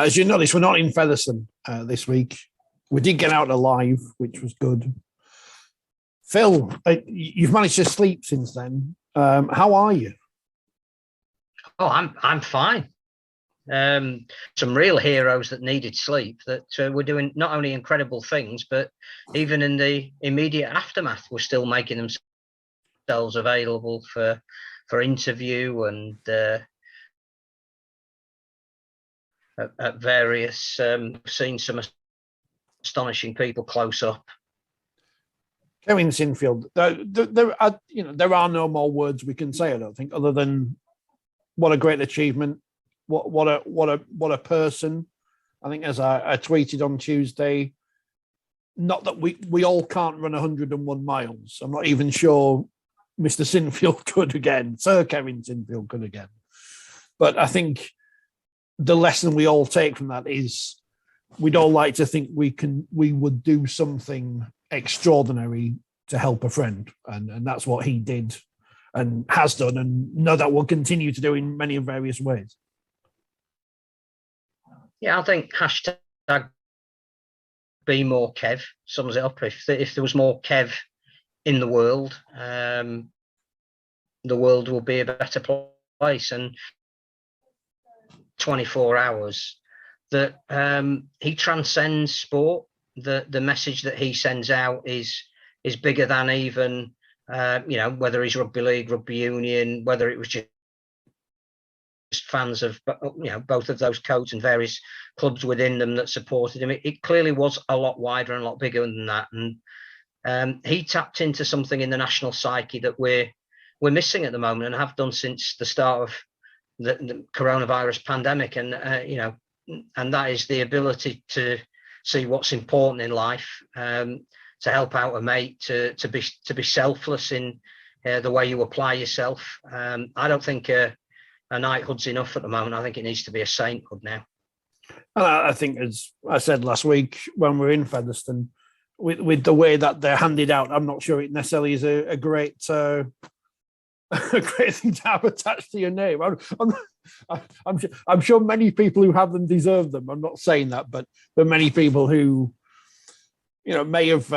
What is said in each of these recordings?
As you notice, we're not in Featherstone this week. We did get out alive, which was good. Phil, you've managed to sleep since then. How are you? Oh, I'm fine. Some real heroes that needed sleep that were doing not only incredible things, but even in the immediate aftermath, were still making themselves available for interview and at various seen some astonishing people close up. Kevin Sinfield, there are no more words we can say, I don't think, other than what a great achievement. What a person. I think, as I tweeted on Tuesday, not that we all can't run 101 miles. I'm not even sure Mr. Sinfield could again. Sir Kevin Sinfield could again. But I think the lesson we all take from that is we'd all like to think we would do something extraordinary to help a friend. And that's what he did and has done, and know that will continue to do in many various ways. Yeah, I think hashtag be more Kev sums it up. If there was more Kev in the world will be a better place. And 24 hours that he transcends sport. The message that he sends out is bigger than even whether he's rugby league, rugby union, whether it was just fans of both of those codes and various clubs within them that supported him. It clearly was a lot wider and a lot bigger than that. And he tapped into something in the national psyche that we're missing at the moment, and have done since the start of the coronavirus pandemic. And and that is the ability to see what's important in life, to help out a mate, to be selfless in the way you apply yourself. I don't think a knighthood's enough at the moment. I think it needs to be a sainthood now. I think, as I said last week when we were in Featherstone, with the way that they're handed out, I'm not sure it necessarily is a great a great thing to have attached to your name. I'm sure many people who have them deserve them. I'm not saying that, but there are many people who may have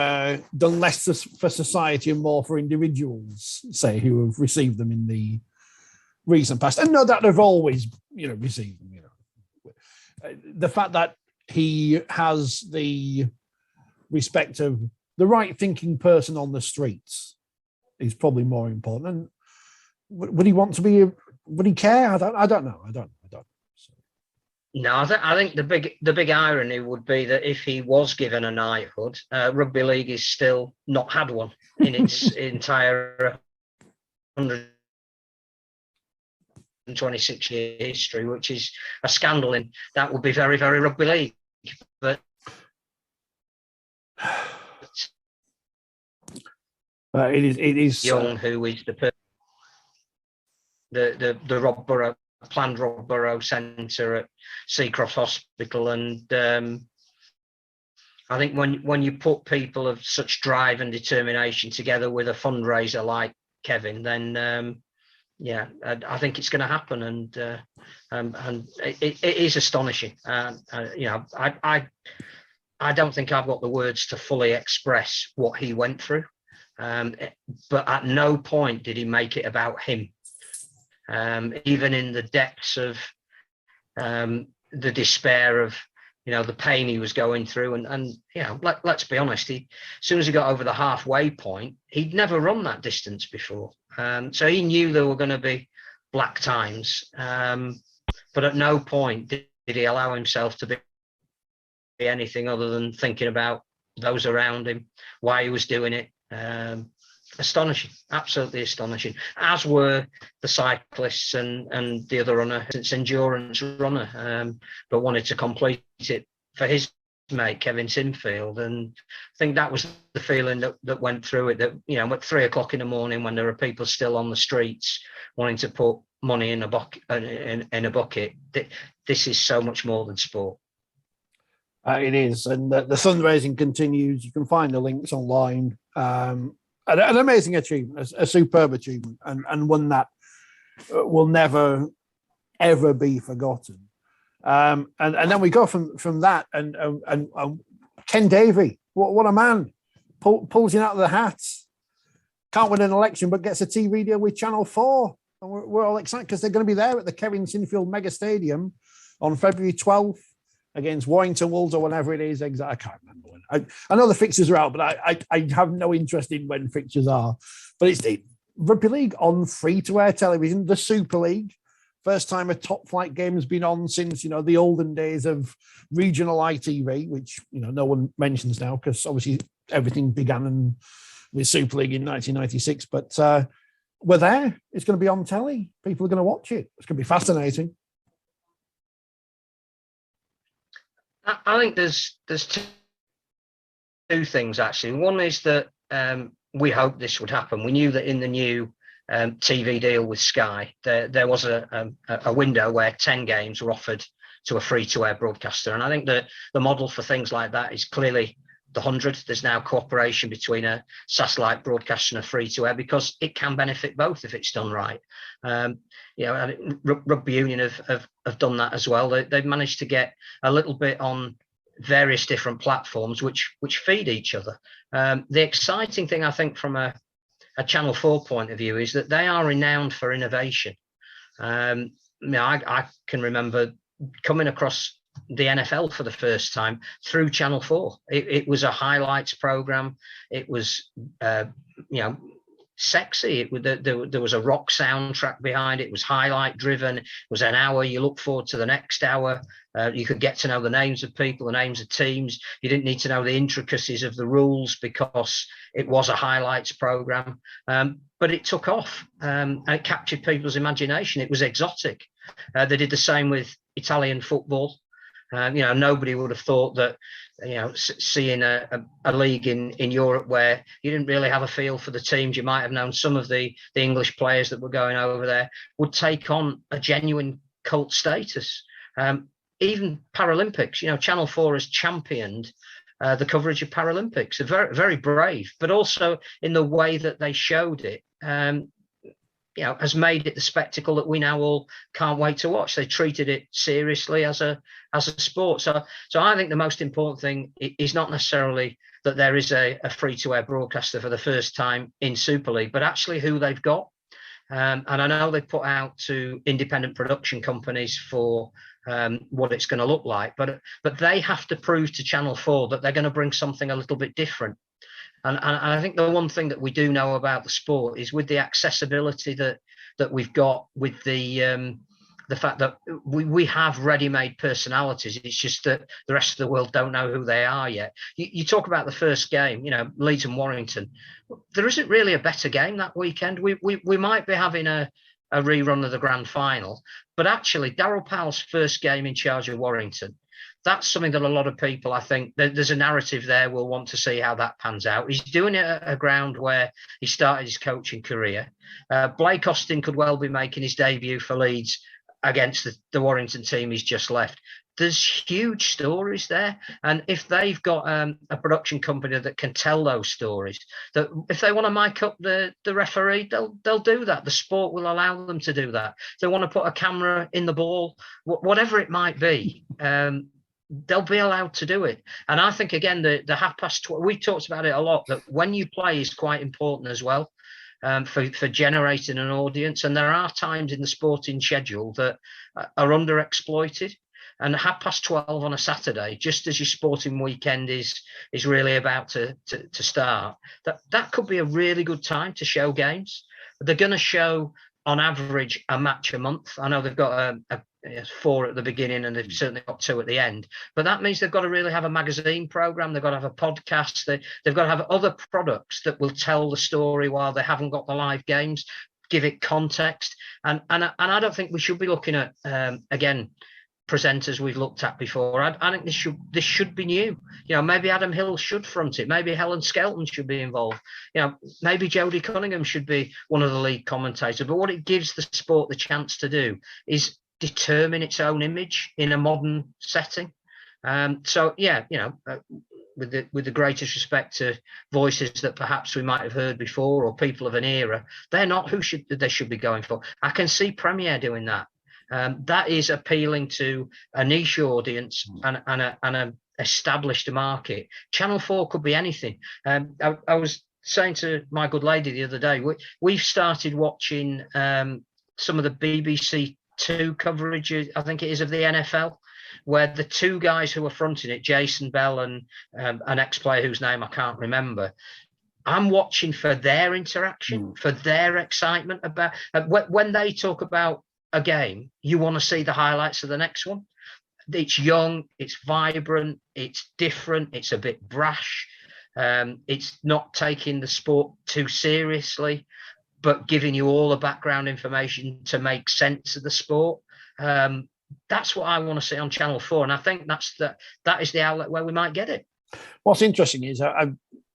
done less for society and more for individuals, say, who have received them in the recent past, and know that they've always received them. The fact that he has the respect of the right thinking person on the streets is probably more important. And would he want to be? Would he care? I don't know. So. No, I think the big irony would be that if he was given a knighthood, rugby league is still not had one in its entire 126-year history, which is a scandal. And that would be very, very rugby league. But it is Young, who is the planned Rob Burrow Centre at Seacroft Hospital, and I think when you put people of such drive and determination together with a fundraiser like Kevin, then I think it's going to happen, and it is astonishing. I don't think I've got the words to fully express what he went through, but at no point did he make it about him. Even in the depths of the despair of the pain he was going through, and let's be honest, as soon as he got over the halfway point, he'd never run that distance before, so he knew there were going to be black times, but at no point did he allow himself to be anything other than thinking about those around him, why he was doing it. Astonishing, absolutely astonishing, as were the cyclists and the other runner, it's endurance runner, but wanted to complete it for his mate Kevin Sinfield. And I think that was the feeling that went through it, that at 3 o'clock in the morning, when there are people still on the streets wanting to put money in a bucket, this is so much more than sport. It is, and the fundraising continues. You can find the links online. An amazing achievement, a superb achievement, and one that will never, ever be forgotten. And then we go from that, and Ken Davey, what a man, pulls you out of the hat. Can't win an election, but gets a TV deal with Channel 4. And we're all excited because they're going to be there at the Kevin Sinfield Mega Stadium on February 12th against Warrington Wolves or whatever it is. I can't remember when. I know the fixtures are out, but I have no interest in when fixtures are. But it's the Rugby League on free-to-air television, the Super League. First time a top flight game has been on since, the olden days of regional ITV, which, no one mentions now because obviously everything began with Super League in 1996. But we're there. It's going to be on telly. People are going to watch it. It's going to be fascinating. I think there's two things, actually. One is that we hoped this would happen. We knew that in the new TV deal with Sky, there was a window where 10 games were offered to a free-to-air broadcaster. And I think that the model for things like that is clearly the 100. There's now cooperation between a satellite broadcaster and a free-to-air because it can benefit both if it's done right. Rugby Union have done that as well. They've managed to get a little bit on various different platforms which feed each other. The exciting thing, I think, from a Channel 4 point of view is that they are renowned for innovation. I can remember coming across the NFL for the first time through Channel 4. It was a highlights program. It was, sexy. There was a rock soundtrack behind it. It was highlight driven. It was an hour. You look forward to the next hour. You could get to know the names of people, the names of teams. You didn't need to know the intricacies of the rules because it was a highlights program. But it took off and it captured people's imagination. It was exotic. They did the same with Italian football. Nobody would have thought that, seeing a league in Europe where you didn't really have a feel for the teams, you might have known some of the English players that were going over there, would take on a genuine cult status. Even Paralympics, Channel 4 has championed the coverage of Paralympics. They're very, very brave, but also in the way that they showed it. Has made it the spectacle that we now all can't wait to watch. They treated it seriously as a sport. So I think the most important thing is not necessarily that there is a free-to-air broadcaster for the first time in Super League, but actually who they've got. And I know they put out to independent production companies for what it's going to look like, but they have to prove to Channel 4 that they're going to bring something a little bit different. And I think the one thing that we do know about the sport is with the accessibility that we've got, with the fact that we have ready-made personalities. It's just that the rest of the world don't know who they are yet. You talk about the first game, Leeds and Warrington. There isn't really a better game that weekend. We might be having a rerun of the grand final, but actually Darryl Powell's first game in charge of Warrington, that's something that a lot of people, I think, there's a narrative there, will want to see how that pans out. He's doing it at a ground where he started his coaching career. Blake Austin could well be making his debut for Leeds against the Warrington team he's just left. There's huge stories there. And if they've got a production company that can tell those stories, that if they want to mic up the referee, they'll do that. The sport will allow them to do that. If they want to put a camera in the ball, whatever it might be, they'll be allowed to do it. And I think, again, the 12:30, we talked about it a lot, that when you play is quite important as well, for generating an audience. And there are times in the sporting schedule that are underexploited. And 12:30 on a Saturday, just as your sporting weekend is really about to start, that could be a really good time to show games. They're going to show, on average, a match a month. I know they've got a 4 at the beginning, and they've certainly got 2 at the end. But that means they've got to really have a magazine program. They've got to have a podcast. They've got to have other products that will tell the story while they haven't got the live games, give it context. And I don't think we should be looking at, again, presenters we've looked at before. I think this should be new. Maybe Adam Hill should front it. Maybe Helen Skelton should be involved. Maybe Jodie Cunningham should be one of the lead commentators. But what it gives the sport the chance to do is determine its own image in a modern setting. With the greatest respect to voices that perhaps we might have heard before, or people of an era, they're not who they should be going for. I can see Premier doing that. That is appealing to a niche audience and a established market. Channel 4 could be anything. I was saying to my good lady the other day, we've started watching some of the BBC Two coverage, I think it is, of the NFL, where the two guys who are fronting it, Jason Bell and an ex-player whose name I can't remember, I'm watching for their interaction, for their excitement about when they talk about a game, you want to see the highlights of the next one. It's young, it's vibrant, it's different, it's a bit brash. It's not taking the sport too seriously, but giving you all the background information to make sense of the sport. That's what I want to see on Channel 4. And I think that is the outlet where we might get it. What's interesting is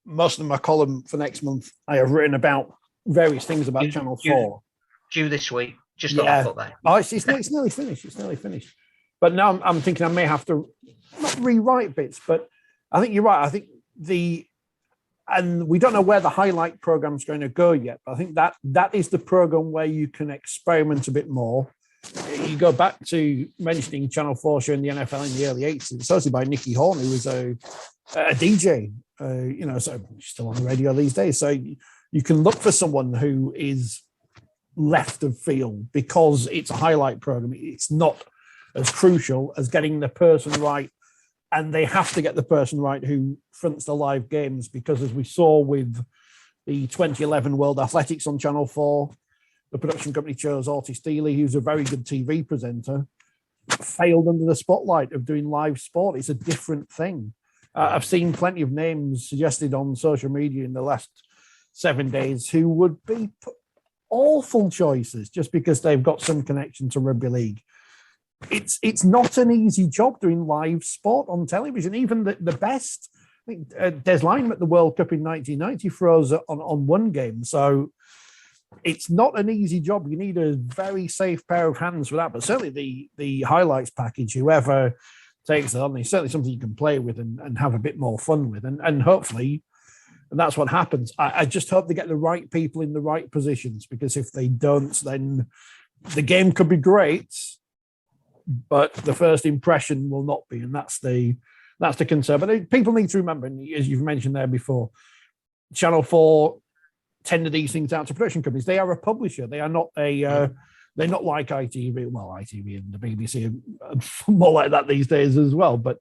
most of my column for next month, I have written about various things about Channel 4. Due this week. Just thought I'd put that. Oh, it's nearly finished. It's nearly finished. But now I'm thinking I may have to not rewrite bits, but I think you're right. I think and we don't know where the highlight program is going to go yet, but I think that is the program where you can experiment a bit more. You go back to mentioning Channel 4 showing the NFL in the early 80s. It's hosted by Nicky Horn, who was a DJ, so still on the radio these days. So you can look for someone who is left of field because it's a highlight program. It's not as crucial as getting the person right. And they have to get the person right who fronts the live games, because as we saw with the 2011 World Athletics on Channel 4, the production company chose Otis Steely, who's a very good TV presenter, failed under the spotlight of doing live sport. It's a different thing. I've seen plenty of names suggested on social media in the last 7 days who would be awful choices just because they've got some connection to rugby league. It's not an easy job doing live sport on television. Even the best, I think Des Lynam at the World Cup in 1990 froze on one game. So it's not an easy job. You need a very safe pair of hands for that. But certainly the highlights package, whoever takes it on, is certainly something you can play with and have a bit more fun with. And hopefully, and that's what happens. I just hope they get the right people in the right positions, because if they don't, then the game could be great, but the first impression will not be. And that's the concern. But people need to remember, and as you've mentioned there before, Channel 4 tender these things out to production companies. They are a publisher. They are not they're not like ITV. Well, ITV and the BBC are more like that these days as well. But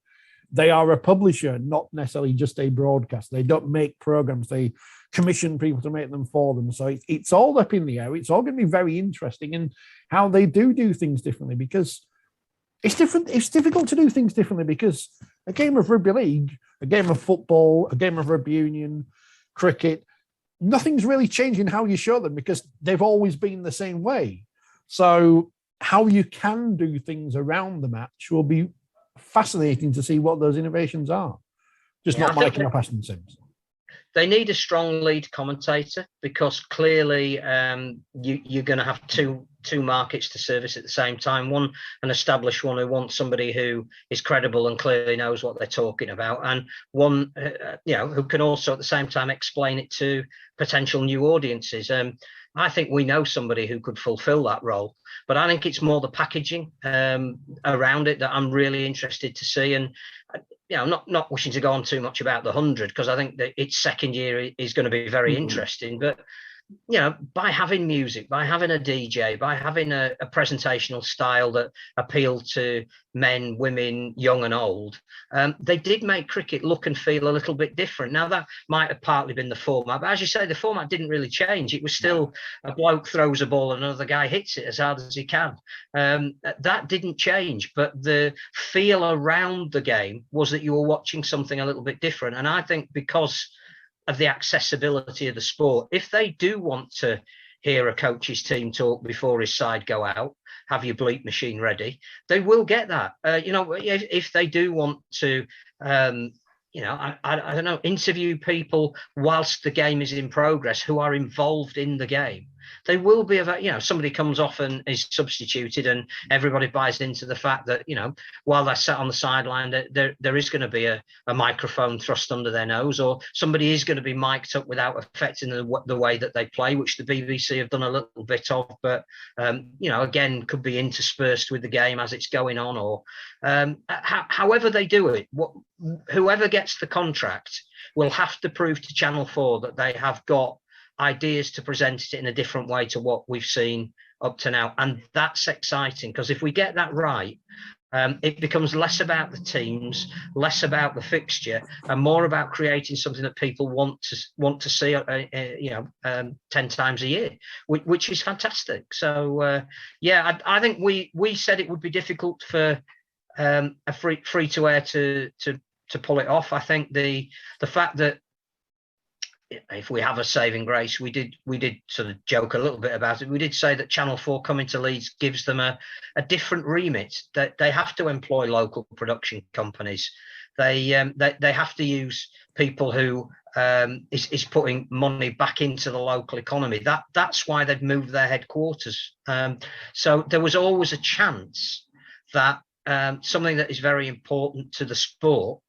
they are a publisher, not necessarily just a broadcast. They don't make programs. They commission people to make them for them. So it's all up in the air. It's all going to be very interesting in how they do things differently, because it's different. It's difficult to do things differently because a game of rugby league, a game of football, a game of rugby union, cricket, nothing's really changing how you show them because they've always been the same way. So how you can do things around the match will be fascinating to see what those innovations are. Just not Mike and Ashton Sims. They need a strong lead commentator, because clearly you're going to have two markets to service at the same time. One, an established one who wants somebody who is credible and clearly knows what they're talking about, and one who can also at the same time explain it to potential new audiences. I think we know somebody who could fulfill that role, but I think it's more the packaging around it that I'm really interested to see. And not wishing to go on too much about the 100, because I think that its second year is going to be very interesting. But by having music, by having a DJ, by having a presentational style that appealed to men, women, young and old, they did make cricket look and feel a little bit different. Now, that might have partly been the format, but as you say, the format didn't really change. It was still a bloke throws a ball and another guy hits it as hard as he can. That didn't change, but the feel around the game was that you were watching something a little bit different. And I think because of the accessibility of the sport, if they do want to hear a coach's team talk before his side go out, have your bleep machine ready, they will get that. If they do want to, I don't know, interview people whilst the game is in progress who are involved in the game, they will be somebody comes off and is substituted, and everybody buys into the fact that while they're sat on the sideline, there is going to be a microphone thrust under their nose, or somebody is going to be mic'd up without affecting the way that they play, which the BBC have done a little bit of, but again, could be interspersed with the game as it's going on, or however they do it. Whoever gets the contract will have to prove to Channel 4 that they have got ideas to present it in a different way to what we've seen up to now. And that's exciting, because if we get that right, it becomes less about the teams, less about the fixture, and more about creating something that people want to see 10 times a year, which is fantastic. So I think we said it would be difficult for a free to air to pull it off. I think the fact that, if we have a saving grace, we did sort of joke a little bit about it. We did say that Channel 4 coming to Leeds gives them a different remit, that they have to employ local production companies. They have to use people who is putting money back into the local economy. That's why they've moved their headquarters. So there was always a chance that something that is very important to the sport,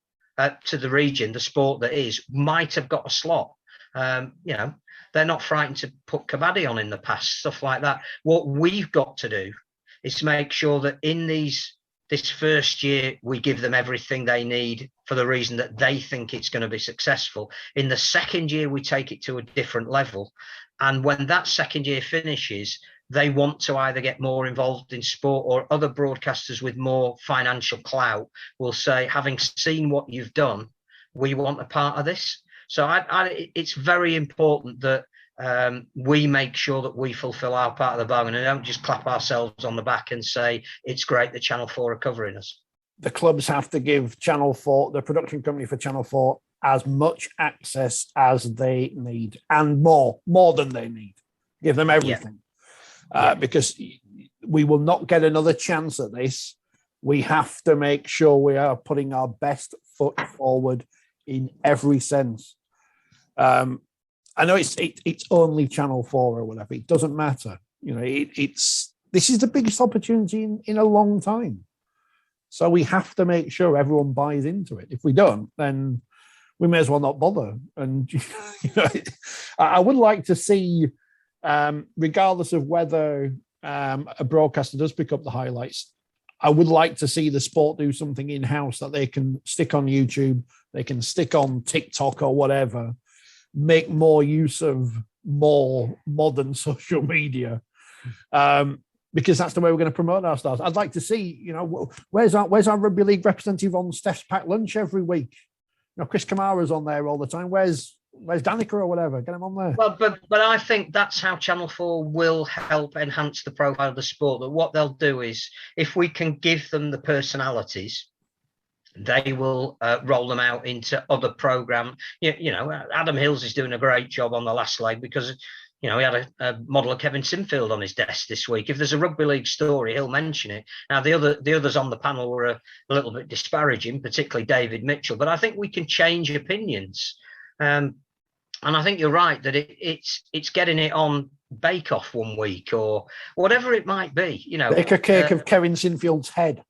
to the region, the sport that is, might have got a slot. They're not frightened to put Kabaddi on in the past, stuff like that. What we've got to do is to make sure that in this first year, we give them everything they need for the reason that they think it's going to be successful. In the second year, we take it to a different level. And when that second year finishes, they want to either get more involved in sport, or other broadcasters with more financial clout will say, having seen what you've done, we want a part of this. So it's very important that we make sure that we fulfill our part of the bargain, and don't just clap ourselves on the back and say it's great that Channel 4 are covering us. The clubs have to give Channel 4, the production company for Channel 4, as much access as they need, and more than they need. Give them everything. Because we will not get another chance at this. We have to make sure we are putting our best foot forward in every sense. I know it's only Channel 4 or whatever. It doesn't matter. This is the biggest opportunity in a long time. So we have to make sure everyone buys into it. If we don't, then we may as well not bother. And I would like to see, regardless of whether a broadcaster does pick up the highlights, I would like to see the sport do something in-house that they can stick on YouTube, they can stick on TikTok or whatever, make more use of more modern social media, because that's the way we're going to promote our stars. I'd like to see, where's our Rugby League representative on Steph's Packed Lunch every week? Chris Kamara's on there all the time. Where's Danica or whatever? Get him on there. Well, but I think that's how Channel 4 will help enhance the profile of the sport. That what they'll do is, if we can give them the personalities, they will roll them out into other programs. Adam Hills is doing a great job on The Last Leg, because he had a model of Kevin Sinfield on his desk this week. If there's a Rugby League story, he'll mention it. Now, the others on the panel were a little bit disparaging, particularly David Mitchell. But I think we can change opinions. And I think you're right that it's getting it on Bake Off one week, or whatever it might be. Bake a cake of Kevin Sinfield's head.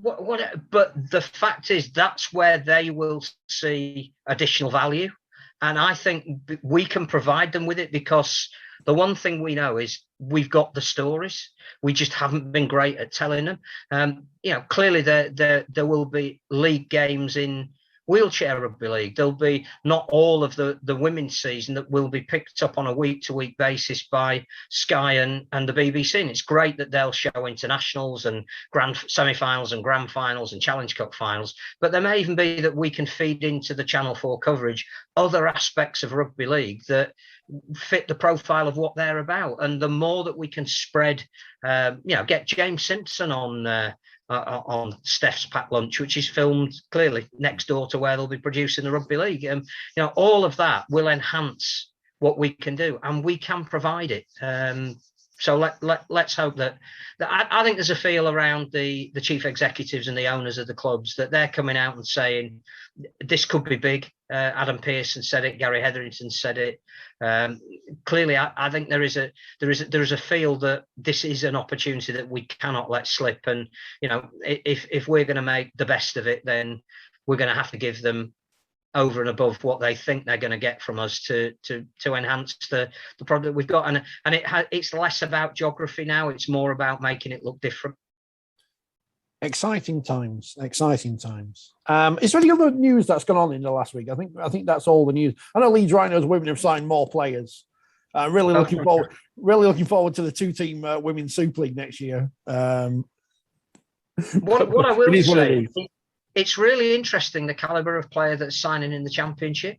But the fact is, that's where they will see additional value. And I think we can provide them with it, because the one thing we know is we've got the stories. We just haven't been great at telling them. Clearly there will be league games in wheelchair rugby league. There'll be not all of the women's season that will be picked up on a week-to-week basis by Sky and the BBC. And it's great that they'll show internationals and grand semi-finals and grand finals and Challenge Cup finals. But there may even be that we can feed into the Channel 4 coverage other aspects of rugby league that fit the profile of what they're about. And the more that we can spread, get James Simpson on Steph's Packed Lunch, which is filmed clearly next door to where they'll be producing the Rugby League. All of that will enhance what we can do, and we can provide it. So let's hope that I think there's a feel around the chief executives and the owners of the clubs that they're coming out and saying this could be big. Adam Pearson said it. Gary Hetherington said it. Clearly, I think there is a feel that this is an opportunity that we cannot let slip. And if we're going to make the best of it, then we're going to have to give them over and above what they think they're going to get from us to enhance the product we've got. And it's less about geography now. It's more about making it look different. Exciting times. Is there any other news that's gone on in the last week? I think that's all the news. I know Leeds Rhinos women have signed more players. Really looking forward to the 2-team Women's Super League next year. What I will say, it's really interesting the caliber of player that's signing in the Championship,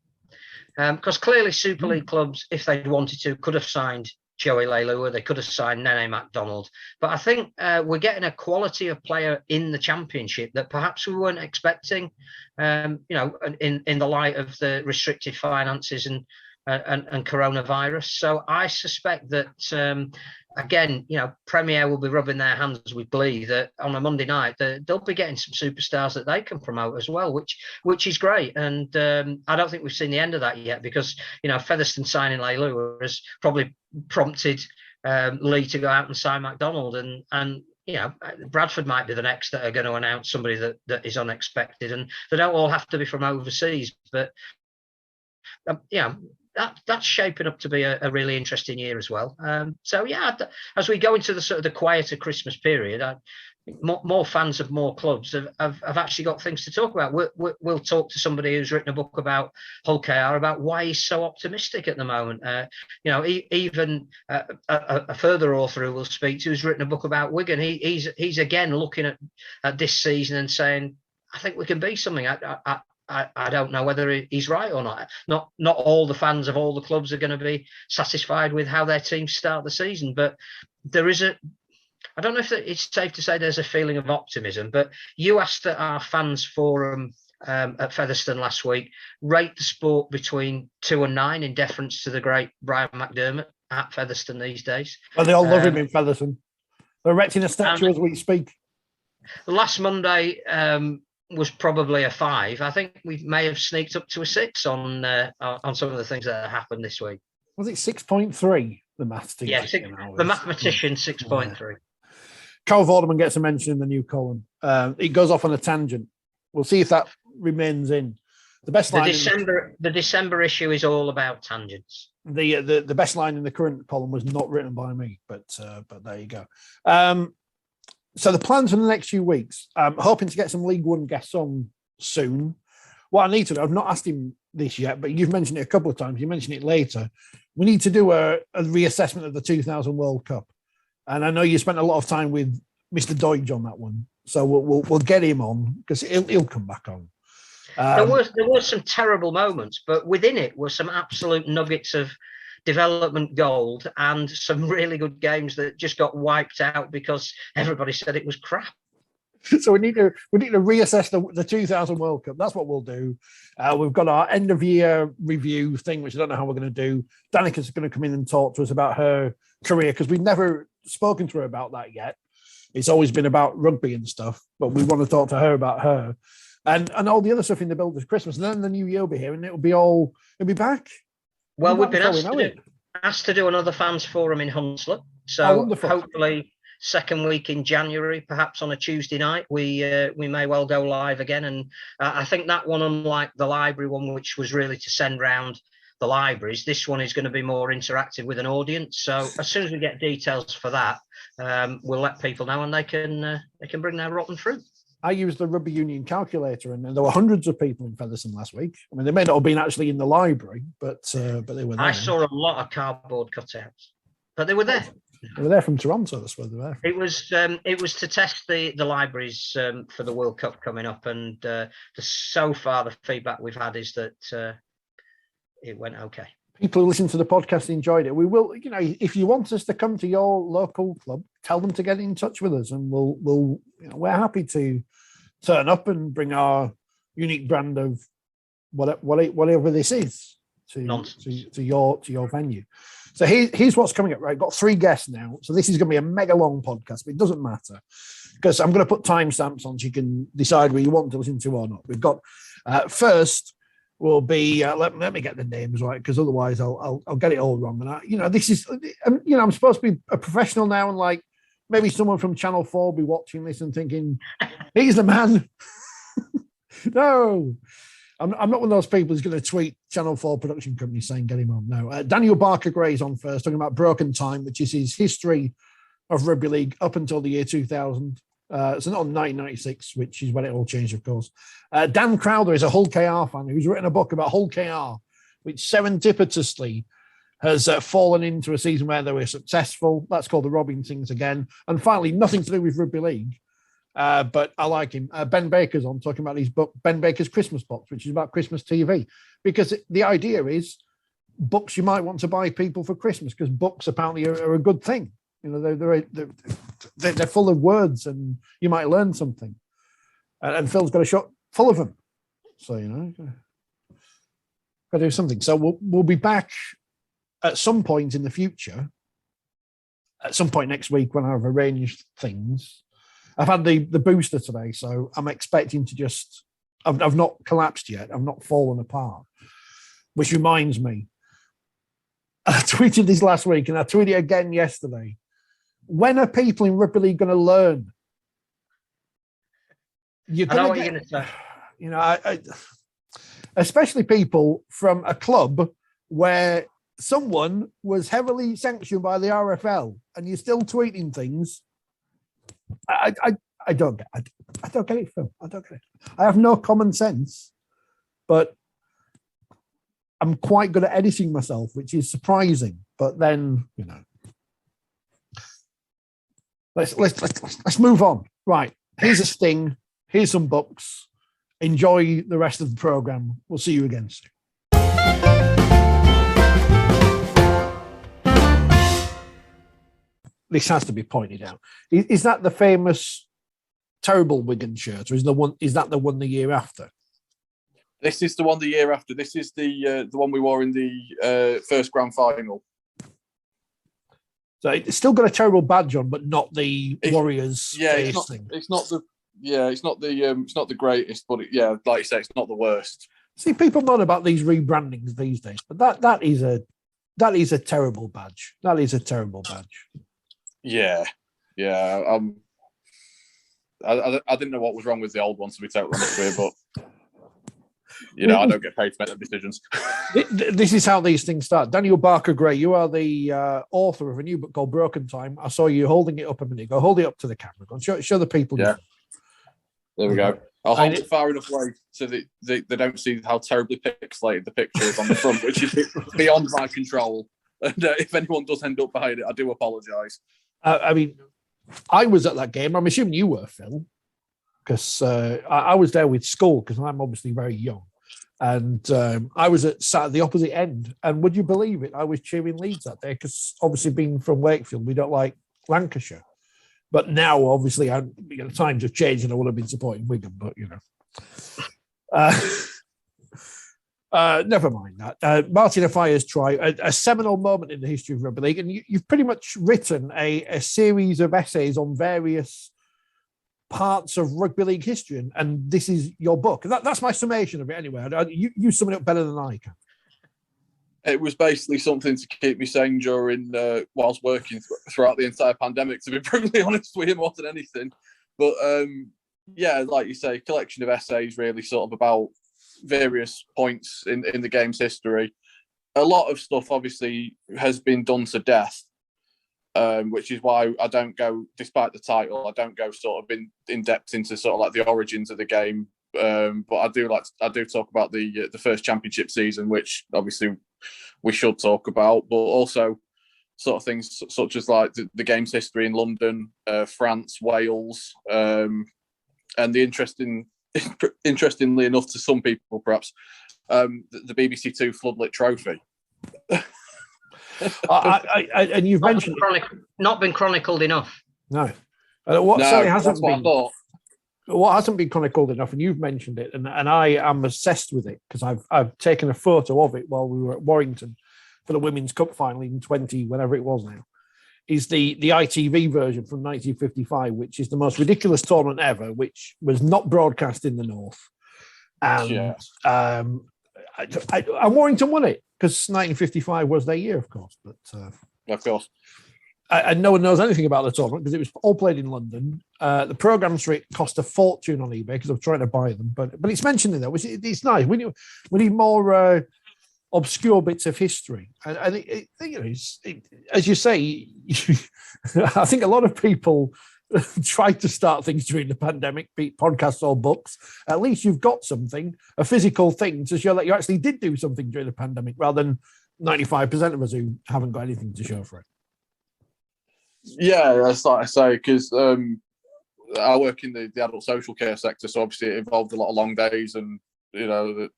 because clearly Super League clubs, if they'd wanted to, could have signed Joey Leilua, they could have signed Nene MacDonald. But I think we're getting a quality of player in the Championship that perhaps we weren't expecting, in the light of the restricted finances and coronavirus. So I suspect that, again, Premier will be rubbing their hands with glee that on a Monday night they'll be getting some superstars that they can promote as well, which is great. And I don't think we've seen the end of that yet, because Featherstone signing Leilua has probably prompted Lee to go out and sign MacDonald, and Bradford might be the next that are going to announce somebody that is unexpected, and they don't all have to be from overseas, but that's shaping up to be a really interesting year as well. As we go into the sort of the quieter Christmas period, more fans of more clubs have actually got things to talk about. We'll talk to somebody who's written a book about Hull KR about why he's so optimistic at the moment. Even a further author who we'll speak to who's written a book about Wigan. He's again looking at this season and saying, I think we can be something. I don't know whether he's right or not. Not all the fans of all the clubs are going to be satisfied with how their teams start the season, but there is I don't know if it's safe to say there's a feeling of optimism, but you asked at our fans forum at Featherstone last week, rate the sport between 2 and 9 in deference to the great Brian McDermott at Featherstone these days. Well, they all love him in Featherstone. They're erecting a statue as we speak. Last Monday was probably a 5. I think we may have sneaked up to a 6 on some of the things that happened this week. Was it 6.3? The maths teacher. Yeah, the mathematician 6.3. Carl Vorderman gets a mention in the new column. It goes off on a tangent. We'll see if that remains in. The best line. The December issue is all about tangents. The best line in the current column was not written by me, but there you go. So the plans for the next few weeks, I'm hoping to get some League One guests on soon. What I need to do, I've not asked him this yet, but you've mentioned it a couple of times. You mentioned it later. We need to do a reassessment of the 2000 World Cup. And I know you spent a lot of time with Mr. Doidge on that one. So we'll get him on because he'll come back on. There were some terrible moments, but within it were some absolute nuggets of development gold and some really good games that just got wiped out because everybody said it was crap. So we need to reassess the 2000 World Cup. That's what we'll do. We've got our end of year review thing, which I don't know how we're going to do. Danica's going to come in and talk to us about her career because we've never spoken to her about that yet. It's always been about rugby and stuff, but we want to talk to her about her and all the other stuff in the build of Christmas. And then the new year will be here and it'll be back. Well, we've been asked to do another fans forum in Hunslet. So hopefully second week in January, perhaps on a Tuesday night, we may well go live again. And I think that one, unlike the library one, which was really to send round the libraries, this one is going to be more interactive with an audience. So as soon as we get details for that, we'll let people know and they can bring their rotten fruit. I used the Rugby Union calculator, and there were hundreds of people in Featherstone last week. I mean, they may not have been actually in the library, but they were there. I saw a lot of cardboard cutouts, but they were there. They were there from Toronto. That's where they were. It was to test the libraries for the World Cup coming up, and so far the feedback we've had is that it went okay. People who listen to the podcast enjoyed it. We will, if you want us to come to your local club, tell them to get in touch with us, and we're happy to turn up and bring our unique brand of whatever this is to your venue. So here's what's coming up, right? Got 3 guests now. So this is going to be a mega long podcast, but it doesn't matter because I'm going to put timestamps on so you can decide where you want to listen to or not. We've got first will be, let me get the names right because otherwise I'll get it all wrong. And this is, I'm supposed to be a professional now, and like maybe someone from Channel 4 will be watching this and thinking, he's the man. No. I'm not one of those people who's going to tweet Channel 4 production company saying, get him on. No. Daniel Barker-Gray's on first, talking about Broken Time, which is his history of rugby league up until the year 2000. So not 1996, which is when it all changed, of course. Dan Crowther is a Hull KR fan who's written a book about Hull KR, which serendipitously has fallen into a season where they were successful. That's called The Robbing Things Again. And finally, nothing to do with rugby league. But I like him. Ben Baker's on talking about his book, Ben Baker's Christmas Box, which is about Christmas TV. Because the idea is books you might want to buy people for Christmas, because books apparently are a good thing. They're full of words and you might learn something. And Phil's got a shot full of them. So, got to do something. So we'll be back at some point in the future, at some point next week when I've arranged things. I've had the booster today, so I'm expecting to just... I've not collapsed yet. I've not fallen apart. Which reminds me, I tweeted this last week and I tweeted it again yesterday. When are people in rugby league going to learn? I know what you're going to say. Especially people from a club where someone was heavily sanctioned by the RFL and you're still tweeting things. I don't get it, Phil. I don't get it. I have no common sense, but I'm quite good at editing myself, which is surprising. But then, let's move on. Right. Here's a sting. Here's some books. Enjoy the rest of the program. We'll see you again soon. This has to be pointed out. Is that the famous terrible Wigan shirt, or is that the one the year after? This is the one the year after. This is the one we wore in the first grand final. So it's still got a terrible badge on, but not the Warriors. Yeah, it's not the greatest, but like you say, it's not the worst. See, people moan about these rebrandings these days, but that is a terrible badge. That is a terrible badge. Yeah. I didn't know what was wrong with the old one, to be totally honest with you, but I don't get paid to make them decisions. This is how these things start. Daniel Barker-Gray, you are the author of a new book called Broken Time. I saw you holding it up a minute ago. Hold it up to the camera. Go on, show the people. Yeah. There we go. I'll hold it far enough away so that they don't see how terribly pixelated the picture is on the front, which is beyond my control. And if anyone does end up behind it, I do apologise. I was at that game. I'm assuming you were, Phil, because I was there with school because I'm obviously very young. And I was sat at the opposite end. And would you believe it? I was cheering Leeds that day because obviously being from Wakefield, we don't like Lancashire. But now, obviously, times have changed and I would have been supporting Wigan, but, never mind that. Martin Affia's try, a seminal moment in the history of rugby league, and you've pretty much written a series of essays on various parts of rugby league history, and this is your book. That's my summation of it anyway. You sum it up better than I can. It was basically something to keep me sane during whilst working throughout the entire pandemic, to be brutally honest with you, more than anything. But like you say, collection of essays really sort of about various points in the game's history. A lot of stuff obviously has been done to death, which is why I don't go, despite the title, I don't go sort of in depth into sort of like the origins of the game. But I do talk about the first championship season, which obviously we should talk about, but also sort of things such as like the game's history in London, France, Wales, and the interestingly enough to some people perhaps, the BBC Two Floodlit Trophy. And you've mentioned not been chronicled enough. No, what hasn't been chronicled enough, and you've mentioned it, and I am obsessed with it because I've taken a photo of it while we were at Warrington for the Women's Cup final in 20, whatever it was now, is the ITV version from 1955, which is the most ridiculous tournament ever, which was not broadcast in the North. And Warrington won it because 1955 was their year, of course. But of course. And no one knows anything about the tournament because it was all played in London. The programs for it cost a fortune on eBay because I was trying to buy them. But it's mentioned in there, which it's nice. We need more obscure bits of history. And as you say, I think a lot of people tried to start things during the pandemic, be it podcasts or books. At least you've got something, a physical thing to show that you actually did do something during the pandemic, rather than 95% of us who haven't got anything to show for it. Yeah, that's like I say, because I work in the adult social care sector, so obviously it involved a lot of long days and a lot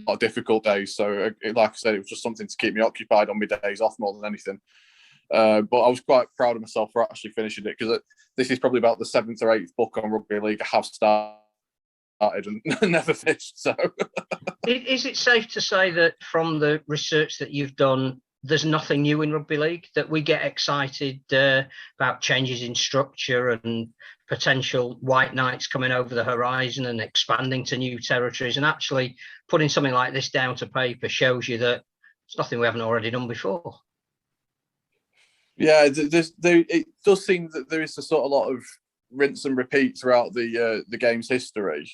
of difficult days. So, like I said, it was just something to keep me occupied on my days off more than anything. But I was quite proud of myself for actually finishing it, because this is probably about the 7th or 8th book on Rugby League I have started and never finished. So, is it safe to say that from the research that you've done, there's nothing new in Rugby League, that we get excited about changes in structure and potential white knights coming over the horizon and expanding to new territories, and actually putting something like this down to paper shows you that it's nothing we haven't already done before? Yeah, it does seem that there is a sort of lot of rinse and repeat throughout the game's history.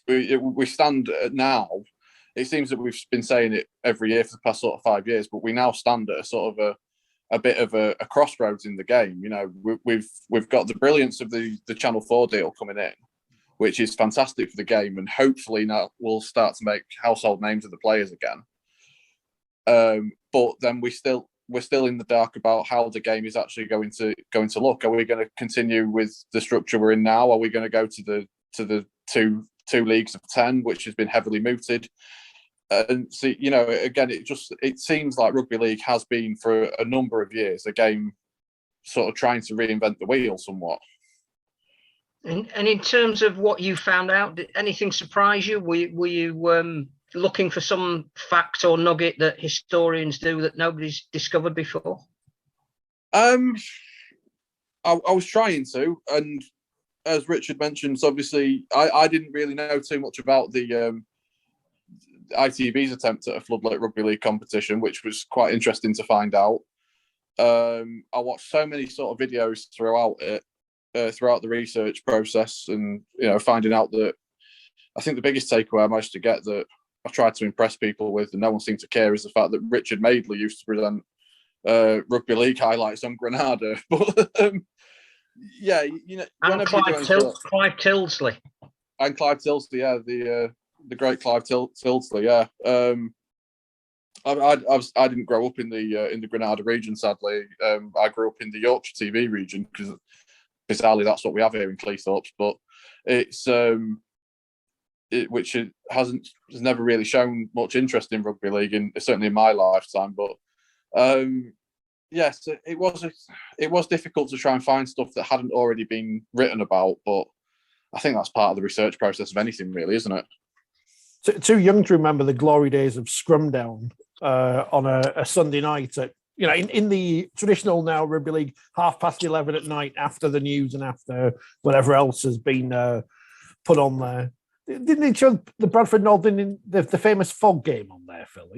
We stand now. It seems that we've been saying it every year for the past sort of 5 years, but we now stand at a sort of a bit of a crossroads in the game. We've got the brilliance of the Channel 4 deal coming in, which is fantastic for the game, and hopefully now we'll start to make household names of the players again. But then we're still in the dark about how the game is actually going to look. Are we going to continue with the structure we're in now? Are we going to go to the two leagues of 10, which has been heavily mooted? And see, again, it seems like Rugby League has been for a number of years a game sort of trying to reinvent the wheel somewhat. And in terms of what you found out, did anything surprise you? Were you looking for some fact or nugget that historians do that nobody's discovered before? I was trying to, and as Richard mentioned, obviously I didn't really know too much about the ITV's attempt at a floodlight Rugby League competition, which was quite interesting to find out. I watched so many sort of videos throughout the research process, and finding out that I think the biggest takeaway I managed to get that I tried to impress people with, and no one seemed to care, is the fact that Richard Madeley used to present Rugby League highlights on Granada. But yeah, and Clive Tildesley. And Clive Tildesley, yeah, the great Clive Tildesley, yeah. I didn't grow up in the Granada region, sadly. I grew up in the Yorkshire TV region, because bizarrely that's what we have here in Cleethorpes. But it's has never really shown much interest in Rugby League, certainly in my lifetime. But yes, it was difficult to try and find stuff that hadn't already been written about. But I think that's part of the research process of anything, really, isn't it? Too young to remember the glory days of Scrumdown on a Sunday night at, in the traditional now Rugby League 11:30 at night, after the news and after whatever else has been put on there. Didn't they show the Bradford Northern in the famous fog game on there, Phil?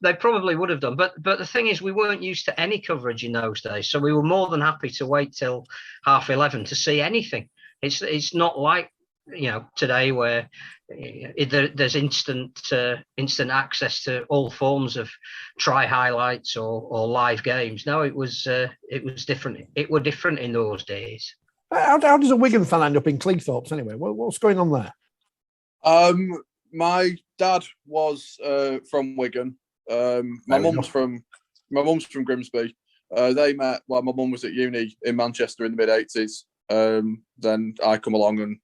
They probably would have done, but the thing is, we weren't used to any coverage in those days, so we were more than happy to wait till 11:30 to see anything. It's not like today, where there's instant access to all forms of try highlights or live games. No, it was different. It was different in those days. How does a Wigan fan end up in Cleethorpes anyway? What's going on there? My dad was from Wigan. My mum's from Grimsby. They met while my mum was at uni in Manchester in the mid-80s. Then I come along, and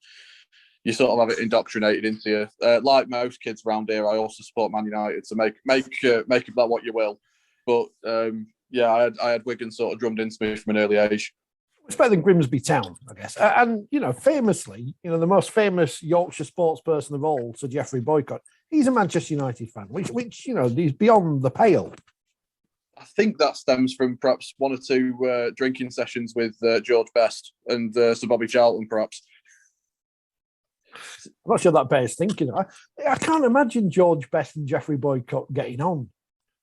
you sort of have it indoctrinated into you. Like most kids around here, I also support Man United, so make of that what you will. But yeah, I had Wigan sort of drummed into me from an early age. It's better than Grimsby Town, I guess. And famously, the most famous Yorkshire sports person of all, Sir Geoffrey Boycott, he's a Manchester United fan, which he's beyond the pale. I think that stems from perhaps one or two drinking sessions with George Best and Sir Bobby Charlton, perhaps. I'm not sure that bears thinking. I can't imagine George Best and Jeffrey Boycott getting on.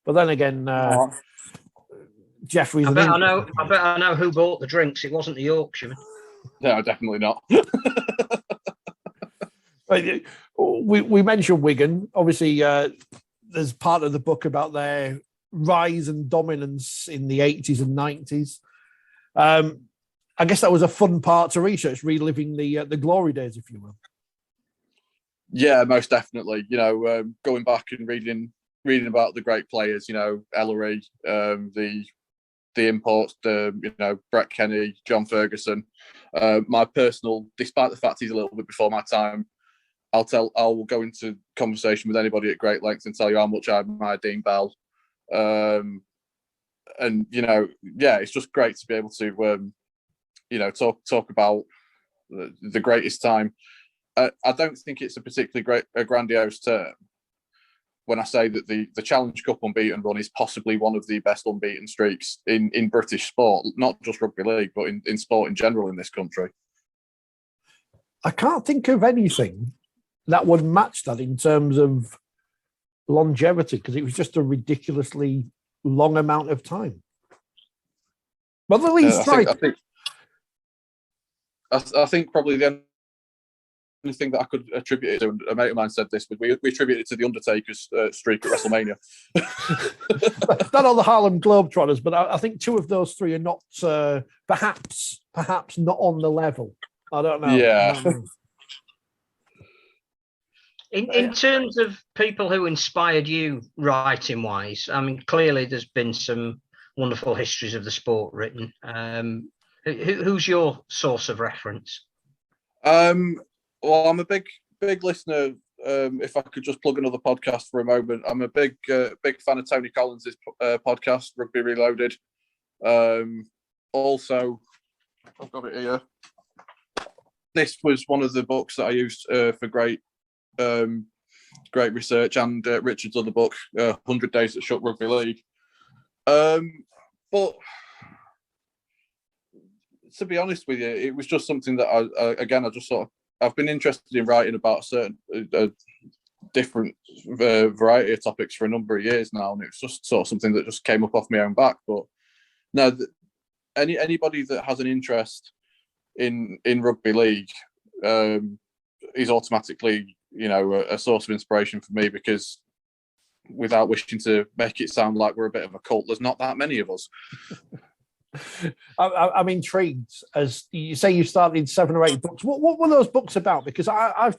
But then again, Jeffrey's. I bet I know who bought the drinks. It wasn't the Yorkshireman. No, definitely not. We mentioned Wigan. Obviously, there's part of the book about their rise and dominance in the 80s and 90s. I guess that was a fun part to research, reliving the glory days, if you will. Yeah, most definitely. Going back and reading about the great players. Ellery, the imports, Brett Kenny, John Ferguson. My personal, despite the fact he's a little bit before my time, I'll go into conversation with anybody at great length and tell you how much I admire Dean Bell. It's just great to be able to talk about the greatest time. I don't think it's a particularly grandiose term when I say that the Challenge Cup unbeaten run is possibly one of the best unbeaten streaks in British sport, not just rugby league, but in sport in general in this country. I can't think of anything that would match that in terms of longevity, because it was just a ridiculously long amount of time. But the least I think probably the only thing that I could attribute it to, and a mate of mine said this, but we attribute it to the Undertaker's streak at WrestleMania. Not all the Harlem Globetrotters, but I think two of those three are not, perhaps not on the level. I don't know. Yeah. In terms of people who inspired you writing wise, I mean, clearly there's been some wonderful histories of the sport written. Who's your source of reference? Well, I'm a big listener. If I could just plug another podcast for a moment, I'm a big fan of Tony Collins's podcast, Rugby Reloaded. Also, I've got it here. This was one of the books that I used for great research, and Richard's other book, 100 Days that Shook Rugby League. But to be honest with you, it was just something that I've been interested in writing about a different variety of topics for a number of years now, and it's just sort of something that just came up off my own back. But no, anybody that has an interest in rugby league is automatically a source of inspiration for me, because without wishing to make it sound like we're a bit of a cult, there's not that many of us. I'm intrigued. As you say, you started 7 or 8 books. What were those books about? Because I've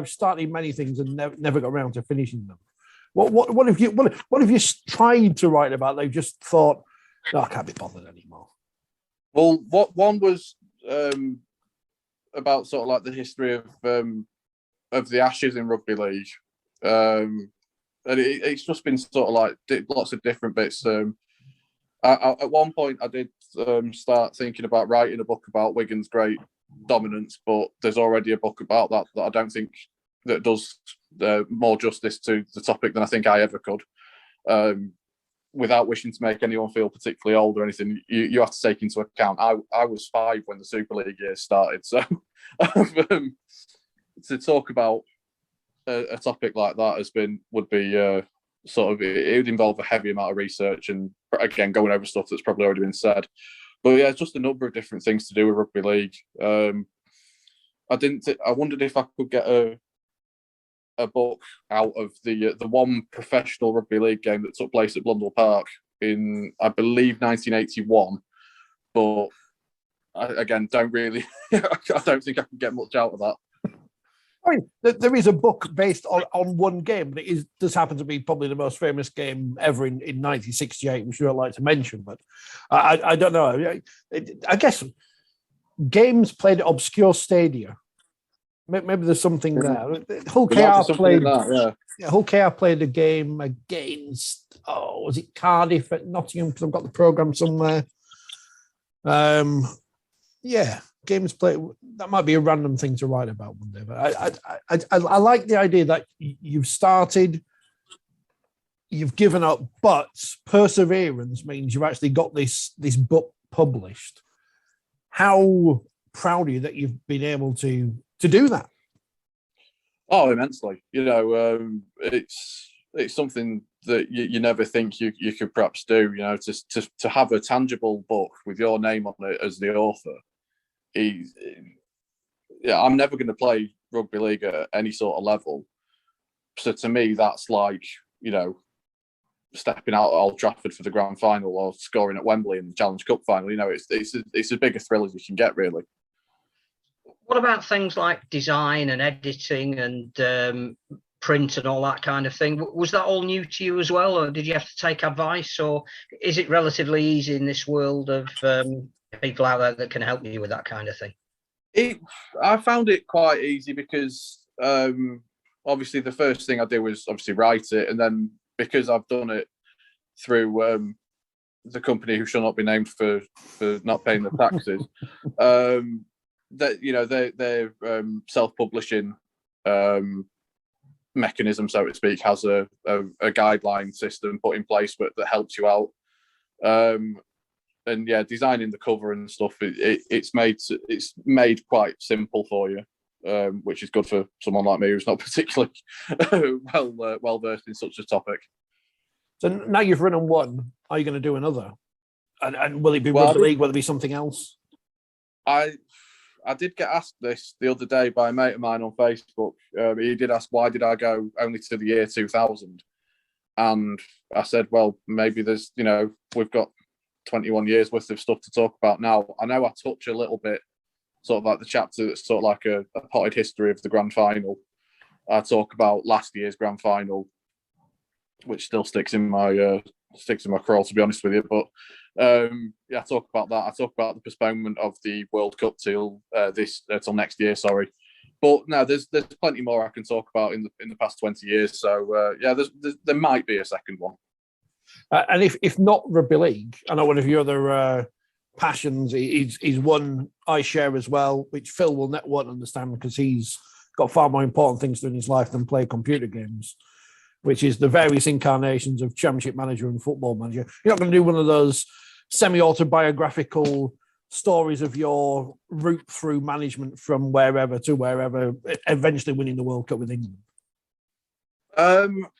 started many things and never got around to finishing them. What have you tried to write about? They've just thought, no, I can't be bothered anymore. Well, one was about sort of like the history of the Ashes in rugby league, and it's just been sort of like lots of different bits. At one point, I did start thinking about writing a book about Wigan's great dominance, but there's already a book about that I don't think that does more justice to the topic than I think I ever could. Without wishing to make anyone feel particularly old or anything, you have to take into account I was 5 when the Super League years started, so to talk about a topic like that would be it would involve a heavy amount of research, and again going over stuff that's probably already been said. But yeah, just a number of different things to do with rugby league. I wondered if I could get a book out of the one professional rugby league game that took place at Blundell Park in, I believe, 1981. But I don't really. I don't think I can get much out of that. I mean, there is a book based on one game, but it does happen to be probably the most famous game ever in 1968, which we don't like to mention. But I don't know. I guess games played at obscure stadia. Maybe there's something there. Hull KR played. Hull KR played a game against. Was it Cardiff at Nottingham? Because I've got the programme somewhere. Yeah. games played. That might be a random thing to write about one day, but I like the idea that you've started, you've given up, but perseverance means you've actually got this book published. How proud are you that you've been able to do that? Oh, immensely. It's something that you never think you could perhaps do. To have a tangible book with your name on it as the author. I'm never going to play rugby league at any sort of level. So to me, that's like, stepping out at Old Trafford for the grand final or scoring at Wembley in the Challenge Cup final. It's as big a thrill as you can get, really. What about things like design and editing and print and all that kind of thing? Was that all new to you as well, or did you have to take advice, or is it relatively easy in this world of people out there that can help you with that kind of thing? I found it quite easy because obviously the first thing I did was obviously write it, and then because I've done it through the company who shall not be named for not paying the taxes, that their self-publishing mechanism, so to speak, has a guideline system put in place that helps you out. And yeah, designing the cover and stuff, it's made quite simple for you, which is good for someone like me who's not particularly well versed in such a topic. So now you've written one, are you going to do another? And will it be Rugby League? Will it be something else? I did get asked this the other day by a mate of mine on Facebook. He did ask, why did I go only to the year 2000? And I said, well, maybe there's, we've got 21 years worth of stuff to talk about now. I know I touch a little bit, sort of like the chapter that's sort of like a potted history of the grand final. I talk about last year's grand final, which still sticks in my craw, to be honest with you. But I talk about that. I talk about the postponement of the World Cup till next year. Sorry, but no, there's plenty more I can talk about in the past 20 years. So there might be a second one. And if not Rugby League, I know one of your other passions is one I share as well, which Phil will not want to understand because he's got far more important things to do in his life than play computer games, which is the various incarnations of Championship Manager and Football Manager. You're not going to do one of those semi-autobiographical stories of your route through management from wherever to wherever, eventually winning the World Cup with England.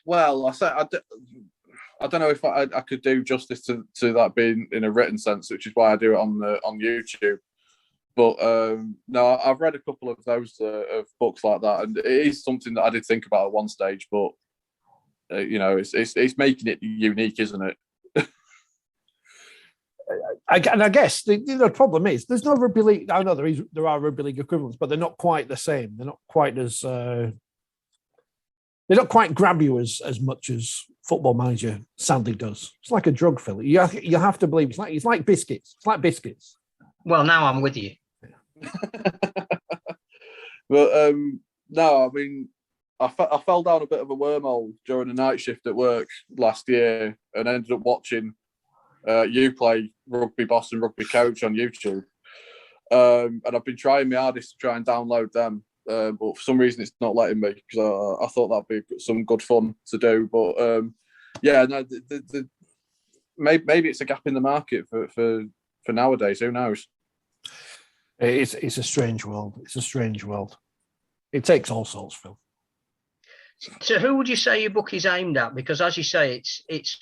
Well, I don't know if I could do justice to that being in a written sense, which is why I do it on YouTube. But no, I've read a couple of those of books like that, and it is something that I did think about at one stage. But it's making it unique, isn't it? I guess the problem is there's no Rugby League. I know there are Rugby League equivalents, but they're not quite the same. They're not quite as they don't quite grab you as much as Football Manager sadly does. It's like a drug, Phil. You have to believe it's like biscuits. It's like biscuits. Well, now I'm with you. But no, I mean, I fell down a bit of a wormhole during a night shift at work last year and ended up watching you play Rugby Boss and Rugby Coach on YouTube. And I've been trying my hardest to try and download them. But for some reason it's not letting me because I thought that'd be some good fun to do. But maybe it's a gap in the market for nowadays. Who knows? It's a strange world. It's a strange world. It takes all sorts, Phil. So who would you say your book is aimed at? Because as you say, it's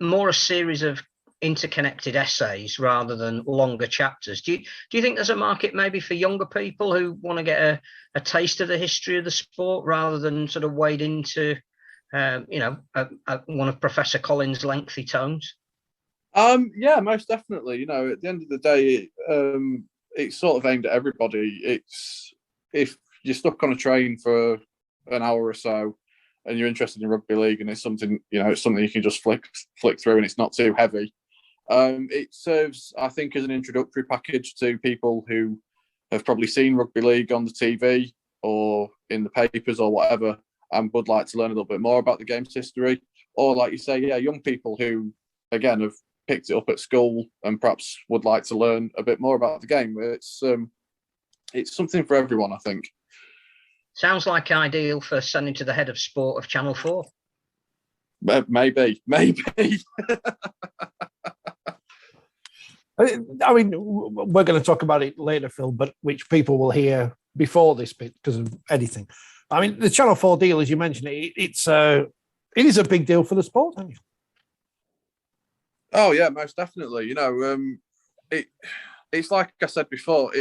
more a series of interconnected essays rather than longer chapters. Do you think there's a market maybe for younger people who want to get a taste of the history of the sport rather than sort of wade into one of Professor Collins' lengthy tomes? Yeah, most definitely. At the end of the day, it's sort of aimed at everybody. It's if you're stuck on a train for an hour or so and you're interested in rugby league and it's something you can just flick through and it's not too heavy. It serves, I think, as an introductory package to people who have probably seen rugby league on the TV or in the papers or whatever and would like to learn a little bit more about the game's history. Or like you say, young people who, again, have picked it up at school and perhaps would like to learn a bit more about the game. It's it's something for everyone, I think. Sounds like ideal for sending to the head of sport of Channel 4. Maybe. I mean, we're going to talk about it later, Phil, but which people will hear before this bit because of editing. I mean, the Channel 4 deal, as you mentioned, it is a big deal for the sport, isn't it? Oh yeah, most definitely. It's like I said before.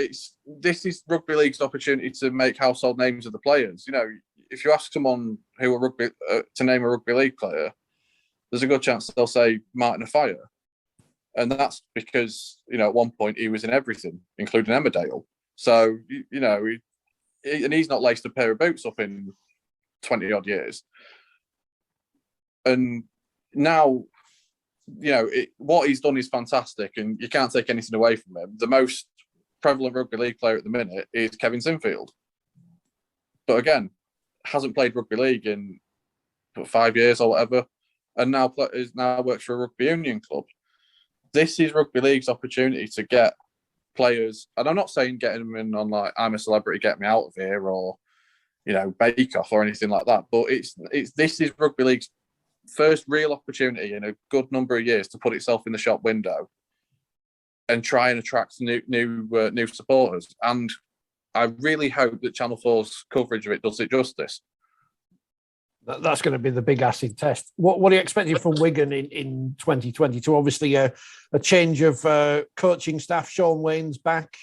This is rugby league's opportunity to make household names of the players. If you ask someone who to name a rugby league player, there's a good chance they'll say Martin Offiah, and that's because at one point he was in everything, including Emmerdale. So and he's not laced a pair of boots up in 20 odd years, and now. What he's done is fantastic, and you can't take anything away from him. The most prevalent rugby league player at the minute is Kevin Sinfield, but again, hasn't played rugby league in 5 years or whatever, and now works for a rugby union club. This is rugby league's opportunity to get players, and I'm not saying getting them in on like I'm a celebrity, get me out of here, or Bake Off or anything like that. But this is rugby league's first real opportunity in a good number of years to put itself in the shop window and try and attract new supporters. And I really hope that Channel 4's coverage of it does it justice. That's going to be the big acid test. What are you expecting from Wigan in 2022? Obviously, a change of coaching staff. Sean Wayne's back.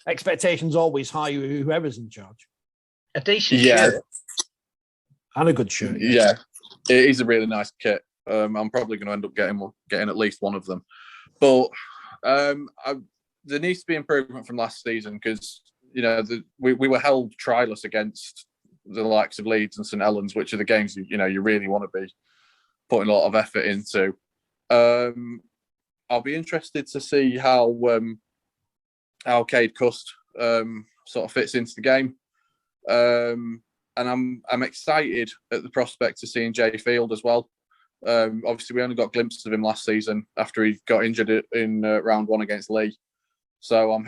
Expectations always high, whoever's in charge. A decent shirt. And a good shirt. Yeah. It is a really nice kit. I'm probably going to end up getting at least one of them. But there needs to be improvement from last season because, we were held trialless against the likes of Leeds and St Helens, which are the games you really want to be putting a lot of effort into. I'll be interested to see how Cade Cust sort of fits into the game. And I'm excited at the prospect of seeing Jay Field as well. Obviously, we only got glimpses of him last season after he got injured in round 1 against Lee. So I'm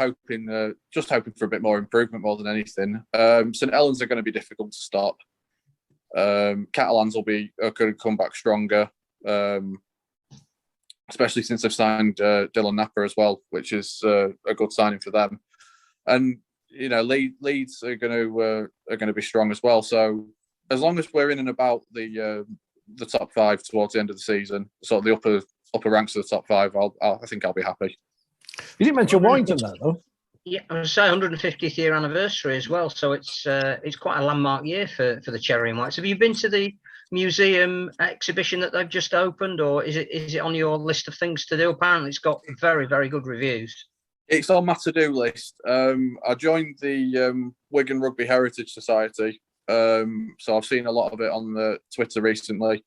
just hoping for a bit more improvement more than anything. St Helens are going to be difficult to stop. Catalans are going to come back stronger, especially since they've signed Dylan Napper as well, which is a good signing for them. And Leeds are going to be strong as well. So as long as we're in and about the top 5 towards the end of the season, sort of the upper ranks of the top 5, I think I'll be happy. You didn't mention Warrington there, though. Yeah, I was say 150th year anniversary as well. So it's quite a landmark year for the Cherry and Whites. Have you been to the museum exhibition that they've just opened, or is it on your list of things to do? Apparently, it's got very, very good reviews. It's on my to-do list. I joined the Wigan Rugby Heritage Society, so I've seen a lot of it on the Twitter recently.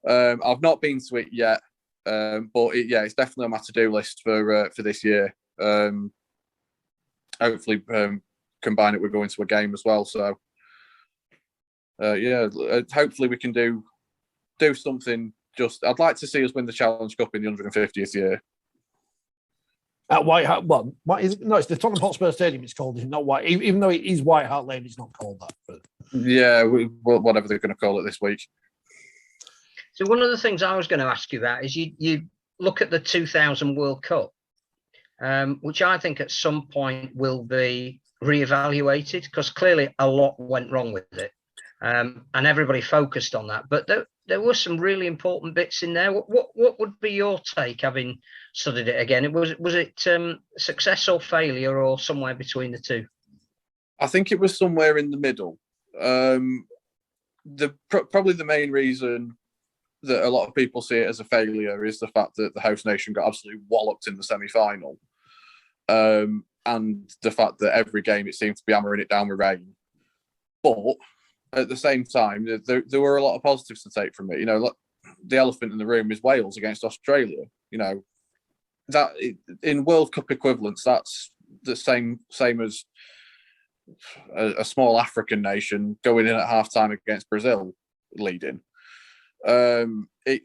I've not been to it yet, but it's definitely on my to-do list for this year. Hopefully, combine it with going to a game as well. So, hopefully we can do something. I'd like to see us win the Challenge Cup in the 150th year. At White Hart, it's the Tottenham Hotspur Stadium. It's called, it's not White. Even though it is White Hart Lane, it's not called that. But yeah, whatever they're going to call it this week. So one of the things I was going to ask you about is you look at the 2000 World Cup, which I think at some point will be reevaluated because clearly a lot went wrong with it, and everybody focused on that. But there were some really important bits in there. What would be your take, having studied it again? Was it success or failure, or somewhere between the two? I think it was somewhere in the middle. Probably the main reason that a lot of people see it as a failure is the fact that the host nation got absolutely walloped in the semi-final, and the fact that every game it seemed to be hammering it down with rain. But at the same time, there were a lot of positives to take from it. The elephant in the room is Wales against Australia. That in World Cup equivalents, that's the same as a small African nation going in at halftime against Brazil leading. Like you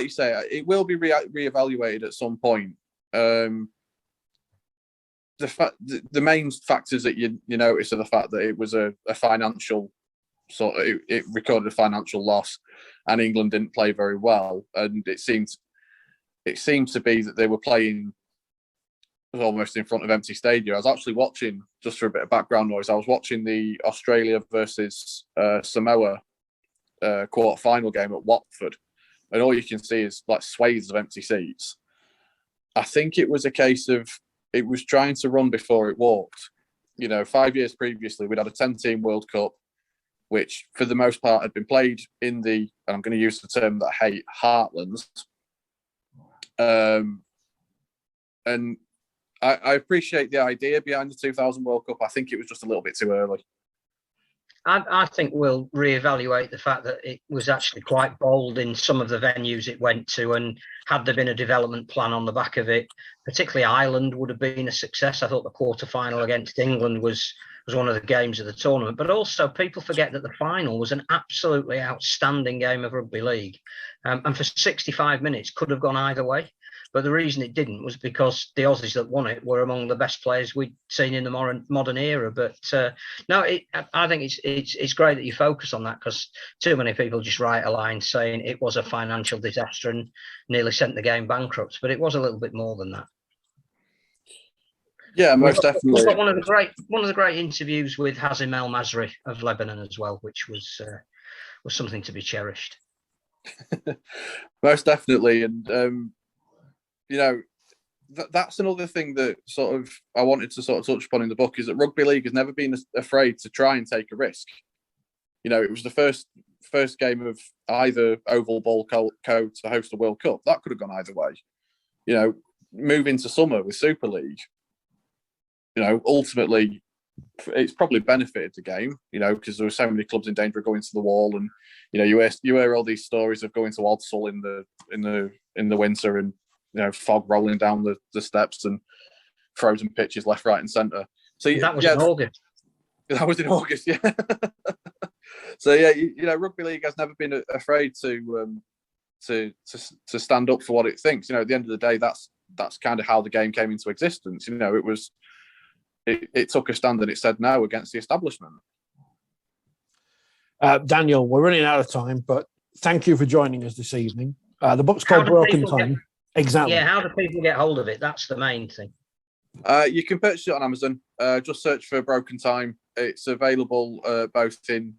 say, it will be reevaluated at some point. the main factors that you notice are the fact that it was a financial it recorded a financial loss, and England didn't play very well, and it seemed to be that they were playing almost in front of empty stadia. I was actually watching, just for a bit of background noise, I was watching the Australia versus Samoa quarter-final game at Watford, and all you can see is like swathes of empty seats. I think it was a case of it was trying to run before it walked. 5 years previously, we'd had a 10-team World Cup, which for the most part had been played in the, and I'm going to use the term that I hate, heartlands. And I appreciate the idea behind the 2000 World Cup. I think it was just a little bit too early. I think we'll reevaluate the fact that it was actually quite bold in some of the venues it went to, and had there been a development plan on the back of it, particularly Ireland would have been a success. I thought the quarter-final against England was one of the games of the tournament, but also people forget that the final was an absolutely outstanding game of rugby league, and for 65 minutes could have gone either way. But the reason it didn't was because the Aussies that won it were among the best players we'd seen in the modern era. But no, I think it's great that you focus on that, because too many people just write a line saying it was a financial disaster and nearly sent the game bankrupt. But it was a little bit more than that. Yeah, most definitely. We've got one of the great interviews with Hazim El Masri of Lebanon as well, which was something to be cherished. Most definitely, and that's another thing that sort of I wanted to sort of touch upon in the book, is that rugby league has never been afraid to try and take a risk. It was the first game of either oval ball code to host a World Cup. That could have gone either way. Moving to summer with Super League, ultimately it's probably benefited the game, because there were so many clubs in danger of going to the wall, and you hear all these stories of going to Odsal in the winter, and fog rolling down the steps and frozen pitches left, right, and centre. So that was in August. That was in August, yeah. So yeah, rugby league has never been afraid to stand up for what it thinks. At the end of the day, that's kind of how the game came into existence. It took a stand and it said no against the establishment. Daniel, we're running out of time, but thank you for joining us this evening. The book's called Broken Time. Exactly. Yeah, how do people get hold of it? That's the main thing. You can purchase it on Amazon. Just search for Broken Time. It's available both in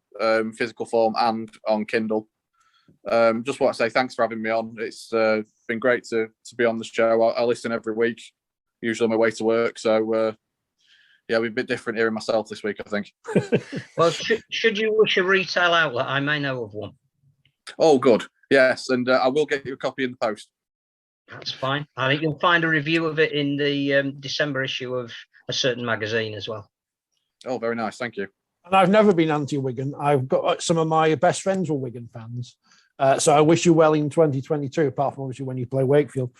physical form and on Kindle. Just want to say thanks for having me on. It's been great to be on the show. I listen every week, usually on my way to work. So, we're a bit different here in myself this week, I think. Well, should you wish a retail outlet, I may know of one. Oh, good. Yes, and I will get you a copy in the post. That's fine. I think you'll find a review of it in the December issue of a certain magazine as well. Oh, very nice. Thank you. And I've never been anti-Wigan. I've got some of my best friends were Wigan fans. So I wish you well in 2022, apart from obviously when you play Wakefield.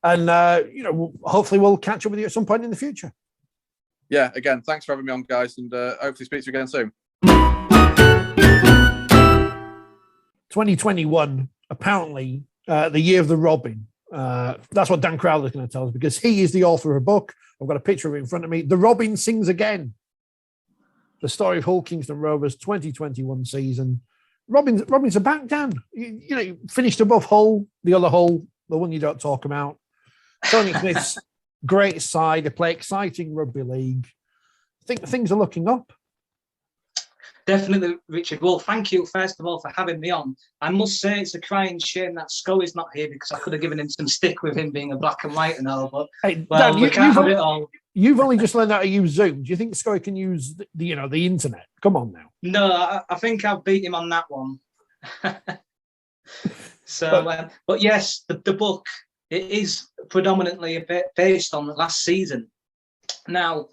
And, hopefully we'll catch up with you at some point in the future. Yeah, again, thanks for having me on, guys, and hopefully speak to you again soon. 2021, apparently, the year of the Robin. That's what Dan Crowther is going to tell us, because he is the author of a book. I've got a picture of it in front of me. The Robin Sings Again. The story of Hull Kingston Rovers 2021 season. Robins are back, Dan. You finished above Hull, the other Hull, the one you don't talk about. Tony Smith's great side. They play exciting rugby league. I think things are looking up. Definitely, Richard. Well, thank you, first of all, for having me on. I must say it's a crying shame that Scully's not here, because I could have given him some stick with him being a black and white and all, but hey, well, Dan, we can't have it all. You've only just learned how to use Zoom. Do you think Scully can use the internet? Come on now. No, I think I've beat him on that one. But yes, the book, it is predominantly a bit based on last season. Now,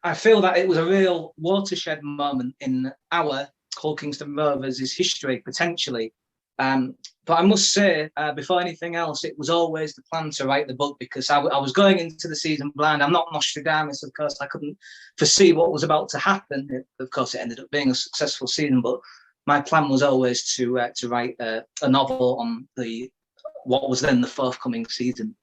I feel that it was a real watershed moment in our Hull Kingston Rovers' history, potentially. But I must say, before anything else, it was always the plan to write the book, because I was going into the season blind. I'm not Nostradamus, of course. I couldn't foresee what was about to happen. Of course, it ended up being a successful season, but my plan was always to write a novel on what was then the forthcoming season.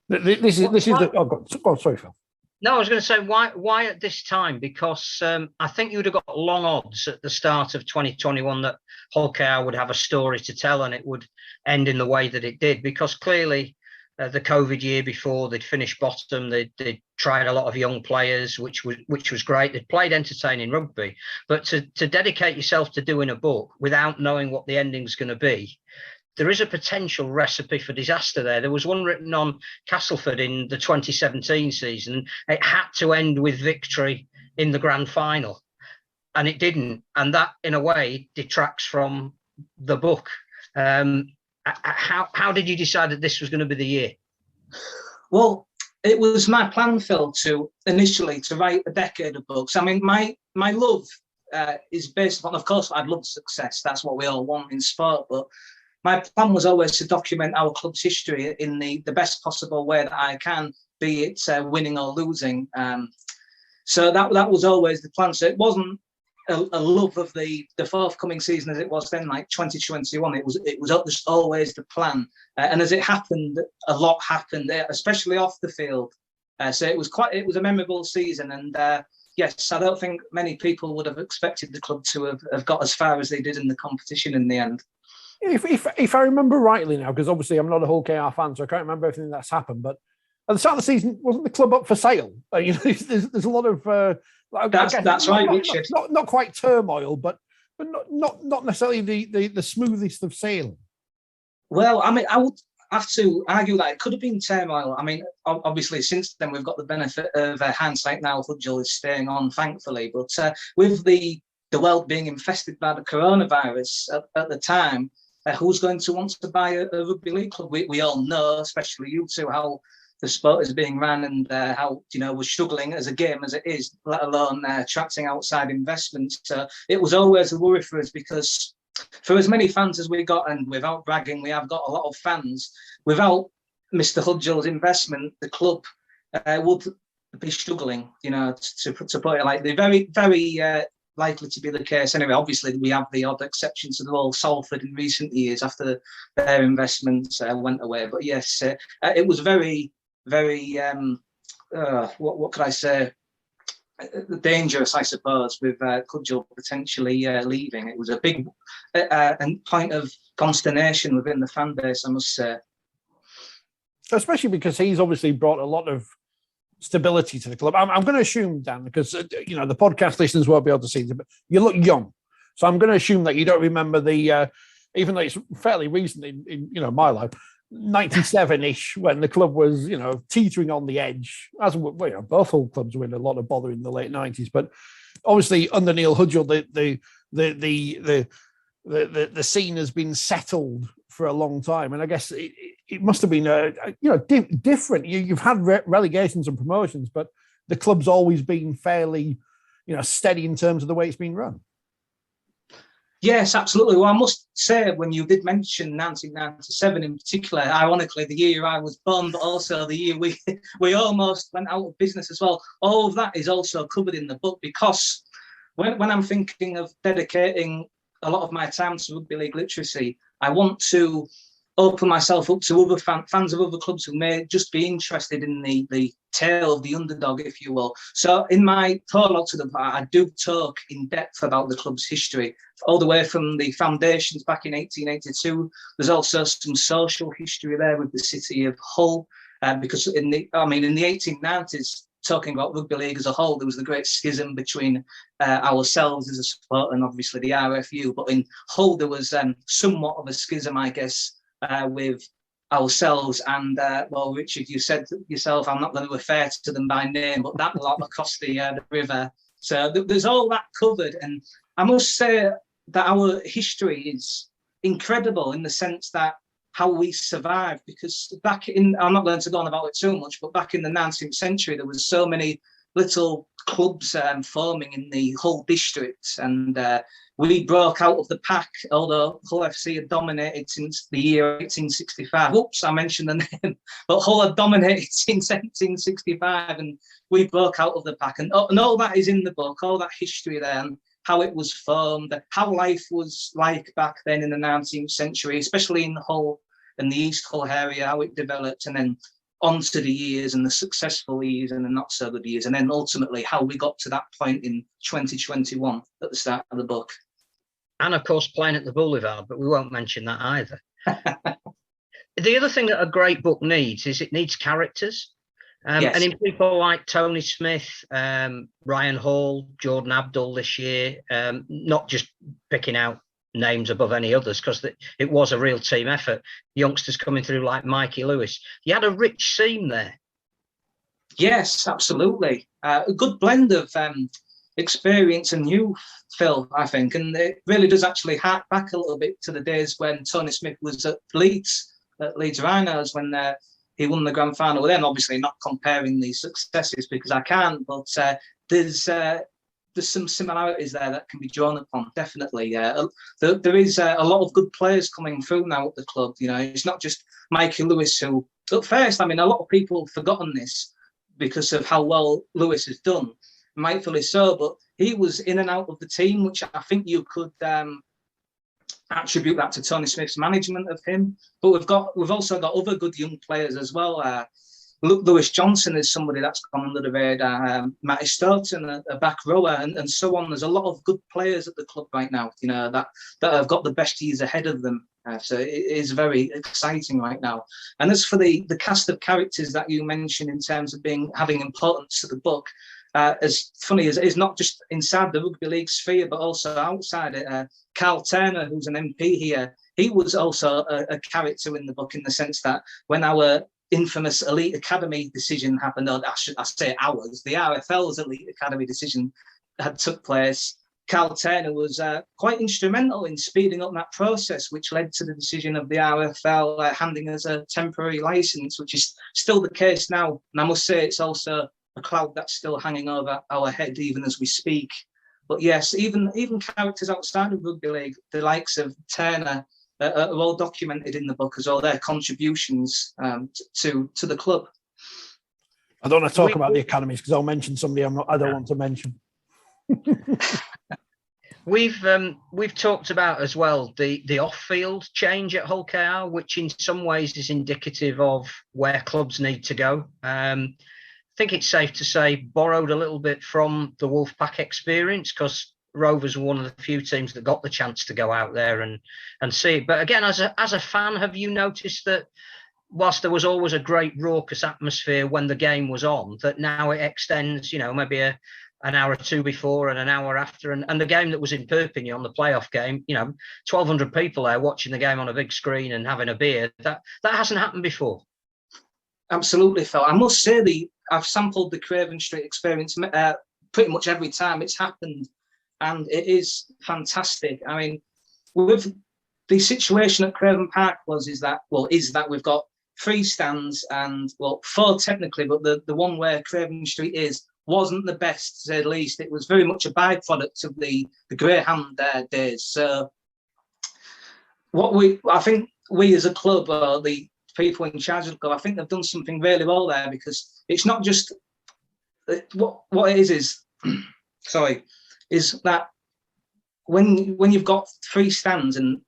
This is the. Oh, God, sorry, Phil. No, I was going to say why at this time? Because I think you would have got long odds at the start of 2021 that Hull KR would have a story to tell and it would end in the way that it did. Because clearly, the COVID year before, they'd finished bottom. They'd tried a lot of young players, which was great. They'd played entertaining rugby, but to dedicate yourself to doing a book without knowing what the ending's going to be, there is a potential recipe for disaster there. There was one written on Castleford in the 2017 season. It had to end with victory in the grand final, and it didn't. And that, in a way, detracts from the book. How did you decide that this was going to be the year? Well, it was my plan, Phil, to initially to write a decade of books. I mean, my love is based upon, of course, I'd love success. That's what we all want in sport, but my plan was always to document our club's history in the best possible way that I can, be it winning or losing. So that was always the plan. So it wasn't a love of the forthcoming season as it was then, like 2021. It was just always the plan. And as it happened, a lot happened, especially off the field. So it was a memorable season. And yes, I don't think many people would have expected the club to have got as far as they did in the competition in the end. If I remember rightly now, because obviously I'm not a Hull KR fan, so I can't remember everything that's happened, but at the start of the season, wasn't the club up for sale? There's a lot of... that's right, Richard. Not quite turmoil, but not necessarily the smoothest of sailing. Well, I mean, I would have to argue that it could have been turmoil. I mean, obviously, since then, we've got the benefit of hindsight now. Hudgell is staying on, thankfully. But with the world being infested by the coronavirus at the time, who's going to want to buy a rugby league club? We all know, especially you two, how the sport is being run and how, we're struggling as a game as it is, let alone attracting outside investments. So it was always a worry for us, because for as many fans as we got, and without bragging, we have got a lot of fans, without Mr. Hudgell's investment, the club would be struggling, to put it like, they're very, very likely to be the case. Anyway, obviously, we have the odd exceptions to the whole Salford in recent years after their investments went away. But yes, it was very, very, what could I say, dangerous, I suppose, with Hudgell potentially leaving. It was a big point of consternation within the fan base, I must say. Especially because he's obviously brought a lot of stability to the club. I'm going to assume, Dan, because the podcast listeners won't be able to see it, but you look young, so I'm going to assume that you don't remember the, even though it's fairly recent in my life, 97-ish, when the club was teetering on the edge. As both Hull clubs were in a lot of bother in the late 90s, but obviously under Neil Hudgell, the scene has been settled for a long time, and I guess it must have been different. You've had relegations and promotions, but the club's always been fairly steady in terms of the way it's been run. Yes, absolutely. Well, I must say, when you did mention 1997 in particular, ironically, the year I was born, but also the year we almost went out of business as well. All of that is also covered in the book, because when I'm thinking of dedicating a lot of my time to rugby league literacy, I want to open myself up to other fans of other clubs who may just be interested in the tale of the underdog, if you will. So in my prologue to the book, I do talk in depth about the club's history, all the way from the foundations back in 1882. There's also some social history there with the city of Hull, because in the 1890s, talking about rugby league as a whole, there was the great schism between ourselves as a sport and obviously the RFU. But in Hull, there was somewhat of a schism, I guess, with ourselves and Richard, you said yourself, I'm not going to refer to them by name, but that lot across the river. So there's all that covered, and I must say that our history is incredible in the sense that how we survived, because I'm not going to go on about it too much, but back in the 19th century, there was so many little clubs forming in the Hull district, and we broke out of the pack, although Hull FC had dominated since the year 1865. Oops, I mentioned the name, but Hull had dominated since 1865, and we broke out of the pack, and all that is in the book, all that history there, and how it was formed, how life was like back then in the 19th century, especially in Hull and the East Hull area, how it developed, and then onto the years and the successful years and the not so good years, and then ultimately how we got to that point in 2021 at the start of the book. And of course, playing at the Boulevard, but we won't mention that either. The other thing that a great book needs is it needs characters. Yes. And in people like Tony Smith, Ryan Hall, Jordan Abdul this year, not just picking out names above any others, because it was a real team effort. Youngsters coming through like Mikey Lewis. You had a rich seam there. Yes, absolutely. A good blend of experience and youth, Phil, I think. And it really does actually hark back a little bit to the days when Tony Smith was at Leeds Rhinos, when he won the grand final. Then obviously not comparing these successes because I can't, but there's some similarities there that can be drawn upon, definitely. There is a lot of good players coming through now at the club. You know, it's not just Mikey Lewis, who at first, I mean, a lot of people have forgotten this because of how well Lewis has done, rightfully so, but he was in and out of the team, which I think you could attribute that to Tony Smith's management of him. But we've also got other good young players as well. Lewis Johnson is somebody that's gone under the radar. Matty Stoughton, a back rower, and so on. There's a lot of good players at the club right now, you know, that have got the best years ahead of them. So it is very exciting right now. And as for the cast of characters that you mentioned in terms of having importance to the book, as funny as it is, not just inside the rugby league sphere, but also outside it. Carl Turner, who's an MP here, he was also a character in the book, in the sense that when our infamous Elite Academy decision happened, or I say ours, the RFL's Elite Academy decision had took place, Carl Turner was quite instrumental in speeding up that process, which led to the decision of the RFL handing us a temporary licence, which is still the case now. And I must say it's also a cloud that's still hanging over our head even as we speak. But yes, even characters outside of rugby league, the likes of Turner, are all documented in the book as well, their contributions to the club. I don't want to talk about the academies because I'll mention somebody I don't want to mention. We've talked about as well the off-field change at Hull KR, which in some ways is indicative of where clubs need to go. I think it's safe to say borrowed a little bit from the Wolfpack experience, because Rovers were one of the few teams that got the chance to go out there and see it. But again, as a fan, have you noticed that whilst there was always a great raucous atmosphere when the game was on, that now it extends, you know, maybe an hour or two before and an hour after, and the game that was in Perpignan, the playoff game, you know, 1,200 people there watching the game on a big screen and having a beer, that hasn't happened before. Absolutely, Phil. I must say I've sampled the Craven Street experience pretty much every time it's happened, and it is fantastic. I mean, with the situation at Craven Park is that we've got 3 stands and, well, 4 technically, but the one where Craven Street wasn't the best, to say the least. It was very much a byproduct of the Greyhound days. So I think we as a club, or the people in charge of the club, I think they've done something really well there, because it's not just what it is sorry, is that when you've got 3 stands, and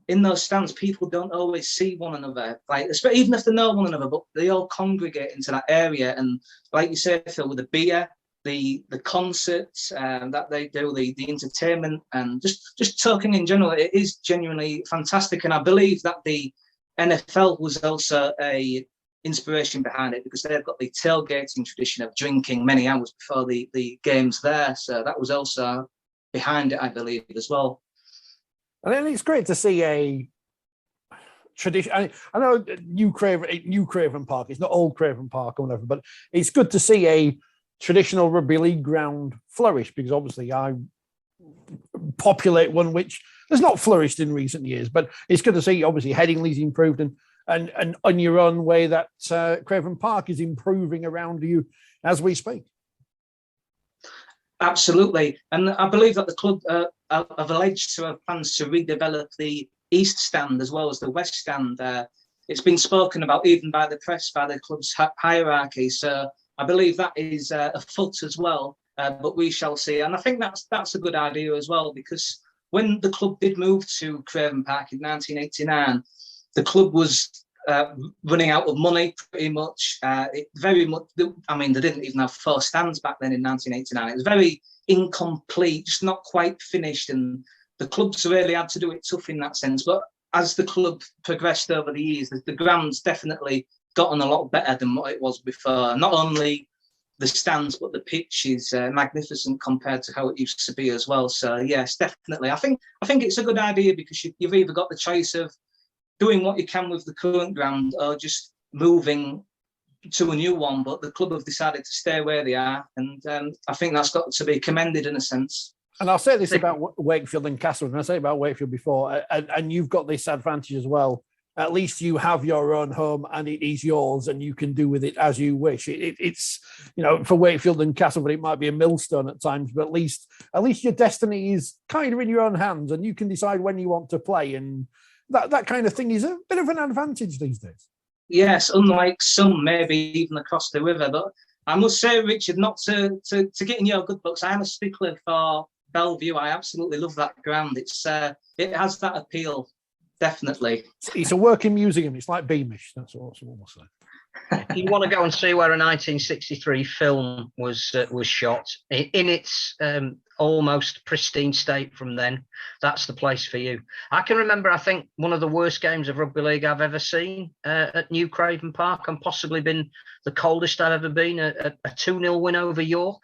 in those stands people don't always see one another, like, even if they know one another, but they all congregate into that area. And like you say, Phil, with the beer, the concerts that they do, the entertainment, and just talking in general, it is genuinely fantastic. And I believe that the NFL was also a inspiration behind it, because they've got the tailgating tradition of drinking many hours before the games there. So that was also behind it, I believe, as well. And it's great to see a tradition. I know New Craven Park, it's not Old Craven Park or whatever, but it's good to see a traditional rugby league ground flourish, because obviously I populate one which has not flourished in recent years, but it's good to see obviously Headingley's improved, and on your own way that Craven Park is improving around you as we speak. Absolutely. And I believe that the club have alleged to have plans to redevelop the East Stand as well as the West Stand. It's been spoken about even by the press, by the club's hierarchy. So I believe that is afoot as well, but we shall see. And I think that's a good idea as well, because when the club did move to Craven Park in 1989, the club was running out of money pretty much. Very much. I mean, they didn't even have 4 stands back then in 1989. It was very incomplete, just not quite finished, and the clubs really had to do it tough in that sense. But as the club progressed over the years, the ground's definitely gotten a lot better than what it was before. Not only the stands, but the pitch is magnificent compared to how it used to be as well. So yes, definitely. I think it's a good idea, because you've either got the choice of doing what you can with the current ground or just moving to a new one, but the club have decided to stay where they are, and I think that's got to be commended in a sense. And I'll say this about Wakefield and Castle, and I say about Wakefield before, and you've got this advantage as well. At least you have your own home, and it is yours, and you can do with it as you wish. It's for Wakefield and Castleford, it might be a millstone at times, but at least your destiny is kind of in your own hands, and you can decide when you want to play, and that kind of thing is a bit of an advantage these days. Yes, unlike some, maybe even across the river. But I must say, Richard, not to get in your good books, I am a stickler for Bellevue. I absolutely love that ground. It has that appeal, definitely. It's a working museum. It's like Beamish. That's what we'll say. If you want to go and see where a 1963 film was shot in its almost pristine state from then, that's the place for you. I can remember, I think, one of the worst games of rugby league I've ever seen at New Craven Park, and possibly been the coldest I've ever been, a 2-0 win over York.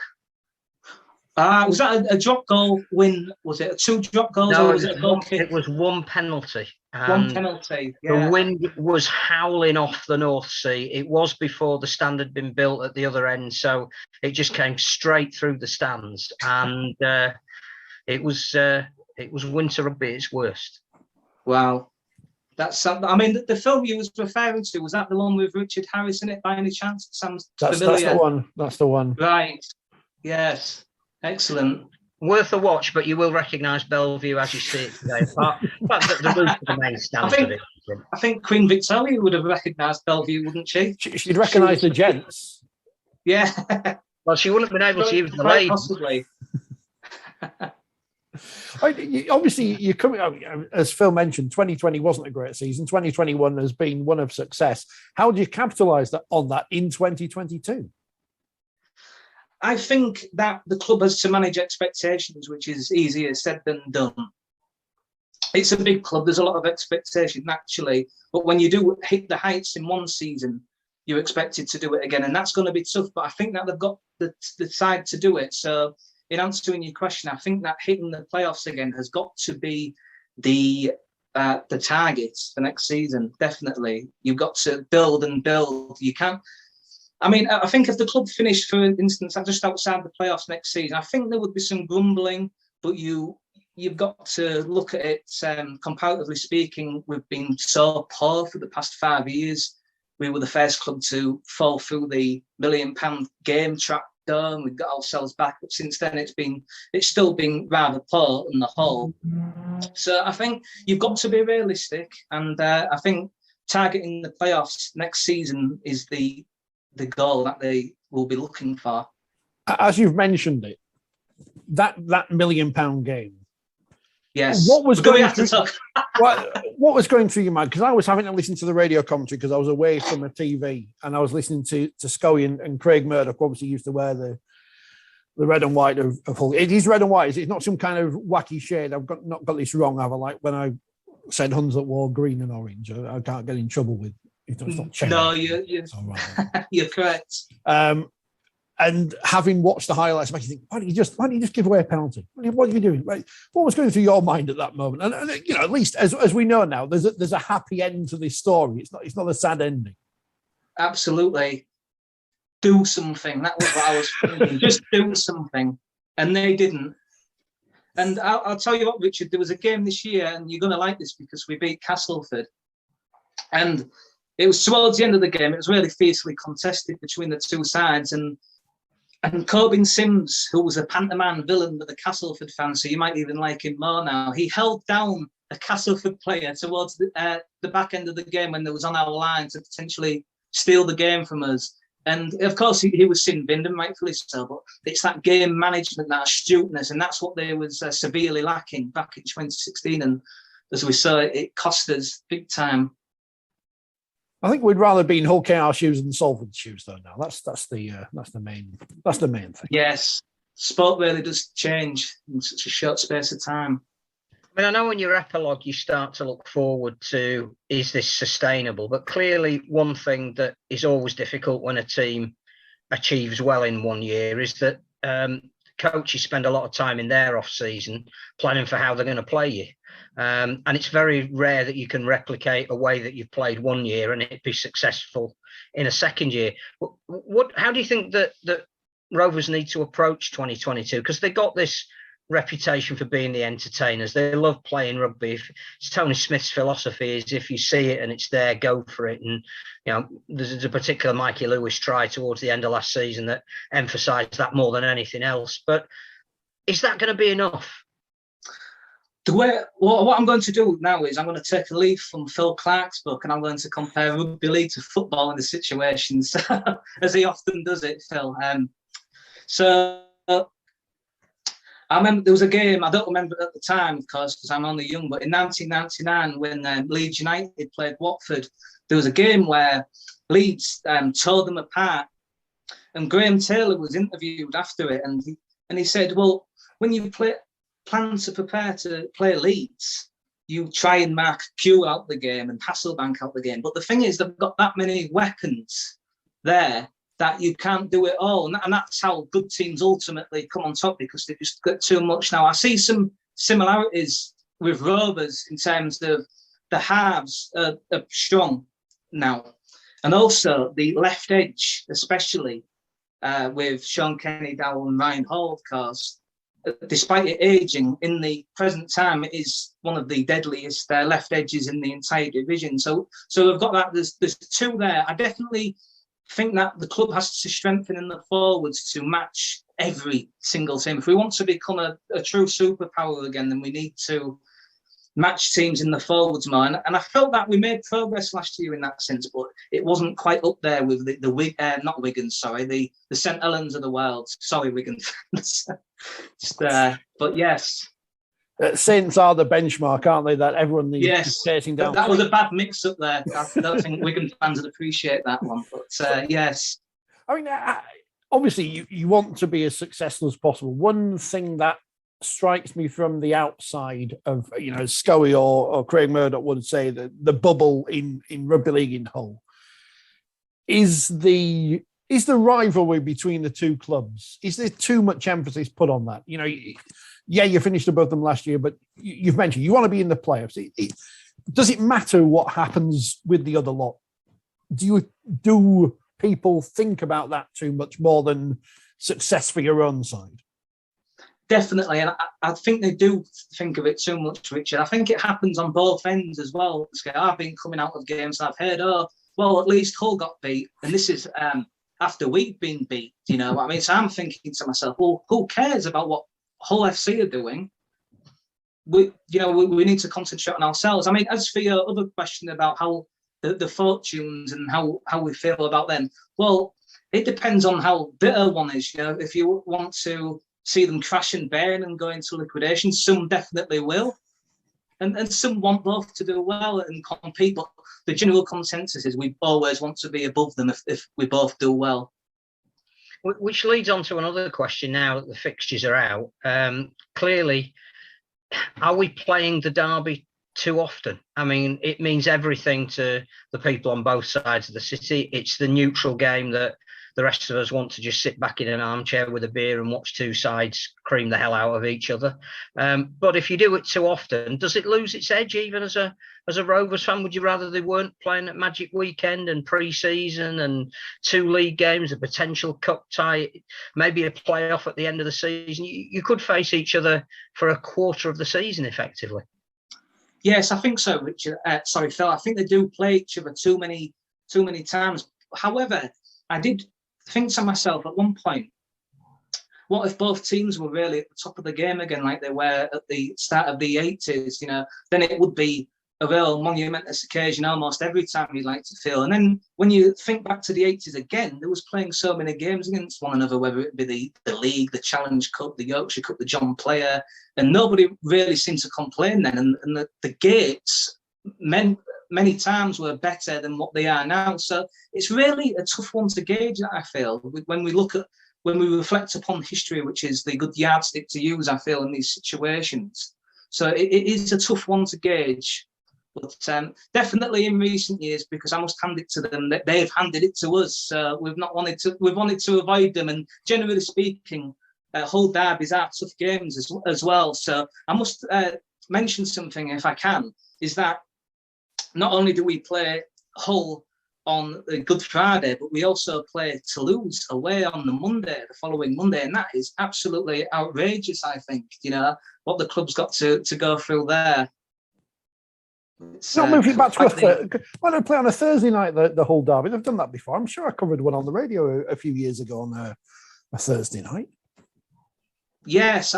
Was that a drop goal win? Was it a 2 drop goals? No, or was it a goal kick? It was 1 penalty. One penalty. Yeah. The wind was howling off the North Sea. It was before the stand had been built at the other end, so it just came straight through the stands, and it was winter rugby at its worst. Wow, that's something. I mean, the film you was referring to, was that the one with Richard Harris in it by any chance? It sounds familiar. That's the one. That's the one. Right. Yes. Excellent. Worth a watch, but you will recognise Bellevue as you see it today. But the roof of the main stand. I think Queen Victoria would have recognised Bellevue, wouldn't she? She'd recognise the gents. Yeah. Well, she wouldn't have been able to use the ladies. Possibly. Obviously, you're coming. As Phil mentioned, 2020 wasn't a great season. 2021 has been one of success. How do you capitalise on that in 2022? I think that the club has to manage expectations, which is easier said than done. It's a big club. There's a lot of expectation, naturally. But when you do hit the heights in one season, you're expected to do it again. And that's going to be tough. But I think that they've got the side to do it. So in answering your question, I think that hitting the playoffs again has got to be the targets for next season. Definitely. You've got to build and build. You can't. I mean, I think if the club finished, for instance, just outside the playoffs next season, I think there would be some grumbling, but you've got to look at it, comparatively speaking, we've been so poor for the past 5 years. We were the first club to fall through the £1 million game trap dome. We got ourselves back, but since then it's still been rather poor on the whole. So I think you've got to be realistic, and I think targeting the playoffs next season is the goal that they will be looking for. As you've mentioned it, that £1 million game. Yes. What was going through your mind? Because I was having to listen to the radio commentary because I was away from a TV, and I was listening to Scully and Craig Murdoch. Obviously, used to wear the red and white of Hull. It is red and white. It's not some kind of wacky shade. I've not got this wrong, have I? Like when I said Huns that wore green and orange, I can't get in trouble with. No, you're correct. And having watched the highlights, makes you think, why don't you just give away a penalty? What are you doing? What was going through your mind at that moment? And at least as we know now, there's a happy end to this story. It's not a sad ending. Absolutely. Do something. That was what I was thinking. Just do something. And they didn't. And I'll tell you what, Richard, there was a game this year, and you're going to like this because we beat Castleford. And it was towards the end of the game. It was really fiercely contested between the two sides. And Corbin Sims, who was a pantomime villain with a Castleford fan, so you might even like him more now, he held down a Castleford player towards the back end of the game when they was on our line to potentially steal the game from us. And of course, he was sin-binned, and rightfully so, but it's that game management, that astuteness, and that's what they was severely lacking back in 2016. And as we saw, it cost us big time. I think we'd rather be in Hull KR shoes than Salford shoes, though. Now that's the main thing. Yes, sport really does change in such a short space of time. I mean, I know in your epilogue you start to look forward to, is this sustainable? But clearly one thing that is always difficult when a team achieves well in 1 year is that coaches spend a lot of time in their off-season planning for how they're going to play you. And it's very rare that you can replicate a way that you've played 1 year and it be successful in a second year. How do you think that Rovers need to approach 2022? Because they got this reputation for being the entertainers. They love playing rugby. It's Tony Smith's philosophy is if you see it and it's there, go for it. And there's a particular Mikey Lewis try towards the end of last season that emphasised that more than anything else. But is that going to be enough? What I'm going to do now is I'm going to take a leaf from Phil Clark's book and I'm going to compare rugby league to football in the situations, as he often does it, Phil. I remember there was a game, I don't remember at the time, of course, because I'm only young, but in 1999, when Leeds United played Watford, there was a game where Leeds tore them apart. And Graham Taylor was interviewed after it, and he said, well, when you plan to prepare to play Leeds, you try and mark Kew out the game and Hasselbank out the game. But the thing is, they've got that many weapons there that you can't do it all. And that's how good teams ultimately come on top, because they just got too much now. I see some similarities with Rovers in terms of the halves are strong now. And also the left edge, especially with Sean Kenny, Dowell and Ryan Hall, of course. Despite it aging, in the present time, it is one of the deadliest left edges in the entire division. So we've got that. There's two there. I definitely think that the club has to strengthen in the forwards to match every single team. If we want to become a true superpower again, then we need to match teams in the forwards more. And I felt that we made progress last year in that sense, but it wasn't quite up there with not Wigan, sorry, the St Helens of the world. Sorry, Wigan fans. But yes. Saints are the benchmark, aren't they? That everyone needs chasing down. That was a bad mix-up there. I don't think Wigan fans would appreciate that one. But yes. I mean, obviously, you want to be as successful as possible. One thing that strikes me from the outside of, Scully or Craig Murdoch would say that the bubble in rugby league in Hull is the rivalry between the two clubs. Is there too much emphasis put on that? You finished above them last year, but you've mentioned you want to be in the playoffs. Does it matter what happens with the other lot? Do people think about that too much more than success for your own side? Definitely, and I think they do think of it too much, Richard. I think it happens on both ends as well. I've been coming out of games and I've heard, at least Hull got beat, and this is after we've been beat. What I mean? So I'm thinking to myself, well, who cares about what Hull FC are doing? We need to concentrate on ourselves. I mean, as for your other question about how the fortunes and how we feel about them, well, it depends on how bitter one is. If you want to see them crash and burn and go into liquidation, some definitely will, and some want both to do well and compete. But the general consensus is we always want to be above them if we both do well. Which leads on to another question now that the fixtures are out. Clearly, are we playing the derby too often? I mean, it means everything to the people on both sides of the city. It's the neutral game that the rest of us want to just sit back in an armchair with a beer and watch two sides cream the hell out of each other. But if you do it too often, does it lose its edge even as a Rovers fan? Would you rather they weren't playing at Magic Weekend and pre-season and two league games, a potential cup tie, maybe a playoff at the end of the season? You could face each other for a quarter of the season effectively. Yes, I think so, Richard. Sorry, Phil. I think they do play each other too many times. However, I did think to myself at one point, what if both teams were really at the top of the game again, like they were at the start of the 80s? Then it would be a real monumentous occasion almost every time, you'd like to feel. And then when you think back to the 80s again, there was playing so many games against one another, whether it be the League, the Challenge Cup, the Yorkshire Cup, the John Player, and nobody really seemed to complain then. And the gates meant many times were better than what they are now. So it's really a tough one to gauge, I feel, when we reflect upon history, which is the good yardstick to use, I feel, in these situations. So it is a tough one to gauge. But definitely in recent years, because I must hand it to them, that they've handed it to us. So we've wanted to avoid them. And generally speaking, Hull derbies are tough games as well. So I must mention something, if I can, is that not only do we play Hull on Good Friday, but we also play Toulouse away on the following Monday, and that is absolutely outrageous, I think, what the club's got to go through there. Not moving back to when I play on a Thursday night, the Hull derby. They've done that before. I'm sure I covered one on the radio a few years ago on a Thursday night. Yes,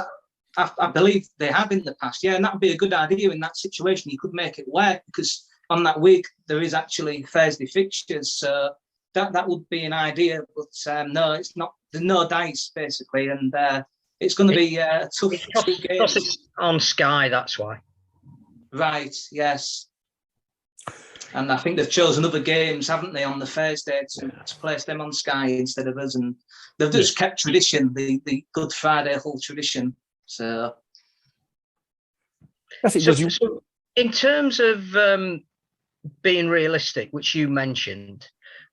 I believe they have in the past. Yeah, and that would be a good idea in that situation. You could make it work because on that week there is actually Thursday fixtures, so that would be an idea. But no, it's not. There's no dice basically, and it's going to be a tough game. Because it's on Sky, that's why. Right, yes. And I think they've chosen other games, haven't they, on the Thursday to place them on Sky instead of us. And they've just kept tradition, the Good Friday Hull tradition. So, so in terms of being realistic, which you mentioned,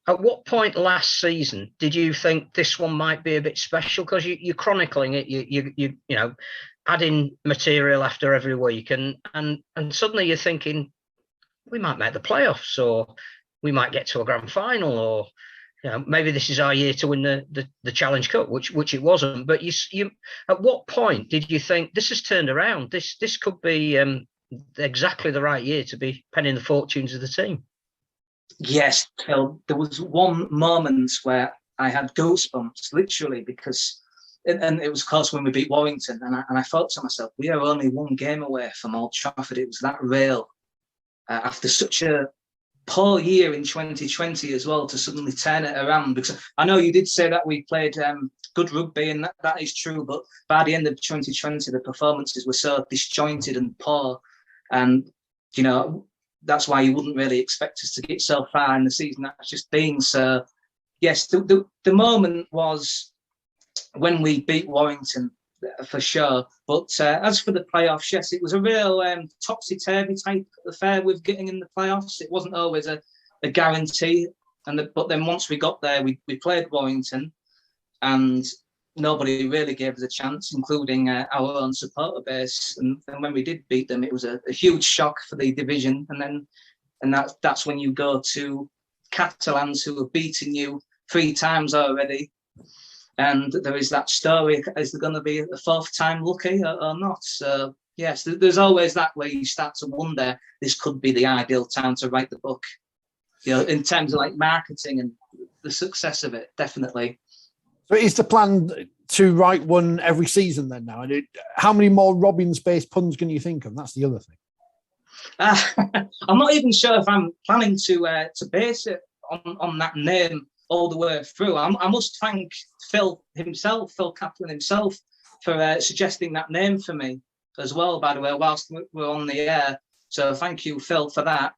at what point last season did you think this one might be a bit special? Because you're chronicling it, you know, adding material after every week, and suddenly you're thinking we might make the playoffs, or we might get to a grand final, or maybe this is our year to win the Challenge Cup, which it wasn't. But you at what point did you think this has turned around? This could be exactly the right year to be penning the fortunes of the team. Yes, Phil. There was one moment where I had goosebumps, literally, because. And it was, of course, when we beat Warrington, and I thought to myself, we are only one game away from Old Trafford. It was that real. After such a poor year in 2020 as well, to suddenly turn it around. Because I know you did say that we played good rugby, and that is true, but by the end of 2020, the performances were so disjointed and poor. And, that's why you wouldn't really expect us to get so far in the season that's just been. So, yes, the moment was when we beat Warrington, for sure. But as for the playoffs, yes, it was a real topsy-turvy type affair with getting in the playoffs. It wasn't always a guarantee. But then once we got there, we played Warrington, and nobody really gave us a chance, including our own supporter base. And when we did beat them, it was a huge shock for the division. And that's when you go to Catalans, who have beaten you 3 times already. And there is that story, is there going to be a 4th time lucky or not? So, yes, there's always that where you start to wonder, this could be the ideal time to write the book, in terms of like marketing and the success of it, definitely. So is the plan to write one every season then now? And how many more Robbins-based puns can you think of? That's the other thing. I'm not even sure if I'm planning to base it on that name all the way through. I must thank Phil Kaplan himself, for suggesting that name for me as well, by the way, whilst we're on the air. So thank you, Phil, for that.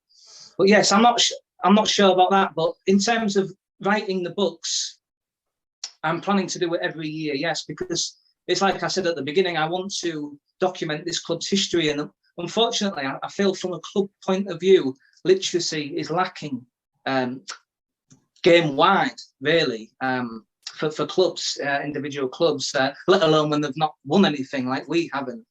But yes, I'm not sure about that. But in terms of writing the books, I'm planning to do it every year, yes, because it's like I said at the beginning, I want to document this club's history. And unfortunately, I feel from a club point of view, literacy is lacking game-wide, really, for clubs, individual clubs, let alone when they've not won anything like we haven't.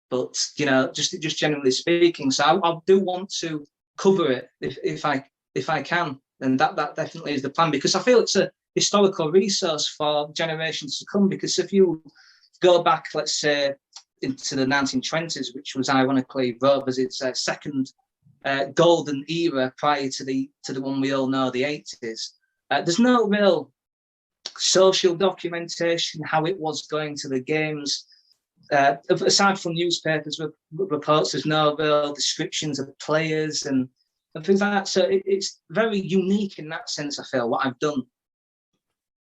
But, just generally speaking, so I do want to cover it if I can. And that definitely is the plan, because I feel it's a historical resource for generations to come. Because if you go back, let's say, into the 1920s, which was ironically Rovers' second golden era prior to the one we all know, the 80s, there's no real social documentation, how it was going to the games. Aside from newspapers reports, there's no real descriptions of players and things like that. So it's very unique in that sense, I feel, what I've done.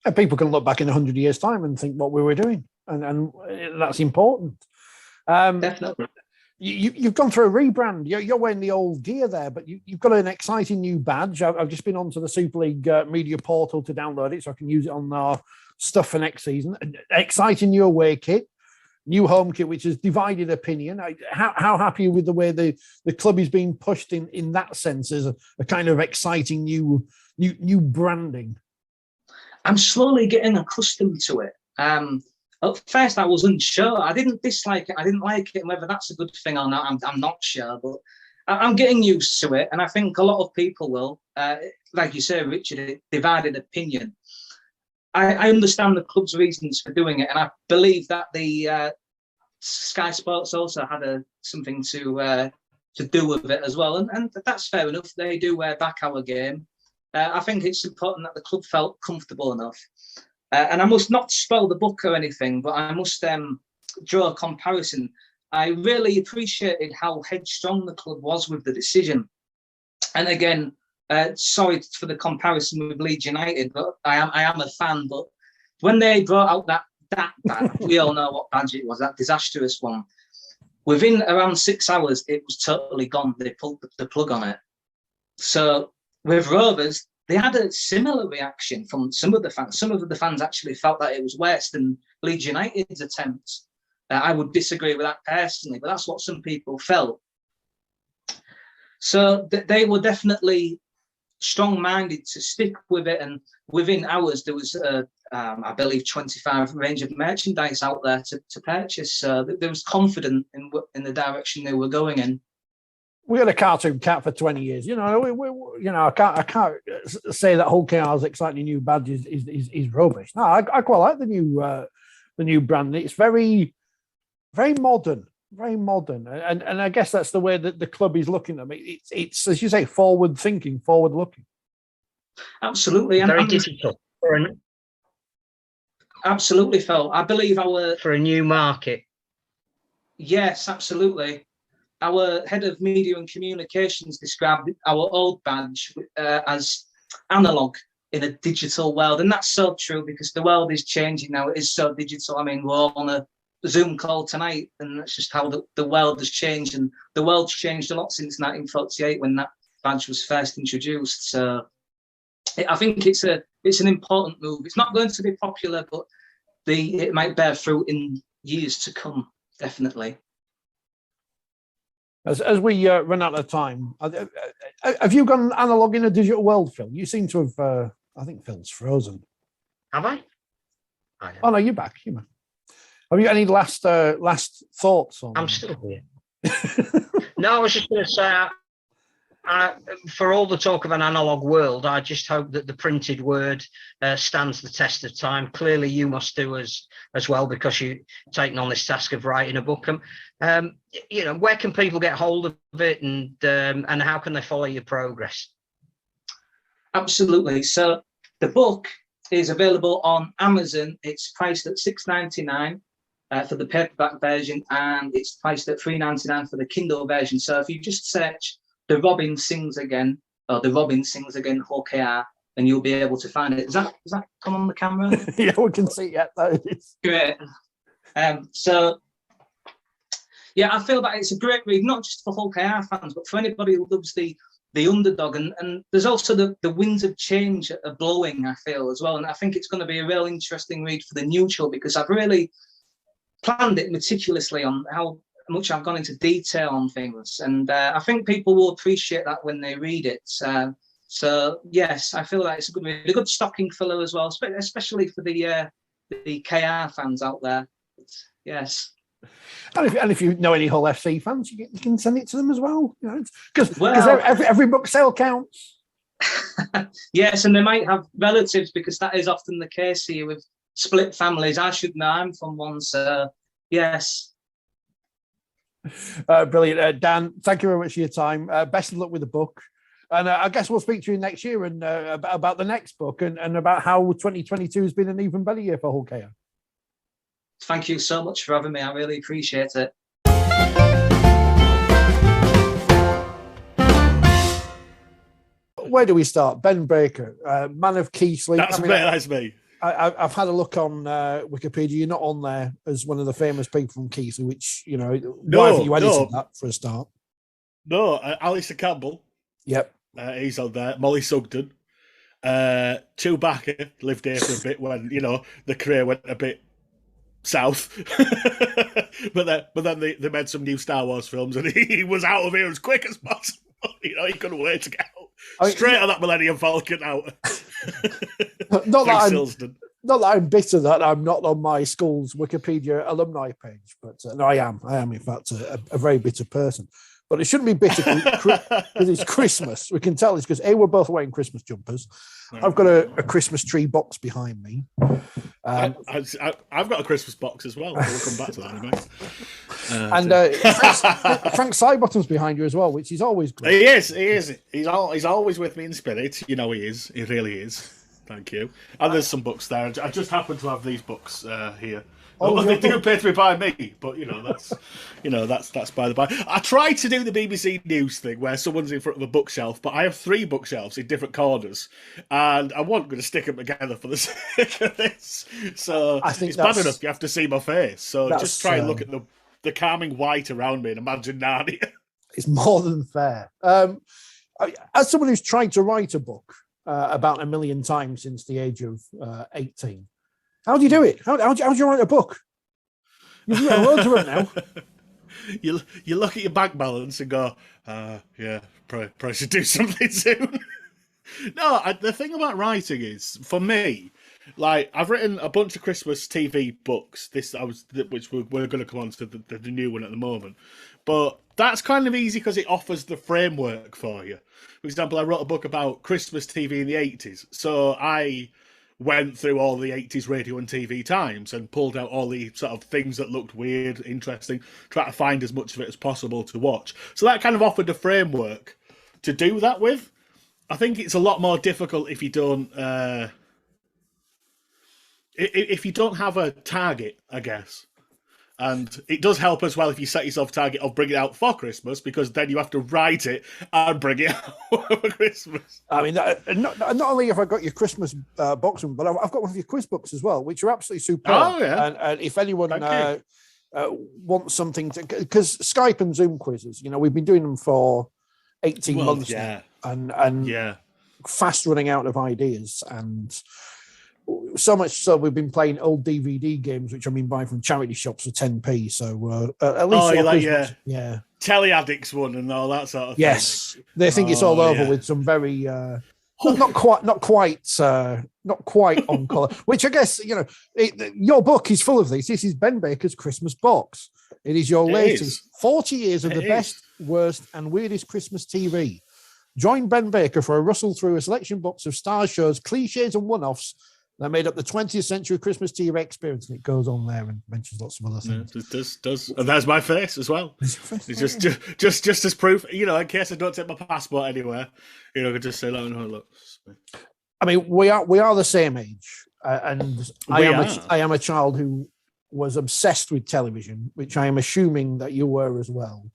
And people can look back in 100 years' time and think what we were doing, and that's important. Definitely. You've gone through a rebrand. You're wearing the old gear there, but you've got an exciting new badge. I've just been onto the Super League media portal to download it so I can use it on our stuff for next season. Exciting new away kit, new home kit, which has divided opinion. How happy are you with the way the club is being pushed in that sense as a kind of exciting new branding? I'm slowly getting accustomed to it. At first, I was unsure. I didn't dislike it. I didn't like it. And whether that's a good thing or not, I'm not sure. But I'm getting used to it. And I think a lot of people will. Like you say, Richard, divided opinion. I understand the club's reasons for doing it. And I believe that the Sky Sports also had something to do with it as well. And that's fair enough. They do back our game. I think it's important that the club felt comfortable enough. And I must not spoil the book or anything, but I must draw a comparison. I really appreciated how headstrong the club was with the decision. And again, sorry for the comparison with Leeds United, but I am a fan. But when they brought out that badge, we all know what badge it was, that disastrous one. Within around 6 hours, it was totally gone. They pulled the plug on it. So with Rovers, they had a similar reaction from some of the fans. Some of the fans actually felt that it was worse than Leeds United's attempts. I would disagree with that personally, but that's what some people felt. So they were definitely strong-minded to stick with it. And within hours, there was, I believe, 25 range of merchandise out there to purchase. So there was confidence in the direction they were going in. We had a cartoon cat for 20 years. I can't say that Hull KR's exciting new badge is rubbish. No, I quite like the new brand. It's very, very modern, and I guess that's the way that the club is looking at it. It's as you say, forward thinking, forward looking. Absolutely, very digital. Absolutely, Phil. I believe for a new market. Yes, absolutely. Our head of media and communications described our old badge as analog in a digital world. And that's so true because the world is changing now. It is so digital. I mean, we're all on a Zoom call tonight, and that's just how the world has changed. And the world's changed a lot since 1948 when that badge was first introduced. So I think it's an important move. It's not going to be popular, but it might bear fruit in years to come, definitely. As we run out of time, have you gone analog in a digital world, Phil? You seem to have. I think Phil's frozen. Have I? Oh no, you're back. You're back. Have you got any last thoughts on? I'm still here. No, I was just going to say, for all the talk of an analog world, I just hope that the printed word stands the test of time. Clearly, you must do as well because you've taken on this task of writing a book. Where can people get hold of it, and how can they follow your progress? Absolutely. So the book is available on Amazon. It's priced at $6.99 for the paperback version, and it's priced at $3.99 for the Kindle version. So if you just search The Robin Sings Again, or The Robin Sings Again, Hull KR, and you'll be able to find it. Does that come on the camera? Yeah, we can see it. That is great. So yeah, I feel that it's a great read, not just for Hull KR fans, but for anybody who loves the underdog. And there's also the winds of change are blowing, I feel, as well. And I think it's going to be a real interesting read for the neutral because I've really planned it meticulously on how much I've gone into detail on things. And I think people will appreciate that when they read it. So yes, I feel that it's a good stocking filler as well, especially for the KR fans out there. Yes. And if you know any Hull FC fans, you can send it to them as well. Because every book sale counts. Yes, and they might have relatives because that is often the case here with split families. I should know. I'm from one, so yes. Brilliant, Dan. Thank you very much for your time. Best of luck with the book, and I guess we'll speak to you next year and about the next book and about how 2022 has been an even better year for Hull KR. Thank you so much for having me. I really appreciate it. Where do we start? Ben Baker, man of key sleep. That's me. I've had a look on Wikipedia. You're not on there as one of the famous people from Keithley, which, you know, why have you edited that for a start? No, Alistair Campbell. Yep. He's on there. Molly Sugden. Chewbacca lived here for a bit when, you know, the career went a bit south. but then they made some new Star Wars films and he was out of here as quick as possible. You know, he couldn't wait to get out. Straight on that Millennium Falcon out. Not that I'm bitter that I'm not on my school's Wikipedia alumni page, but no, I am. In fact, a very bitter person. But it shouldn't be bitter because it's Christmas. We can tell it's because we're both wearing Christmas jumpers. I've got a Christmas tree box behind me. I've got a Christmas box as well. We'll come back to that in a minute. Frank Sidebottom's behind you as well, which is always great. He is. He's always with me in spirit. You know he is. He really is. Thank you. And there's some books there. I just happen to have these books here. Oh, they do appear to be by me, but that's by the by. I tried to do the BBC News thing where someone's in front of a bookshelf, but I have 3 bookshelves in different corners, and I wasn't going to stick them together for the sake of this. So I think it's bad enough you have to see my face. So just try and look at the calming white around me and imagine Narnia. It's more than fair. As someone who's tried to write a book about 1 million times since the age of 18. How do you do it? How do you write a book? You've got loads of it now. You look at your bank balance and go, yeah, probably should do something soon. No, the thing about writing is, for me, like I've written a bunch of Christmas TV books. Which we're going to come on to the new one at the moment, but that's kind of easy because it offers the framework for you. For example, I wrote a book about Christmas TV in the 80s, so I went through all the 80s radio and TV times and pulled out all the sort of things that looked weird, interesting, try to find as much of it as possible to watch. So that kind of offered a framework to do that with. I think it's a lot more difficult if you don't have a target, I guess. And it does help as well if you set yourself a target of bringing it out for Christmas, because then you have to write it and bring it out for Christmas. I mean, not only have I got your Christmas box, but I've got one of your quiz books as well, which are absolutely superb. Oh, yeah. And if anyone wants something to... Because Skype and Zoom quizzes, you know, we've been doing them for 18 months now, and fast running out of ideas. And so much so we've been playing old DVD games, which I've been buying from charity shops for 10p. So at least Telly Addicts one and all that sort of thing. Yes, they think it's all over with some very not quite on colour. Which I guess, you know, your book is full of these. This is Ben Baker's Christmas box. It is your latest 40 years of the best, worst, and weirdest Christmas TV. Join Ben Baker for a rustle through a selection box of star shows, cliches, and one-offs that made up the 20th century Christmas TV experience, and it goes on there and mentions lots of other things. It does. And there's my face as well. It's just as proof, you know, in case I don't take my passport anywhere, you know, I could just say, look. I mean, we are the same age, and I am a child who was obsessed with television, which I am assuming that you were as well.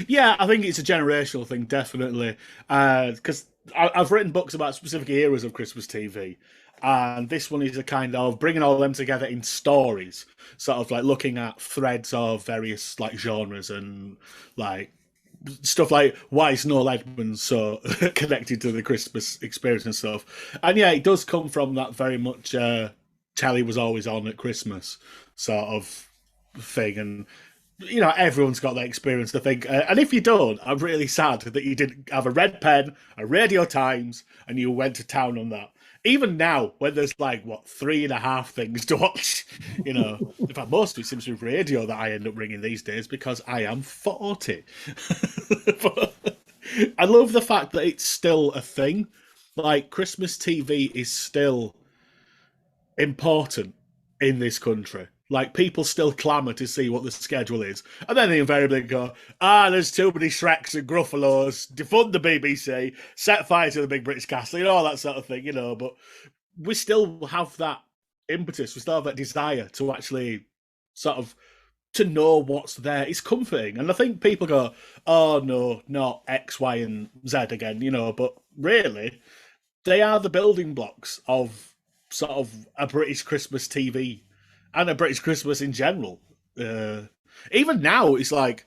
Yeah, I think it's a generational thing, definitely, because I've written books about specific eras of Christmas TV. And this one is a kind of bringing all them together in stories, sort of like looking at threads of various like genres and like stuff like why is Noel Edmonds so connected to the Christmas experience and stuff. And yeah, it does come from that very much telly was always on at Christmas sort of thing. And, you know, everyone's got that experience, I think. And if you don't, I'm really sad that you didn't have a red pen, a Radio Times, and you went to town on that. Even now, when there's like, 3.5 things to watch, you know, in fact, most of it seems to be radio that I end up ringing these days because I am 40. But I love the fact that it's still a thing. Like, Christmas TV is still important in this country. Like, people still clamour to see what the schedule is. And then they invariably go, there's too many Shreks and Gruffalos, defund the BBC, set fire to the Big British Castle, you know, all that sort of thing, you know. But we still have that impetus, we still have that desire to actually sort of, to know what's there. It's comforting. And I think people go, oh, no, not X, Y, and Z again, you know. But really, they are the building blocks of sort of a British Christmas TV and a British Christmas in general. Even now, it's like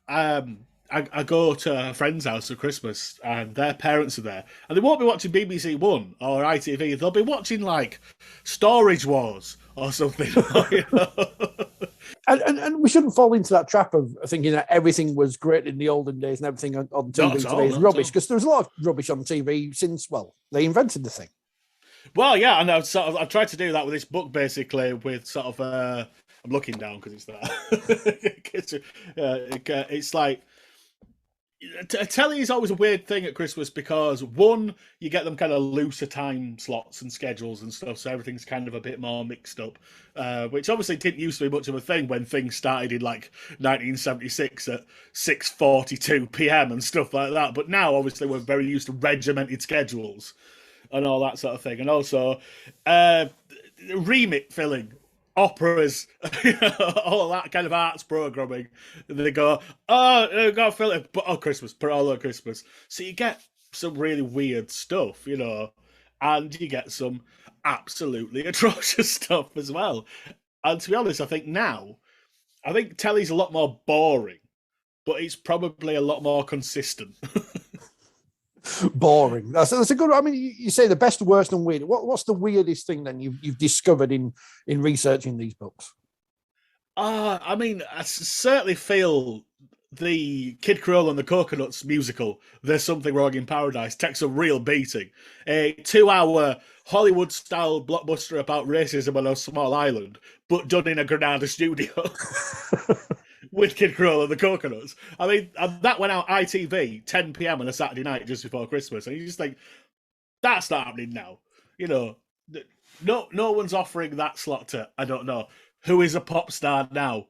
I go to a friend's house for Christmas and their parents are there and they won't be watching BBC One or ITV. They'll be watching like Storage Wars or something. You know? And we shouldn't fall into that trap of thinking that everything was great in the olden days and everything on TV today is rubbish, because there's a lot of rubbish on TV since, well, they invented the thing. Well, yeah, and I've tried to do that with this book, basically, with sort of I'm looking down because it's that. It's like telly is always a weird thing at Christmas because, one, you get them kind of looser time slots and schedules and stuff, so everything's kind of a bit more mixed up, which obviously didn't used to be much of a thing when things started in like 1976 at 6:42 p.m. and stuff like that. But now, obviously, we're very used to regimented schedules and all that sort of thing, and also remit filling. Operas, all that kind of arts programming. They go, got to fill it, but Christmas, put it all on Christmas. So you get some really weird stuff, you know, and you get some absolutely atrocious stuff as well. And to be honest, I think telly's a lot more boring, but it's probably a lot more consistent. Boring. That's a good. I mean, you say the best, worst, and weird. What's the weirdest thing then you've discovered in researching these books? I mean, I certainly feel the Kid Creole and the Coconuts musical, There's Something Wrong in Paradise, takes a real beating. A 2-hour Hollywood-style blockbuster about racism on a small island, but done in a Granada studio. With Kid Creole and the Coconuts. I mean, that went out ITV 10 p.m. on a Saturday night just before Christmas, and you just think that's not happening now. You know, no one's offering that slot to, I don't know, who is a pop star now.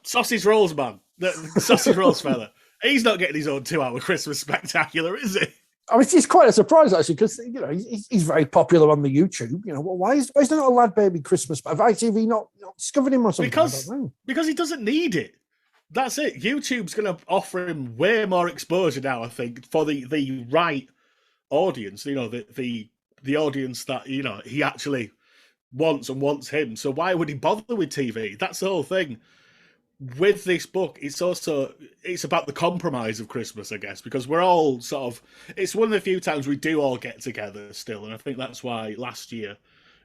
Sausage Rolls man, the Sausage Rolls fella. He's not getting his own 2-hour Christmas spectacular, is he? I mean, it's quite a surprise actually, because you know he's very popular on the YouTube. You know, why is there not a Lad Baby Christmas? Have ITV not discovered him or something? Because he doesn't need it. That's it. YouTube's going to offer him way more exposure now, I think, for the right audience. You know, the audience that you know he actually wants him. So why would he bother with TV? That's the whole thing. With this book, it's about the compromise of Christmas, I guess, because we're all sort of, it's one of the few times we do all get together still. And I think that's why last year,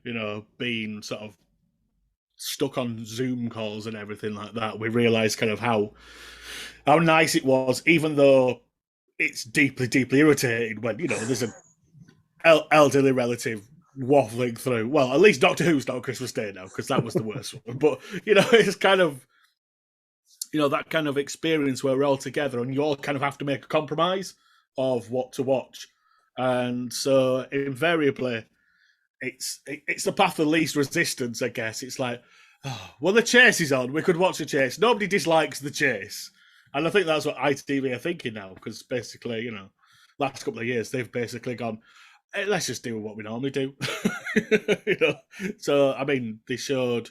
you know, being sort of stuck on Zoom calls and everything like that, we realised kind of how nice it was, even though it's deeply, deeply irritating when, you know, there's an elderly relative waffling through. Well, at least Doctor Who's not on Christmas Day now, because that was the worst one. But, you know, it's kind of, you know, that kind of experience where we're all together and you all kind of have to make a compromise of what to watch. And so invariably, it's the path of least resistance, I guess. It's like, oh, well, the chase is on. We could watch the chase. Nobody dislikes the chase. And I think that's what ITV are thinking now, because basically, you know, last couple of years, they've basically gone, hey, let's just do what we normally do. You know? So, I mean, they showed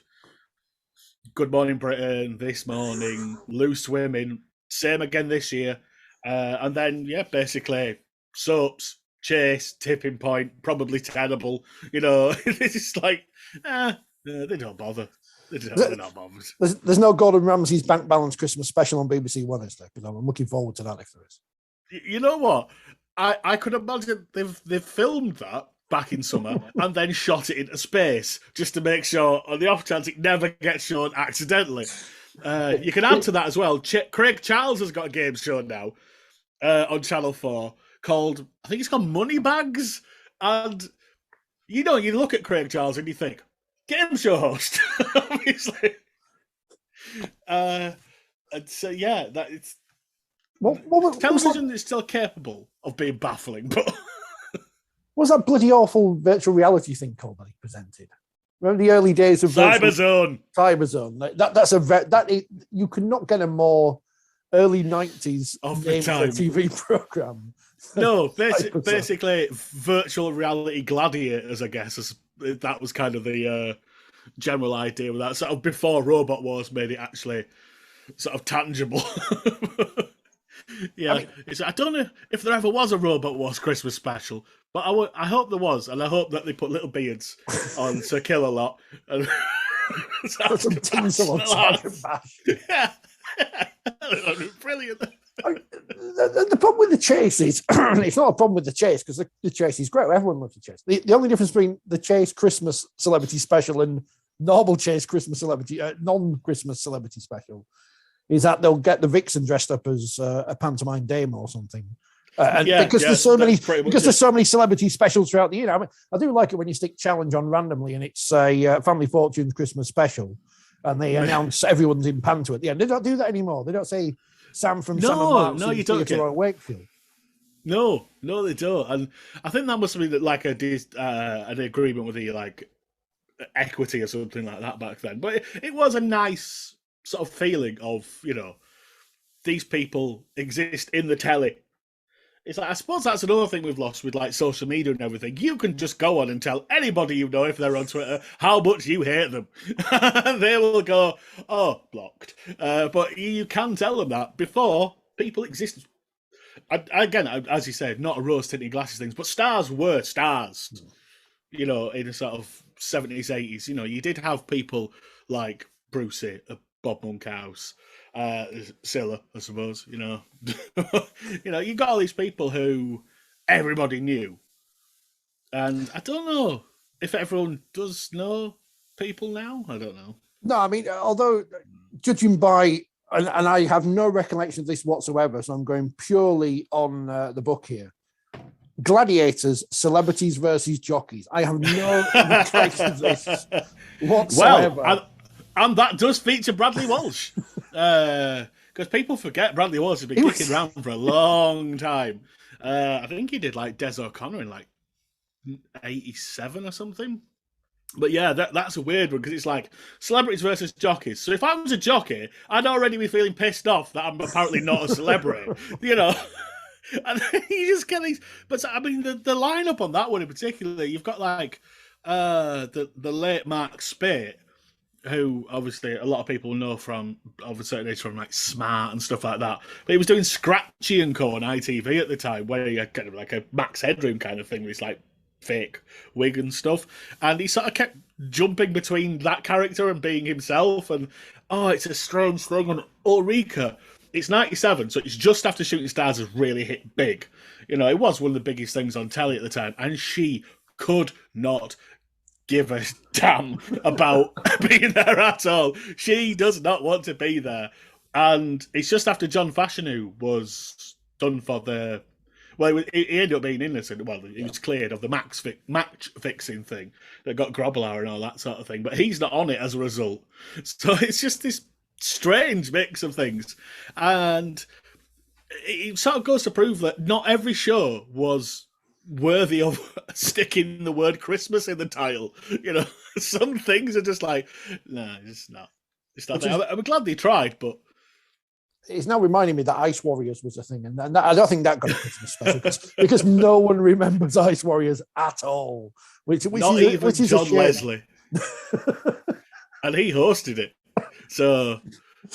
Good Morning Britain this morning, Loose Women, same again this year. And then, yeah, basically, soaps, chase, tipping point, probably terrible. You know, it's just like, they don't bother. They're not bothered. There's no Gordon Ramsay's Bank Balance Christmas special on BBC One, is there? Because I'm looking forward to that if there is. You know what? I could imagine they've filmed that back in summer and then shot it into space just to make sure on the off chance it never gets shown accidentally. You can add to that as well. Craig Charles has got a game show now on Channel 4 called, I think it's called Moneybags. And, you know, you look at Craig Charles and you think, game show host, obviously. And so, yeah, that it's... television is still capable of being baffling, but... What was that bloody awful virtual reality thing called that he presented? Remember the early days of Cyberzone? Cyberzone. You could not get a more early 90s of name the time for a TV program. No, basically virtual reality gladiators, I guess. That was kind of the general idea with that. Sort of before Robot Wars made it actually sort of tangible. Yeah, I don't know if there ever was a Robot Wars Christmas special, But I hope there was, and I hope that they put little beards on Sir Kill-A-Lot. And Put some tinsel on Sergeant Bash. Yeah. Brilliant. The problem with the chase is it's not a problem with the chase because the chase is great. Everyone loves the chase. The only difference between the chase Christmas celebrity special and normal chase Christmas celebrity, non-Christmas celebrity special, is that they'll get the vixen dressed up as a pantomime dame or something. Because there's so many celebrity specials throughout the year. I mean, I do like it when you stick challenge on randomly and it's a Family Fortunes Christmas special, and they announce everyone's in panto at the end. They don't do that anymore. They don't say Sam from Sam and Mark's you don't Theatre Royal Wakefield. No, they don't. And I think that must have been like an agreement with the like equity or something like that back then. But it was a nice sort of feeling of, you know, these people exist in the telly. It's like, I suppose that's another thing we've lost with like social media and everything. You can just go on and tell anybody you know, if they're on Twitter, how much you hate them. They will go, oh, blocked. But you can tell them that before people existed. Again, as you said, not a rose-tinted glasses things, but stars were stars. You know, in the sort of 70s, 80s, you know, you did have people like Brucey, Bob Monkhouse, Scylla, I suppose, you know. You know, you got all these people who everybody knew. And I don't know if everyone does know people now. I don't know. No, I mean, although judging by, and I have no recollection of this whatsoever, so I'm going purely on the book here. Gladiators, celebrities versus jockeys. I have no recollection of this whatsoever. Well, and that does feature Bradley Walsh. Because people forget Bradley Walsh has been kicking around for a long time. I think he did like Des O'Connor in like 87 or something. But yeah, that's a weird one because it's like celebrities versus jockeys. So if I was a jockey, I'd already be feeling pissed off that I'm apparently not a celebrity, you know. And you just get these. But I mean, the lineup on that one in particular, you've got like the late Mark Spate, who obviously a lot of people know from of a certain age from like Smart and stuff like that. But he was doing Scratchy and Co on ITV at the time, where he had kind of like a Max Headroom kind of thing with his like fake wig and stuff. And he sort of kept jumping between that character and being himself. And it's a strange thing. And Ulrika, it's 97, so it's just after Shooting Stars has really hit big. You know, it was one of the biggest things on telly at the time, and she could not give a damn about being there at all. She does not want to be there. And it's just after John Fashanu was done for the... Well, he ended up being innocent. Well, he was cleared of the match fixing thing that got Grobbelaar and all that sort of thing. But he's not on it as a result. So it's just this strange mix of things. And it sort of goes to prove that not every show was worthy of sticking the word Christmas in the title. You know, some things are just like, no, it's not. It's not. I'm glad they tried, but it's now reminding me that Ice Warriors was a thing, and I don't think that got a Christmas special because no one remembers Ice Warriors at all. Which is John Leslie, and he hosted it. So,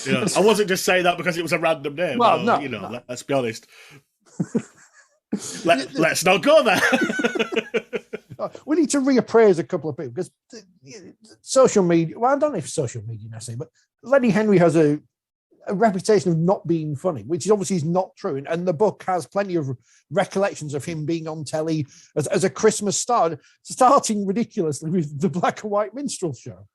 you know, I wasn't just saying that because it was a random name. Well, no, you know, let's be honest. Let's not go there. We need to reappraise a couple of people because social media. Well, I don't know if social media necessarily, but Lenny Henry has a reputation of not being funny, which is obviously not true. And the book has plenty of recollections of him being on telly as a Christmas star, starting ridiculously with the Black and White Minstrel Show.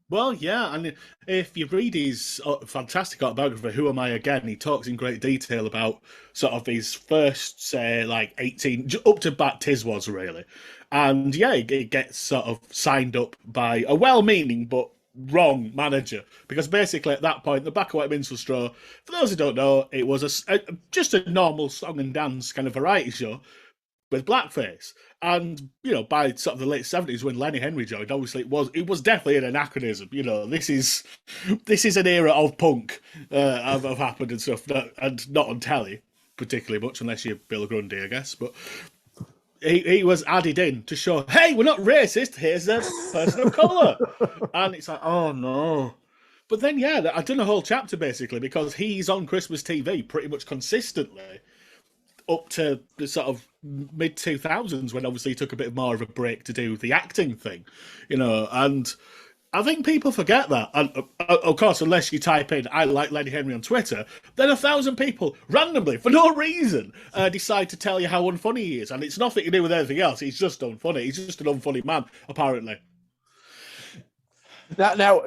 Well, yeah, and if you read his fantastic autobiography, Who Am I Again, he talks in great detail about sort of his first, say, like 18, up to Bat Tiswas, really. And yeah, he gets sort of signed up by a well-meaning but wrong manager, because basically at that point, the Black and White Minstrel Show, for those who don't know, it was just a normal song and dance kind of variety show with blackface. And, you know, by sort of the late 70s when Lenny Henry joined, obviously it was definitely an anachronism. You know, this is an era of punk have happened and stuff, and not on telly particularly much, unless you're Bill Grundy, I guess. But he was added in to show, hey, we're not racist, here's a person of colour. And it's like, oh no. But then, yeah, I've done a whole chapter basically because he's on Christmas TV pretty much consistently up to the sort of mid 2000s when obviously he took a bit more of a break to do the acting thing, and I think people forget that. And of course, unless you type in "I like Lenny Henry" on Twitter, then 1,000 people randomly, for no reason, decide to tell you how unfunny he is. And it's nothing to do with anything else. He's just unfunny. He's just an unfunny man, apparently. Now,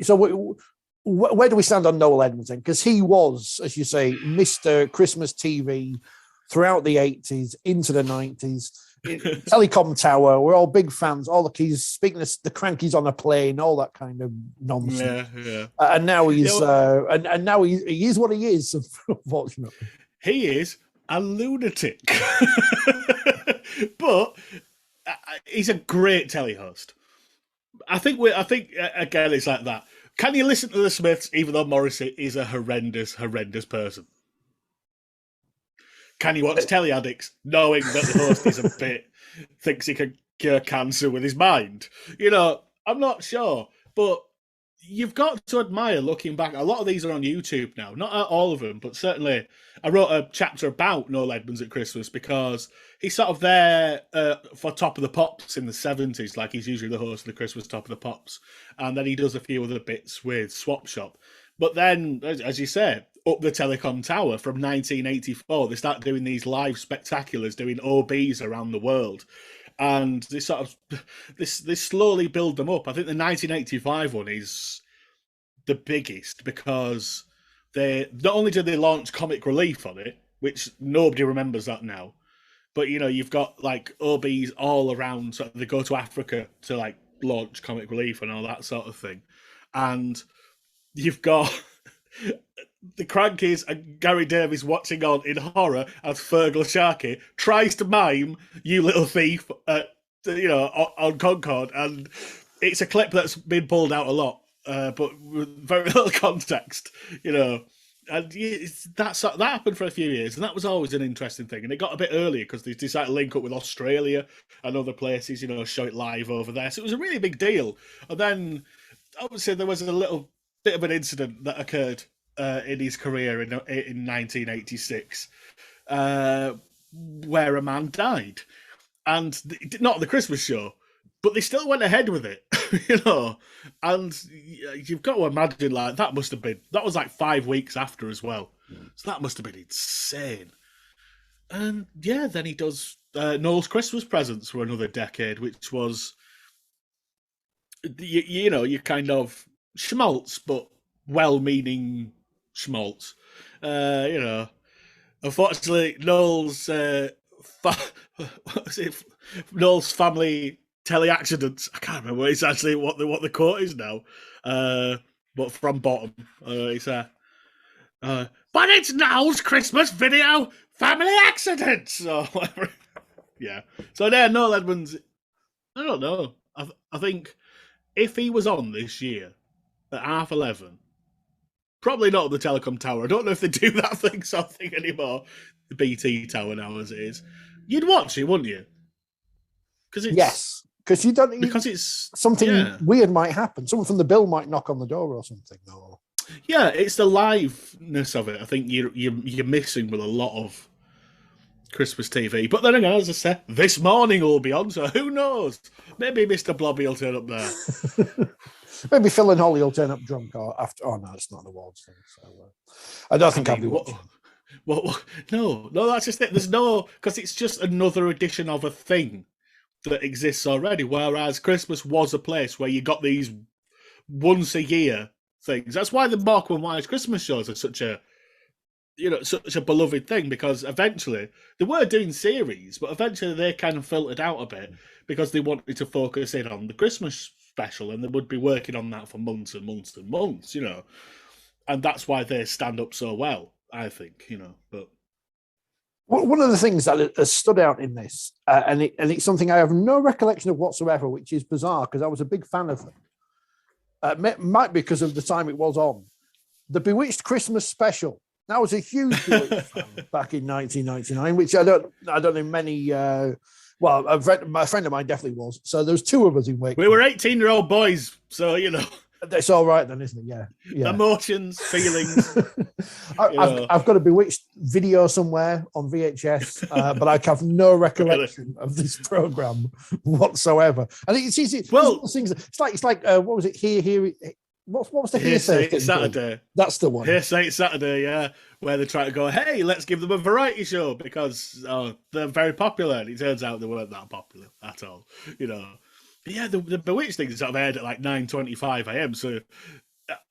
so where do we stand on Noel Edmonds then? Because he was, as you say, Mr. Christmas TV throughout the 80s into the 90s. Telecom Tower, we're all big fans. All the keys, speaking of the crankies on a plane, all that kind of nonsense. Yeah. And now he's and now he is what he is. Unfortunately, he is a lunatic, but he's a great telly host. I think again, it's like that. Can you listen to the Smiths, even though Morrissey is a horrendous person? Can you watch Telly Addicts, knowing that the host is a bit, thinks he can cure cancer with his mind? I'm not sure, but you've got to admire, looking back, a lot of these are on YouTube now. Not all of them, but certainly I wrote a chapter about Noel Edmonds at Christmas because he's sort of there for Top of the Pops in the 70s, like he's usually the host of the Christmas Top of the Pops. And then he does a few other bits with Swap Shop. But then, as you say, up the Telecom Tower from 1984, they start doing these live spectaculars, doing OBs around the world. And they slowly build them up. I think the 1985 one is the biggest because they not only did they launch Comic Relief on it, which nobody remembers that now, but you've got like OBs all around. So they go to Africa to like launch Comic Relief and all that sort of thing, and you've got the Crankies and Gary Davies watching on in horror as Fergal Sharkey tries to mime "You Little Thief," on Concord, and it's a clip that's been pulled out a lot, but with very little context, And that happened for a few years, and that was always an interesting thing. And it got a bit earlier because they decided to link up with Australia and other places, show it live over there. So it was a really big deal. And then obviously there was a little bit of an incident that occurred in his career in 1986, where a man died, and not the Christmas show, but they still went ahead with it, And you've got to imagine, like, that was like 5 weeks after as well, so that must have been insane. And yeah, then he does Noel's Christmas Presents for another decade, which was, you kind of schmaltz, but well-meaning schmaltz. Unfortunately, Noel's family telly accidents. I can't remember it's actually what the quote is now. But from bottom, it's but it's Noel's Christmas video family accidents or whatever. Yeah. So there, Noel Edmonds. I don't know. I think if he was on this year at 11:30, probably not at the Telecom Tower. I don't know if they do that sort of thing anymore. The BT Tower now, as it is. You'd watch it, wouldn't you? Yes, because you don't. Because it's something weird might happen. Someone from the bill might knock on the door or something. Or yeah, it's the liveness of it. I think you're missing with a lot of Christmas TV. But then again, as I said, this morning will be on, so who knows? Maybe Mr. Blobby will turn up there. Maybe Phil and Holly will turn up drunk or after. Oh no, it's not an awards thing. So I don't think I'll be watching. What? No, that's just it. There's no, because it's just another edition of a thing that exists already. Whereas Christmas was a place where you got these once a year things. That's why the Morecambe and Wise Christmas shows are such a beloved thing, because eventually they were doing series, but eventually they kind of filtered out a bit because they wanted to focus in on the Christmas special, and they would be working on that for months and months and months, and that's why they stand up so well, I think, But one of the things that has stood out in this, and it's something I have no recollection of whatsoever, which is bizarre because I was a big fan of them. Might be because of the time it was on. The Bewitched Christmas special. That was a huge Bewitched fan back in 1999, which I don't know many. My friend of mine definitely was. So there was two of us in Wake. We were 18-year-old boys, so It's all right then, isn't it? Yeah. Emotions, feelings. I've got a Bewitched video somewhere on VHS, but I have no recollection of this program whatsoever. I think it's well, things. It's like what was it? Here. What was the Hearsay thing? Saturday. That's the one. Hearsay Saturday, yeah, where they try to go, hey, let's give them a variety show because they're very popular. And it turns out they weren't that popular at all, But yeah, the Bewitched thing sort of aired at like 9:25 a.m. So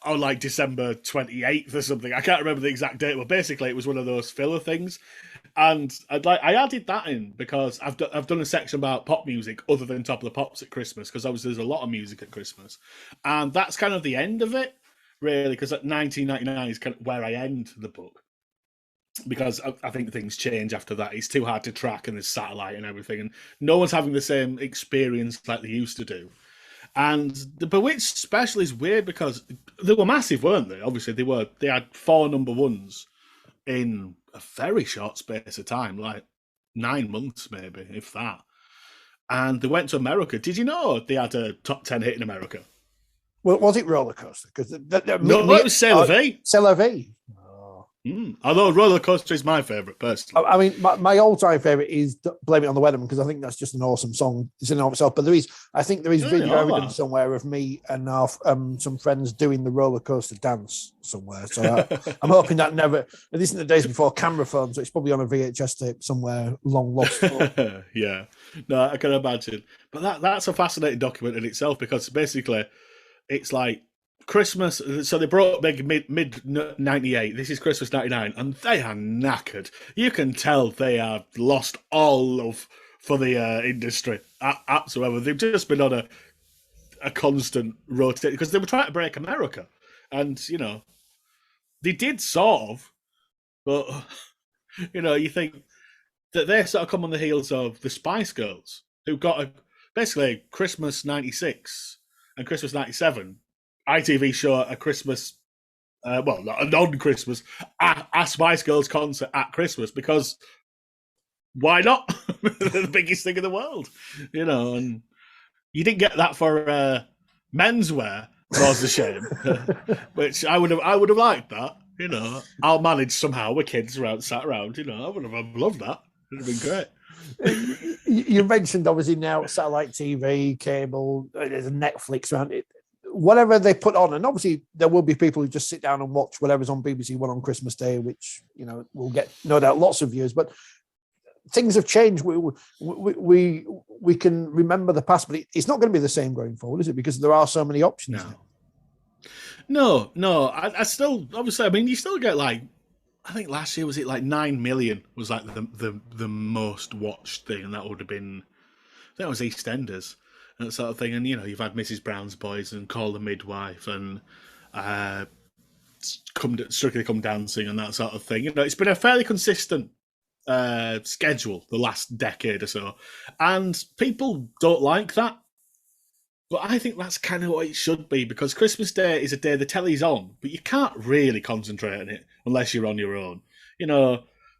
on like December 28th or something. I can't remember the exact date, but basically it was one of those filler things. And I added that in because I've done a section about pop music other than Top of the Pops at Christmas, because obviously there's a lot of music at Christmas, and that's kind of the end of it, really, because at 1999 is kind of where I end the book, because I think things change after that. It's too hard to track, and there's satellite and everything, and no one's having the same experience like they used to do. And the Bewitched special is weird because they were massive, weren't they? Obviously they had 4 number ones in a very short space of time, like 9 months maybe, if that. And they went to America. Did you know they had a top 10 hit in America? Well, was it Roller Coaster? Because no, it was C'est La Vie. C'est La Vie. Although Roller Coaster is my favourite, personally. I mean, my all-time favourite is Blame It on the Weather, because I think that's just an awesome song. It's in and of itself. But I think there is video evidence somewhere of me and our, some friends doing the roller coaster dance somewhere. So I'm hoping that never. This isn't the days before camera phones, so it's probably on a VHS tape somewhere long lost. Yeah, no, I can imagine. But that's a fascinating document in itself, because basically it's like Christmas, so they brought mid 98. This is Christmas 99, and they are knackered. You can tell they have lost all love for the industry whatsoever. They've just been on a constant rotation because they were trying to break America, and they did sort of, but you think that they sort of come on the heels of the Spice Girls, who got basically Christmas 96 and Christmas 97. ITV show a Christmas, not a non-Christmas, a Spice Girls concert at Christmas, because why not? The biggest thing in the world, and you didn't get that for menswear, was a shame. Which I would have liked that, I'll manage somehow with kids sat around, I would have loved that. It would have been great. You mentioned obviously now satellite TV, cable, there's a Netflix around it. Whatever they put on, and obviously there will be people who just sit down and watch whatever's on BBC One on Christmas Day, which will get no doubt lots of views. But things have changed. We can remember the past, but it's not going to be the same going forward, is it? Because there are so many options now. No. I still, obviously, I mean, you still get I think last year was it like 9 million was like the most watched thing, and that would have been, I think it was EastEnders. That sort of thing, and you've had Mrs. Brown's Boys and Call the Midwife and Strictly Come Dancing and that sort of thing. It's been a fairly consistent schedule the last decade or so, and people don't like that. But I think that's kind of what it should be, because Christmas Day is a day the telly's on, but you can't really concentrate on it unless you're on your own.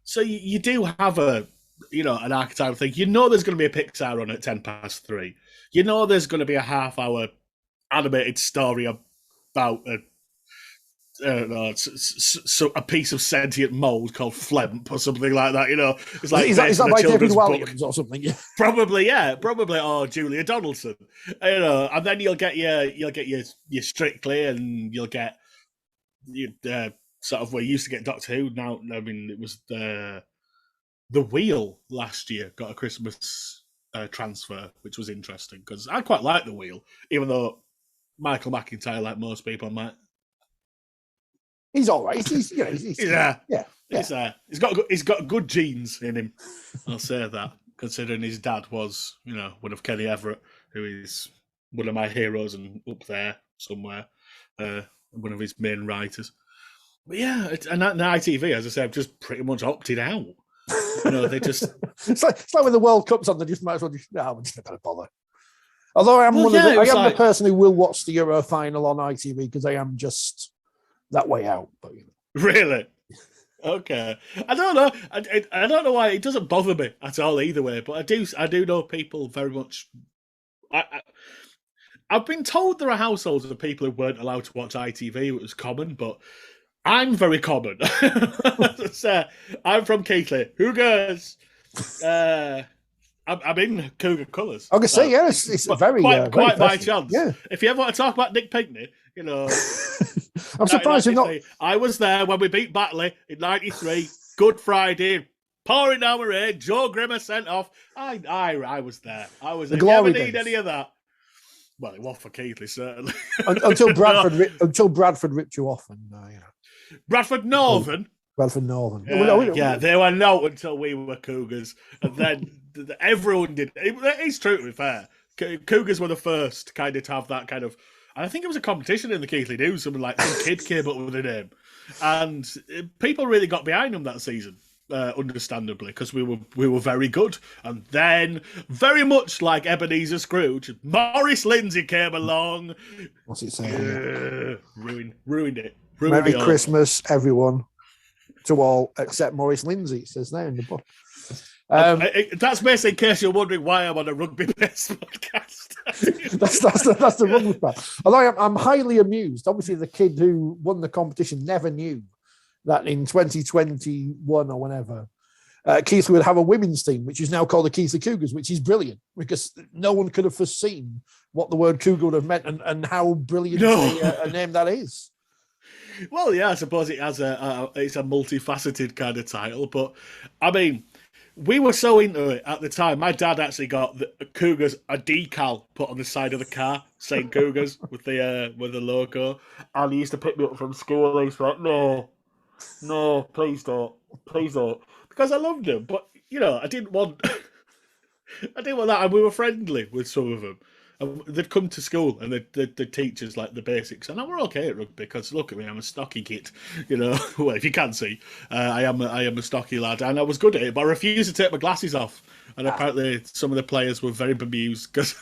So you do have an archetypal thing. There's going to be a Pixar on at 3:10. There's going to be a half-hour animated story about a piece of sentient mold called Flemp or something like that. It's like is that by David Walliams or something? Yeah. Probably, or Julia Donaldson. And then you'll get your Strictly, and you'll get sort of where you used to get Doctor Who. Now, I mean, it was the Wheel last year got a Christmas transfer, which was interesting, because I quite like the Wheel, even though Michael McIntyre, like most people, he's all right. He's got good genes in him. I'll say that, considering his dad was, one of Kenny Everett, who is one of my heroes and up there somewhere, one of his main writers. But yeah, and ITV, as I said, just pretty much opted out. They just it's like when the World Cup's on, they just might as well we're just not going to bother. Although I am the person who will watch the Euro final on ITV, because I am just that way out. But really, okay, I don't know. I don't know why it doesn't bother me at all either way. But I do know people very much. I've been told there are households of people who weren't allowed to watch ITV. It was common, but I'm very common. So, I'm from Keighley. Cougars. I'm in Cougar colours. I can say, yeah, it's very quite by very chance. Yeah. If you ever want to talk about Nick Pinkney, you know, I'm surprised you're not. I was there when we beat Batley in '93. Good Friday, pouring down my rain. Joe Grimmer sent off. I was there. I was there. If you ever need any of that, well, it was for Keighley certainly. until Bradford ripped you off, and Bradford Northern. Bradford Northern. Yeah, they were not until we were Cougars, and then everyone did. It's true, to be fair. Cougars were the first kind of to have that kind of. And I think it was a competition in the Keighley News. Some kid came up with a name, and people really got behind them that season. Understandably, because we were very good. And then, very much like Ebenezer Scrooge, Maurice Lindsay came along. What's it saying? Ruined it. Merry Christmas, everyone, to all except Maurice Lindsay. It says there in the book. That's basically in case you're wondering why I'm on a rugby-based podcast. that's the rugby part. Although I'm highly amused. Obviously, the kid who won the competition never knew that in 2021 or whenever, Keighley would have a women's team, which is now called the Keighley Cougars, which is brilliant because no one could have foreseen what the word cougar would have meant and how brilliant a name that is. Well, yeah, I suppose it has it's a multifaceted kind of title, but I mean, we were so into it at the time. My dad actually got the Cougars a decal put on the side of the car saying Cougars with the logo, and he used to pick me up from school. He was like, "No, please don't, because I loved him." But you know, I didn't want that, and we were friendly with some of them. They'd come to school and they'd teach us like the basics, and we're okay at rugby because look at me, I'm a stocky kid, you know. Well, if you can see, I am a stocky lad, and I was good at it, but I refused to take my glasses off, and apparently some of the players were very bemused because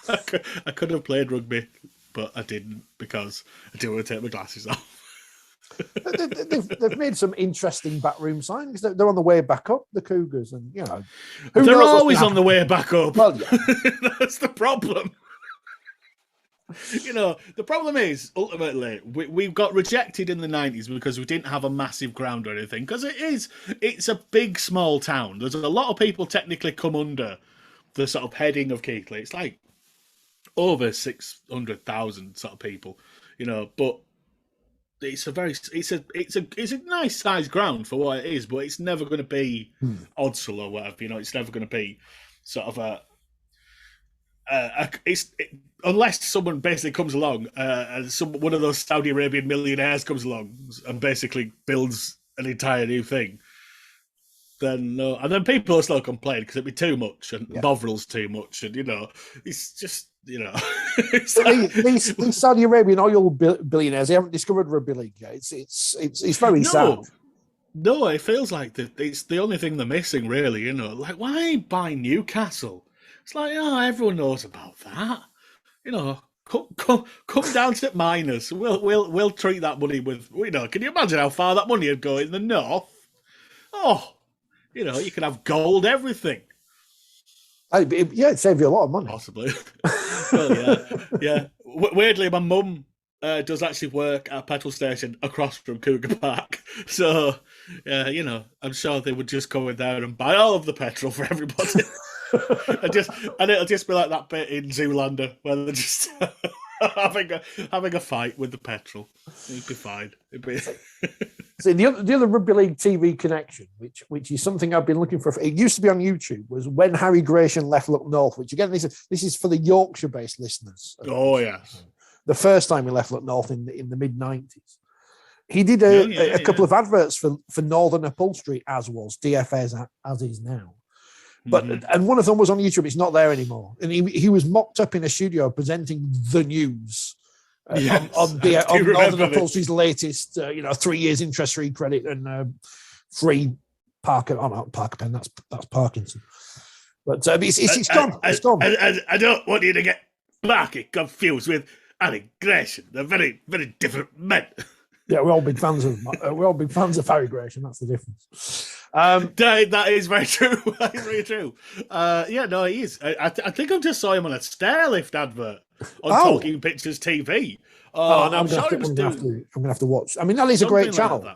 I could have played rugby, but I didn't because I didn't want to take my glasses off. They've made some interesting backroom signings. They're on the way back up, the Cougars, and you know they're always on the way back up. Well, yeah. That's the problem. You know, the problem is, ultimately, we got rejected in the 90s because we didn't have a massive ground or anything. Because it's a big, small town. There's a lot of people technically come under the sort of heading of Keighley. It's like over 600,000 sort of people, you know. But it's a nice sized ground for what it is. But it's never going to be Odsal or whatever. You know, it's never going to be sort of unless someone basically comes along and one of those Saudi Arabian millionaires comes along and basically builds an entire new thing, then no. And then people will still complain because it'd be too much and Bovril's too much, and you know, it's just, you know. these Saudi Arabian oil billionaires, they haven't discovered Rugby League yet. It's very sad. No, it feels like it's the only thing they're missing, really. You know, like why buy Newcastle? It's like, everyone knows about that. You know, come down to miners. We'll treat that money with, you know. Can you imagine how far that money would go in the north? Oh, you know, you could have gold, everything. It'd save you a lot of money. Possibly. Well, yeah. Weirdly, my mum does actually work at a petrol station across from Cougar Park. So, you know, I'm sure they would just go in there and buy all of the petrol for everybody. and it'll just be like that bit in Zoolander where they're just having a fight with the petrol. It'd be fine. See, the other Rugby League TV connection, which is something I've been looking for. It used to be on YouTube. Was when Harry Gratian left Luck North, which again, this is for the Yorkshire-based listeners. Oh yeah, the first time he left Luck North in the mid-90s, he did a couple of adverts for Northern Upholstery, as was DFS as is now. But and one of them was on YouTube. It's not there anymore. And he was mocked up in a studio presenting the news on Northern Upholstery's latest, 3 years interest-free credit and free Parker. Oh, not Parker pen. That's Parkinson. But it's gone. It's gone. I don't want you to get Marky confused with Harry Gratian. They're very, very different men. Yeah, we're all big fans of Harry Gratian. That's the difference. That is very true. That is very true. He is. I think I just saw him on a stairlift advert on Talking Pictures TV. No, I'm sure it was I'm gonna have to watch. I mean, that is a great channel,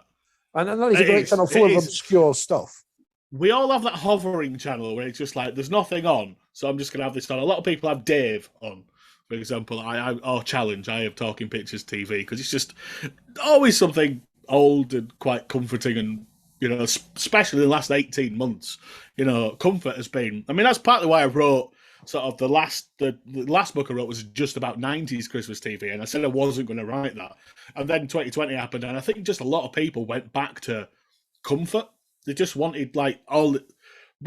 and that is a great channel full of obscure stuff. We all have that hovering channel where it's just like there's nothing on, so I'm just gonna have this on. A lot of people have Dave on, for example. Or Challenge. I have Talking Pictures TV because it's just always something old and quite comforting, and especially in the last 18 months, comfort has been. I mean, that's partly why I wrote sort of the last book I wrote was just about 90s Christmas TV, and I said I wasn't going to write that, and then 2020 happened, and I think just a lot of people went back to comfort. They just wanted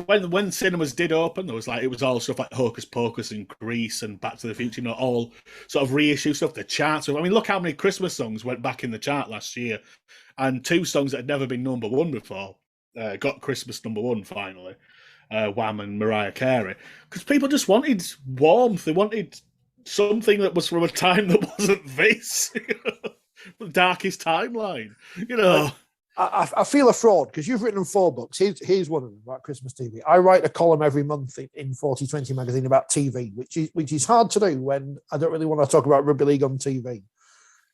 when cinemas did open, there was it was all stuff like Hocus Pocus and Grease and Back to the Future, all sort of reissue stuff. The charts. I mean, look how many Christmas songs went back in the chart last year, and 2 songs that had never been number 1 before got Christmas number 1 finally. Wham and Mariah Carey, because people just wanted warmth. They wanted something that was from a time that wasn't this, the darkest timeline. I feel a fraud because you've written 4 books. Here's one of them about Christmas TV. I write a column every month in Forty20 magazine about TV, which is hard to do when I don't really want to talk about rugby league on TV,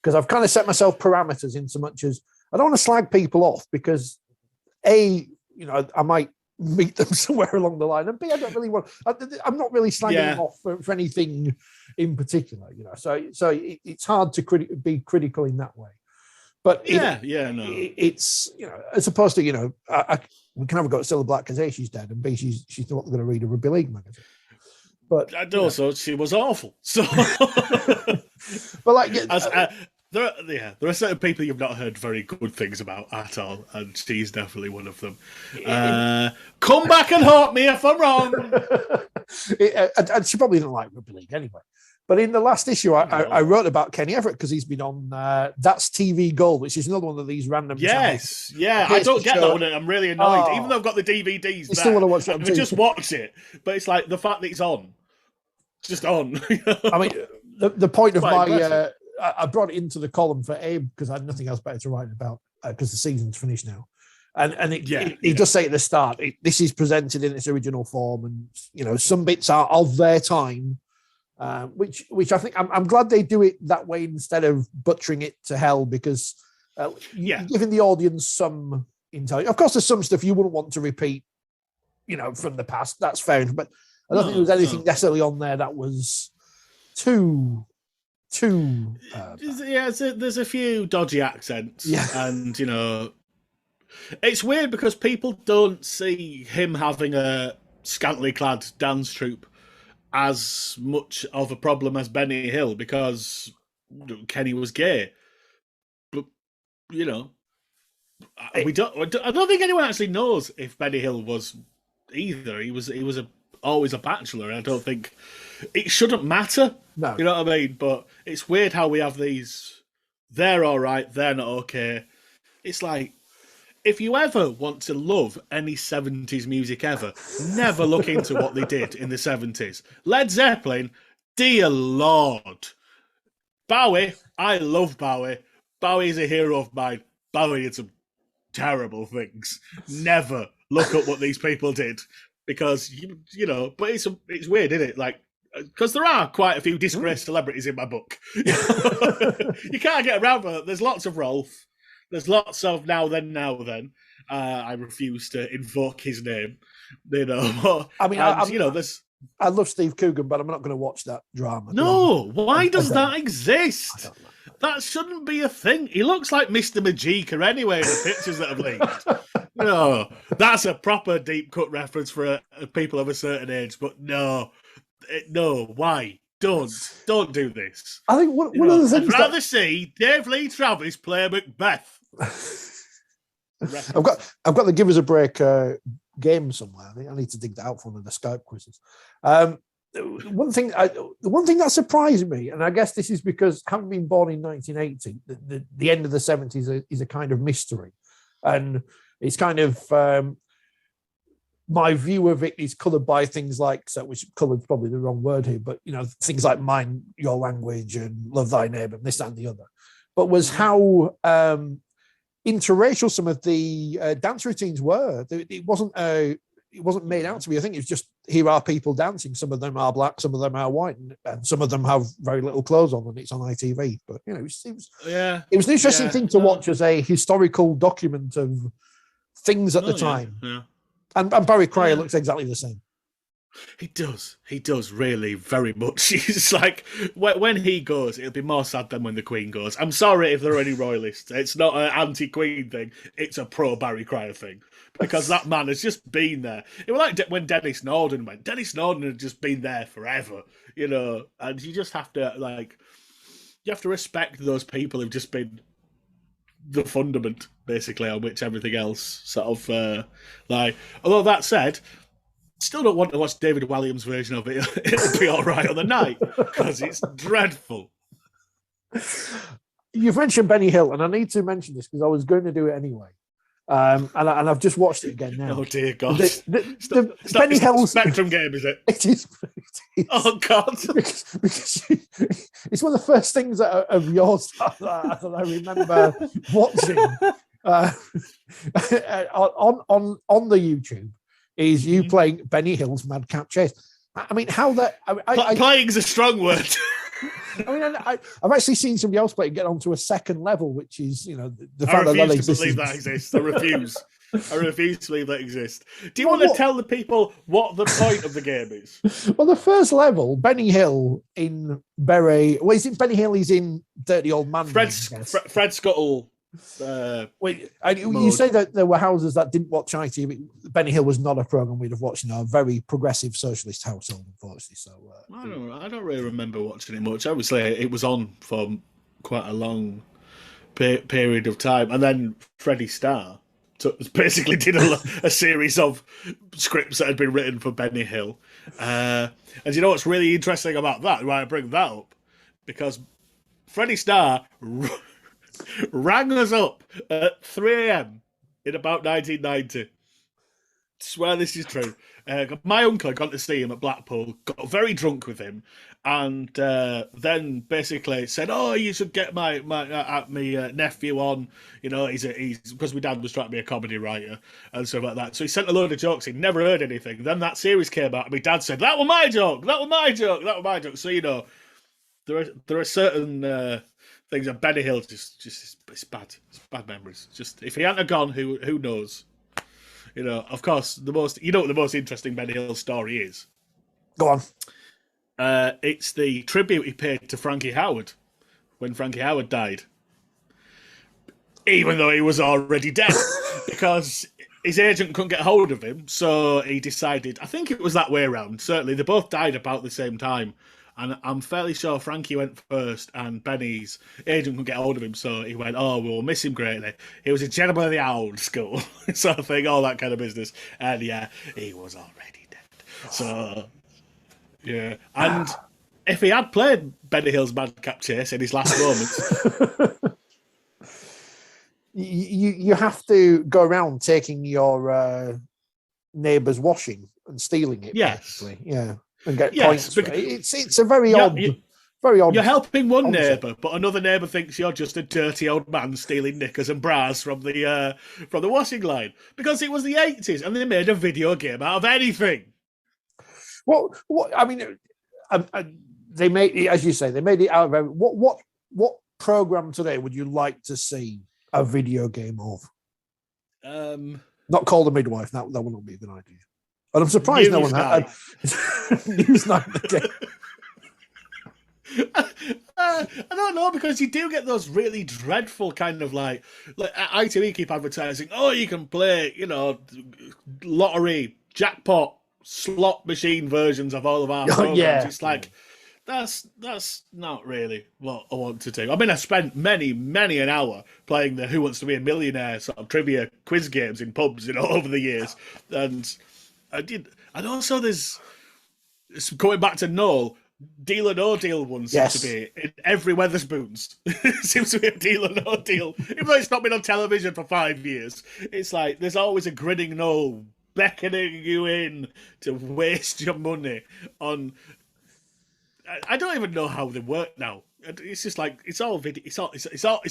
because I've kind of set myself parameters in so much as I don't want to slag people off because I might meet them somewhere along the line, and B, I don't really want. I'm not really slagging them off for anything in particular, So it's hard to be critical in that way. But it's as opposed to we can have a go at Cilla Black because A, she's dead, and B, she's not going to read a rugby league magazine. But and also she was awful. So, but there are certain people you've not heard very good things about at all, and she's definitely one of them. Come back and haunt me if I'm wrong. And she probably didn't like rugby league anyway. But in the last issue, I wrote about Kenny Everett because he's been on That's TV Gold, which is another one of these random. Yes, I don't get that one. I'm really annoyed. Even though I've got the DVDs, you still want to watch that. I just watch it, but it's like the fact that it's on, it's just on. I mean, the point of my I brought it into the column for Abe because I had nothing else better to write about because the season's finished now. And it does say at the start, this is presented in its original form, and some bits are of their time. Which I think I'm glad they do it that way instead of butchering it to hell, because giving the audience some intelligence. Of course, there's some stuff you wouldn't want to repeat, from the past. That's fair enough, but I don't think there was anything necessarily on there that was too. There's a few dodgy accents, and it's weird because people don't see him having a scantily clad dance troupe as much of a problem as Benny Hill because Kenny was gay. But I don't think anyone actually knows if Benny Hill was either. He was always a bachelor, and I don't think it shouldn't matter. No. You know what I mean? But it's weird how we have these. They're all right. They're not okay. It's like, if you ever want to love any 70s music ever, never look into what they did in the 70s. Led Zeppelin, dear Lord. Bowie, I love Bowie. Bowie is a hero of mine. Bowie did some terrible things. Never look up what these people did, because, but it's weird, isn't it? Like, because there are quite a few disgraced celebrities in my book. You can't get around it. There's lots of Rolf. There's lots of now then. I refuse to invoke his name. I mean, there's. I love Steve Coogan, but I'm not going to watch that drama. No, why does that exist? That shouldn't be a thing. He looks like Mr. Majika anyway in the pictures that have leaked. No, that's a proper deep cut reference for people of a certain age. But no, why? Don't do this. I think one of the things I'd rather see Dave Lee Travis play Macbeth. I've got the Give Us a Break game somewhere. I think I need to dig that out for one of the Skype quizzes. The one thing that surprised me, and I guess this is because having been born in 1980, the end of the 70s is a kind of mystery, and it's kind of my view of it is coloured by things like, which coloured's probably the wrong word here, but things like Mind Your Language and Love Thy Neighbour and this and the other, but was how interracial some of the dance routines were. It wasn't made out to be. I think it was just here are people dancing. Some of them are black, some of them are white, and some of them have very little clothes on, and it's on ITV. But it was an interesting thing to watch as a historical document of things at the time. Yeah. And Barry Cryer looks exactly the same. He does really very much. He's like, when he goes, it'll be more sad than when the Queen goes. I'm sorry if there are any royalists. It's not an anti-Queen thing. It's a pro-Barry Cryer thing. Because that man has just been there. It was like when Dennis Norden went. Dennis Norden had just been there forever, and you just have to, you have to respect those people who've just been the fundament, basically, on which everything else sort of, although that said, still don't want to watch David Walliams' version of it. It'll be all right on the night because it's dreadful. You've mentioned Benny Hill, and I need to mention this because I was going to do it anyway. And I've just watched it again now. Oh dear God! The Benny Hill Spectrum game, is it? It is. Oh God! because it's one of the first things of yours that I remember watching on the YouTube. Is you playing Benny Hill's Madcap Chase? I mean, how that? Playing's a strong word. I mean, I've actually seen somebody else play and get onto a second level, which is, the fact I that refuse to believe that exists. I refuse. I refuse to believe that exists. Do you want to tell the people what the point of the game is? Well, the first level, Benny Hill in Bury. Well, is it Benny Hill? He's in Dirty Old Man. Fred Scuttle. Wait, you say that there were houses that didn't watch ITV. Benny Hill was not a program we'd have watched in a very progressive socialist household, unfortunately. So I don't really remember watching it much. Obviously, it was on for quite a long period of time, and then Freddie Starr basically did a series of scripts that had been written for Benny Hill. And you know what's really interesting about that? Why I bring that up? Because Freddie Starr rang us up at 3 a.m. in about 1990. Swear this is true. My uncle had gone to see him at Blackpool, got very drunk with him, and then basically said, "Oh, you should get my nephew on. He's because my dad was trying to be a comedy writer and stuff like that." So he sent a load of jokes. He'd never heard anything. Then that series came out, and my dad said, "That was my joke. That was my joke. That was my joke." So there are certain things that Benny Hill just it's bad. It's bad memories. Just if he hadn't have gone, who knows? Of course, what the most interesting Benny Hill story is? Go on. It's the tribute he paid to Frankie Howard when Frankie Howard died, even though he was already dead, because his agent couldn't get hold of him. So he decided. I think it was that way around. Certainly, they both died about the same time. And I'm fairly sure Frankie went first and Benny's agent couldn't get hold of him, so he went, "Oh, we'll miss him greatly. He was a gentleman of the old school," sort of thing, all that kind of business. And yeah, he was already dead. So, yeah. And if he had played Benny Hill's Madcap Chase in his last moments... you have to go around taking your neighbour's washing and stealing it. Yes. Basically. Yeah. And get points. It's a very odd. You're helping one neighbour, but another neighbour thinks you're just a dirty old man stealing knickers and bras from the washing line because it was the 80s and they made a video game out of anything. What I mean, they made it, as you say, they made it out of what program today would you like to see a video game of? Not Call the Midwife. That would not be a good idea. And I'm surprised no one had Newsnight again. I don't know, because you do get those really dreadful kind of like ITV keep advertising, "Oh, you can play, lottery, jackpot, slot machine versions of all of our programs." Yeah. It's like that's not really what I want to do. I mean, I spent many an hour playing the Who Wants to Be a Millionaire sort of trivia quiz games in pubs, over the years, and I did. And also, there's going back to Noel. Deal or No Deal one seems to be in every Weatherspoons. Seems to be a Deal or No Deal. Even though it's not been on television for 5 years, it's like there's always a grinning Noel beckoning you in to waste your money on. I don't even know how they work now. It's just like it's all video. It's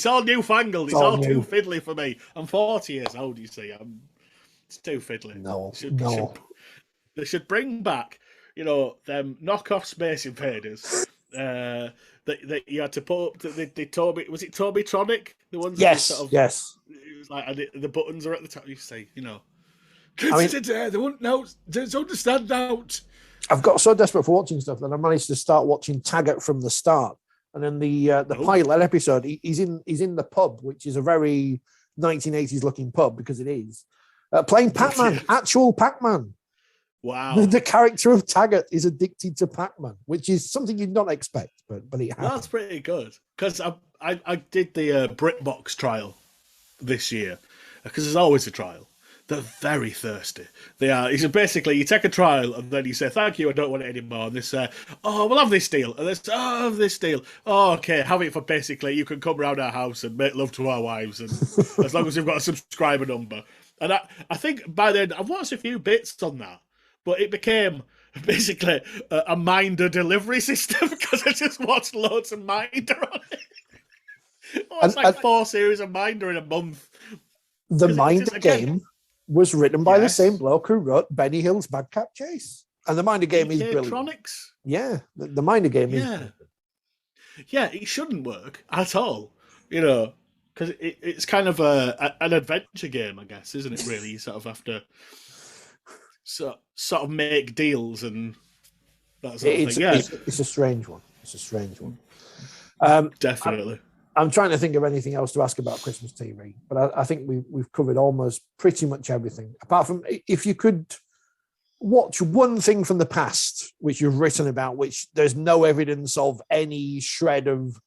all newfangled. It's all too fiddly for me. I'm 40 years old. You see, it's too fiddly. No. They should bring back, them knockoff Space Invaders that you had to put up. The Toby, was it Toby Tronic? The ones Yes, that sort of, yes. It was like the buttons are at the top. You say, I mean, kids today, they won't know. They don't understand now. I've got so desperate for watching stuff that I managed to start watching Taggart from the start. And then the pilot episode, he's in the pub, which is a very 1980s looking pub because it is playing Pac-Man, actual Pac-Man. Wow! The character of Taggart is addicted to Pac-Man, which is something you'd not expect, but it happens. That's pretty good because I did the BritBox trial this year because there's always a trial. They're very thirsty. They are. It's basically you take a trial and then you say, "Thank you, I don't want it anymore." And they say, "Oh, we'll have this deal." And they say, "Oh, have this deal." "Oh, okay, have it for basically you can come round our house and make love to our wives, and as long as we've got a subscriber number." And I think by then I've watched a few bits on that, but it became basically a Minder delivery system because I just watched loads of Minder on it. It's like 4 series of Minder in a month. The Minder game was written by the same bloke who wrote Benny Hill's Madcap Chase. And the Minder game is brilliant. Tronics? Yeah, the Minder game is brilliant. Yeah, it shouldn't work at all, because it's kind of an adventure game, I guess, isn't it, really? You sort of have to sort of make deals and that sort of thing. Yeah. It's a strange one. It's a strange one. Definitely. I'm trying to think of anything else to ask about Christmas TV, but I think we've covered almost pretty much everything. Apart from if you could watch one thing from the past, which you've written about, which there's no evidence of any shred of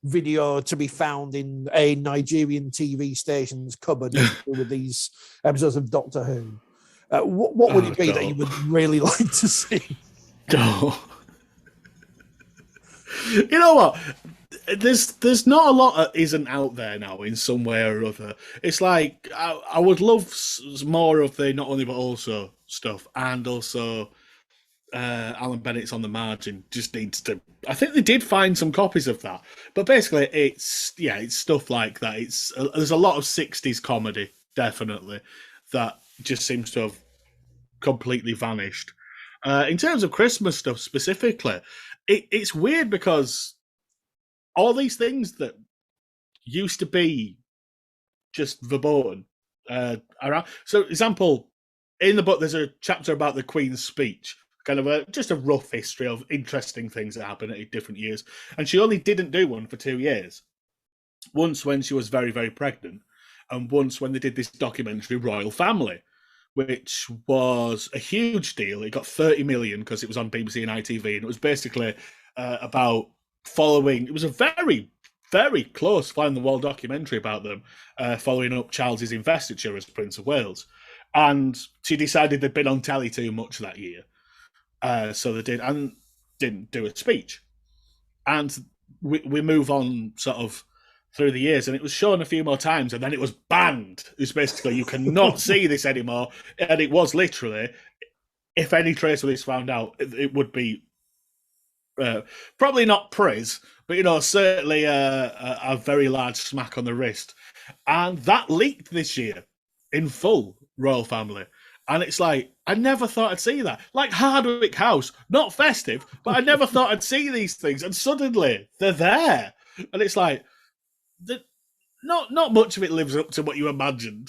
video to be found in a Nigerian TV station's cupboard with these episodes of Doctor Who. What would it be that you would really like to see? Oh. You know what? There's not a lot that isn't out there now in some way or other. It's like I would love more of the not only but also stuff, and also Alan Bennett's On the Margin just needs to. I think they did find some copies of that, but basically it's stuff like that. There's a lot of 60s comedy definitely that just seems to have completely vanished. In terms of Christmas stuff specifically, it's weird because all these things that used to be just verboten around. So, example, in the book, there's a chapter about the Queen's speech, kind of just a rough history of interesting things that happened at different years. And she only didn't do one for 2 years. Once when she was very, very pregnant, and once when they did this documentary, Royal Family, which was a huge deal. It got 30 million because it was on BBC and ITV, and it was basically about following. It was a very, very close fly-on-the-wall documentary about them following up Charles's investiture as Prince of Wales. And she decided they'd been on telly too much that year. So they didn't do a speech. And we move on sort of through the years, and it was shown a few more times, and then it was banned. It's basically, you cannot see this anymore. And it was literally, if any trace of this found out, it would be probably not praise, but certainly a very large smack on the wrist. And that leaked this year in full, Royal Family. And it's like, I never thought I'd see that. Like Hardwick House, not festive, but I never thought I'd see these things. And suddenly they're there. And it's like, not much of it lives up to what you imagined.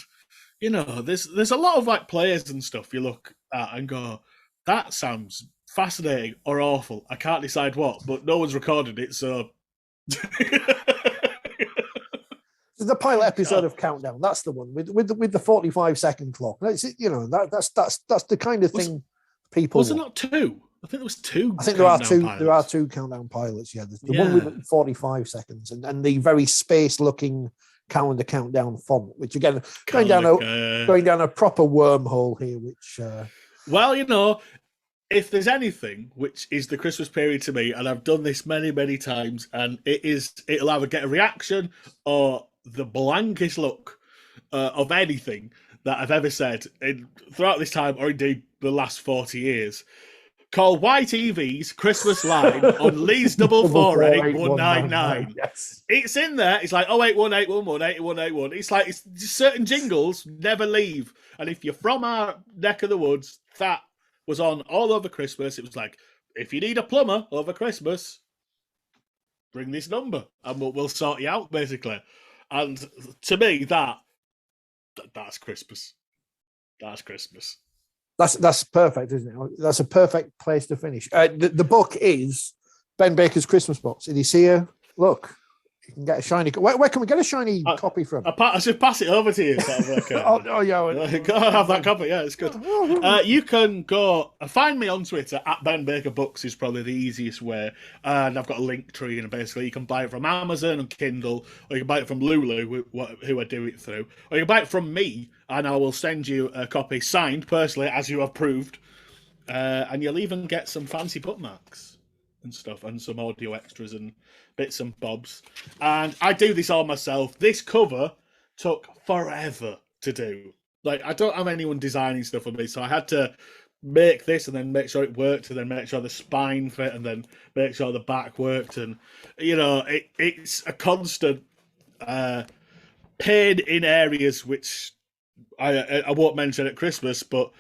There's a lot of like players and stuff you look at and go, that sounds fascinating or awful. I can't decide what, but no one's recorded it, so. The pilot episode of Countdown, that's the one with the 45-second clock. That's that's the kind of thing people. Was there not 2? I think there was 2. I think there are 2. Pilots. There are 2 Countdown pilots. Yeah, the one with 45 seconds and the very space-looking calendar countdown font, which again going down a proper wormhole here. Which well, if there's anything which is the Christmas period to me, and I've done this many, many times, and it'll either get a reaction or the blankest look of anything that I've ever said throughout this time, or indeed the last 40 years. Call YTV's Christmas line on Lee's 448-199. Yes. It's in there. It's like 08181188181. It's like certain jingles never leave. And if you're from our neck of the woods, that was on all over Christmas. It was like, if you need a plumber over Christmas, bring this number and we'll sort you out, basically. And to me, that's Christmas. That's Christmas. That's perfect, isn't it? That's a perfect place to finish. The book is Ben Baker's Christmas box. Did you see her? Look, you can get a shiny. Where can we get a shiny copy from? I should pass it over to you. Yeah. Go have that copy. Yeah, it's good. You can go find me on Twitter at Ben Baker Books is probably the easiest way, and I've got a link tree, and basically you can buy it from Amazon and Kindle, or you can buy it from Lulu, who I do it through, or you can buy it from me, and I will send you a copy signed personally as you have proved, and you'll even get some fancy bookmarks and stuff, and some audio extras and bits and bobs. And I do this all myself. This cover took forever to do. Like, I don't have anyone designing stuff for me, so I had to make this and then make sure it worked, and then make sure the spine fit, and then make sure the back worked. And, you know, it's a constant pain in areas which I won't mention at Christmas, but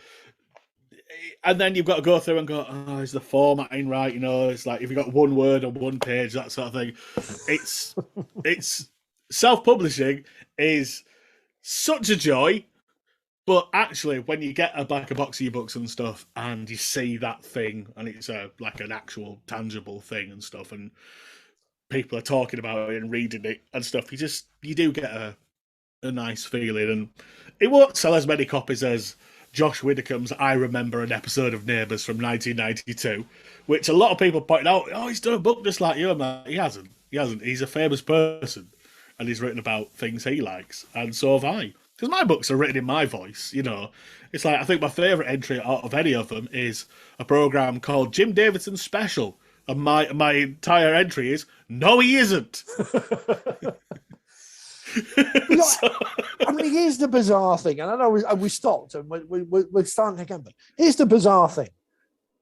and then you've got to go through and go, oh, is the formatting right? You know, it's like if you've got one word on one page, that sort of thing. It's self-publishing is such a joy, but actually when you get back a box of your books and stuff and you see that thing and it's like an actual tangible thing and stuff, and people are talking about it and reading it and stuff, you do get a nice feeling. And it won't sell as many copies as Josh Widdicombe's I Remember an Episode of Neighbours from 1992, which a lot of people point out, oh, he's done a book just like you. I'm like, he hasn't. He's a famous person, and he's written about things he likes, and so have I. Because my books are written in my voice, you know. It's like, I think my favourite entry out of any of them is a programme called Jim Davidson's Special, and my entire entry is, no, he isn't. You know, I mean, here's the bizarre thing, and I know we stopped and we're starting again, but here's the bizarre thing.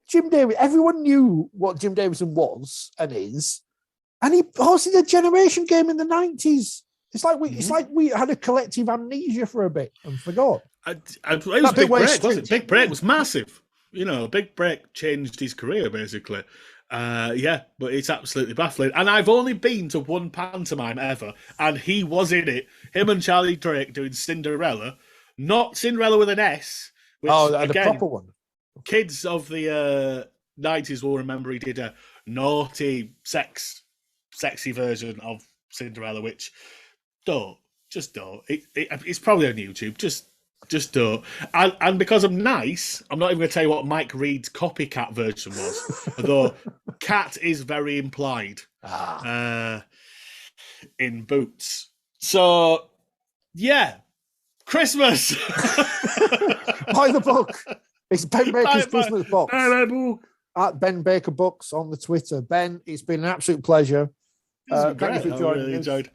Jim Davidson, everyone knew what Jim Davidson was and is, and he hosted a generation game in the 90s. It's like we had a collective amnesia for a bit and forgot. It was a big break, wasn't it? Big Break was massive. You know, Big Break changed his career, basically. Yeah, but it's absolutely baffling. And I've only been to one pantomime ever, and he was in it. Him and Charlie Drake doing Cinderella, not Cinderella with an S. Which, the again, proper one. Kids of the 90s will remember he did a naughty, sexy version of Cinderella, which just don't. It's probably on YouTube. Just don't. And because I'm nice, I'm not even going to tell you what Mike Reed's copycat version was. Although cat is very implied in Boots. So, yeah. Christmas! Buy the book. It's Ben Baker's Christmas box. Buy my book. At Ben Baker Books on the Twitter. Ben, it's been an absolute pleasure. Thank you for joining us.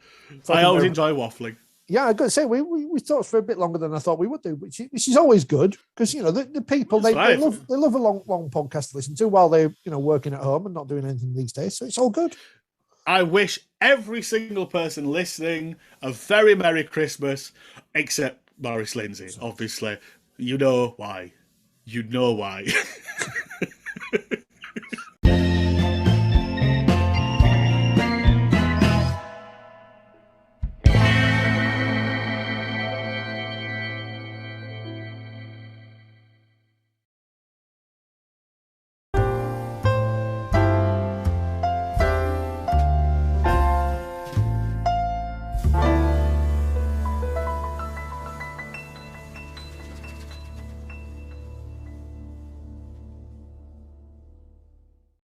I always enjoy waffling. Yeah, I got to say, we talked for a bit longer than I thought we would do, which is always good because, you know, the people, they love a long podcast to listen to while they're, you know, working at home and not doing anything these days. So it's all good. I wish every single person listening a very Merry Christmas, except Maurice Lindsay, obviously. You know why.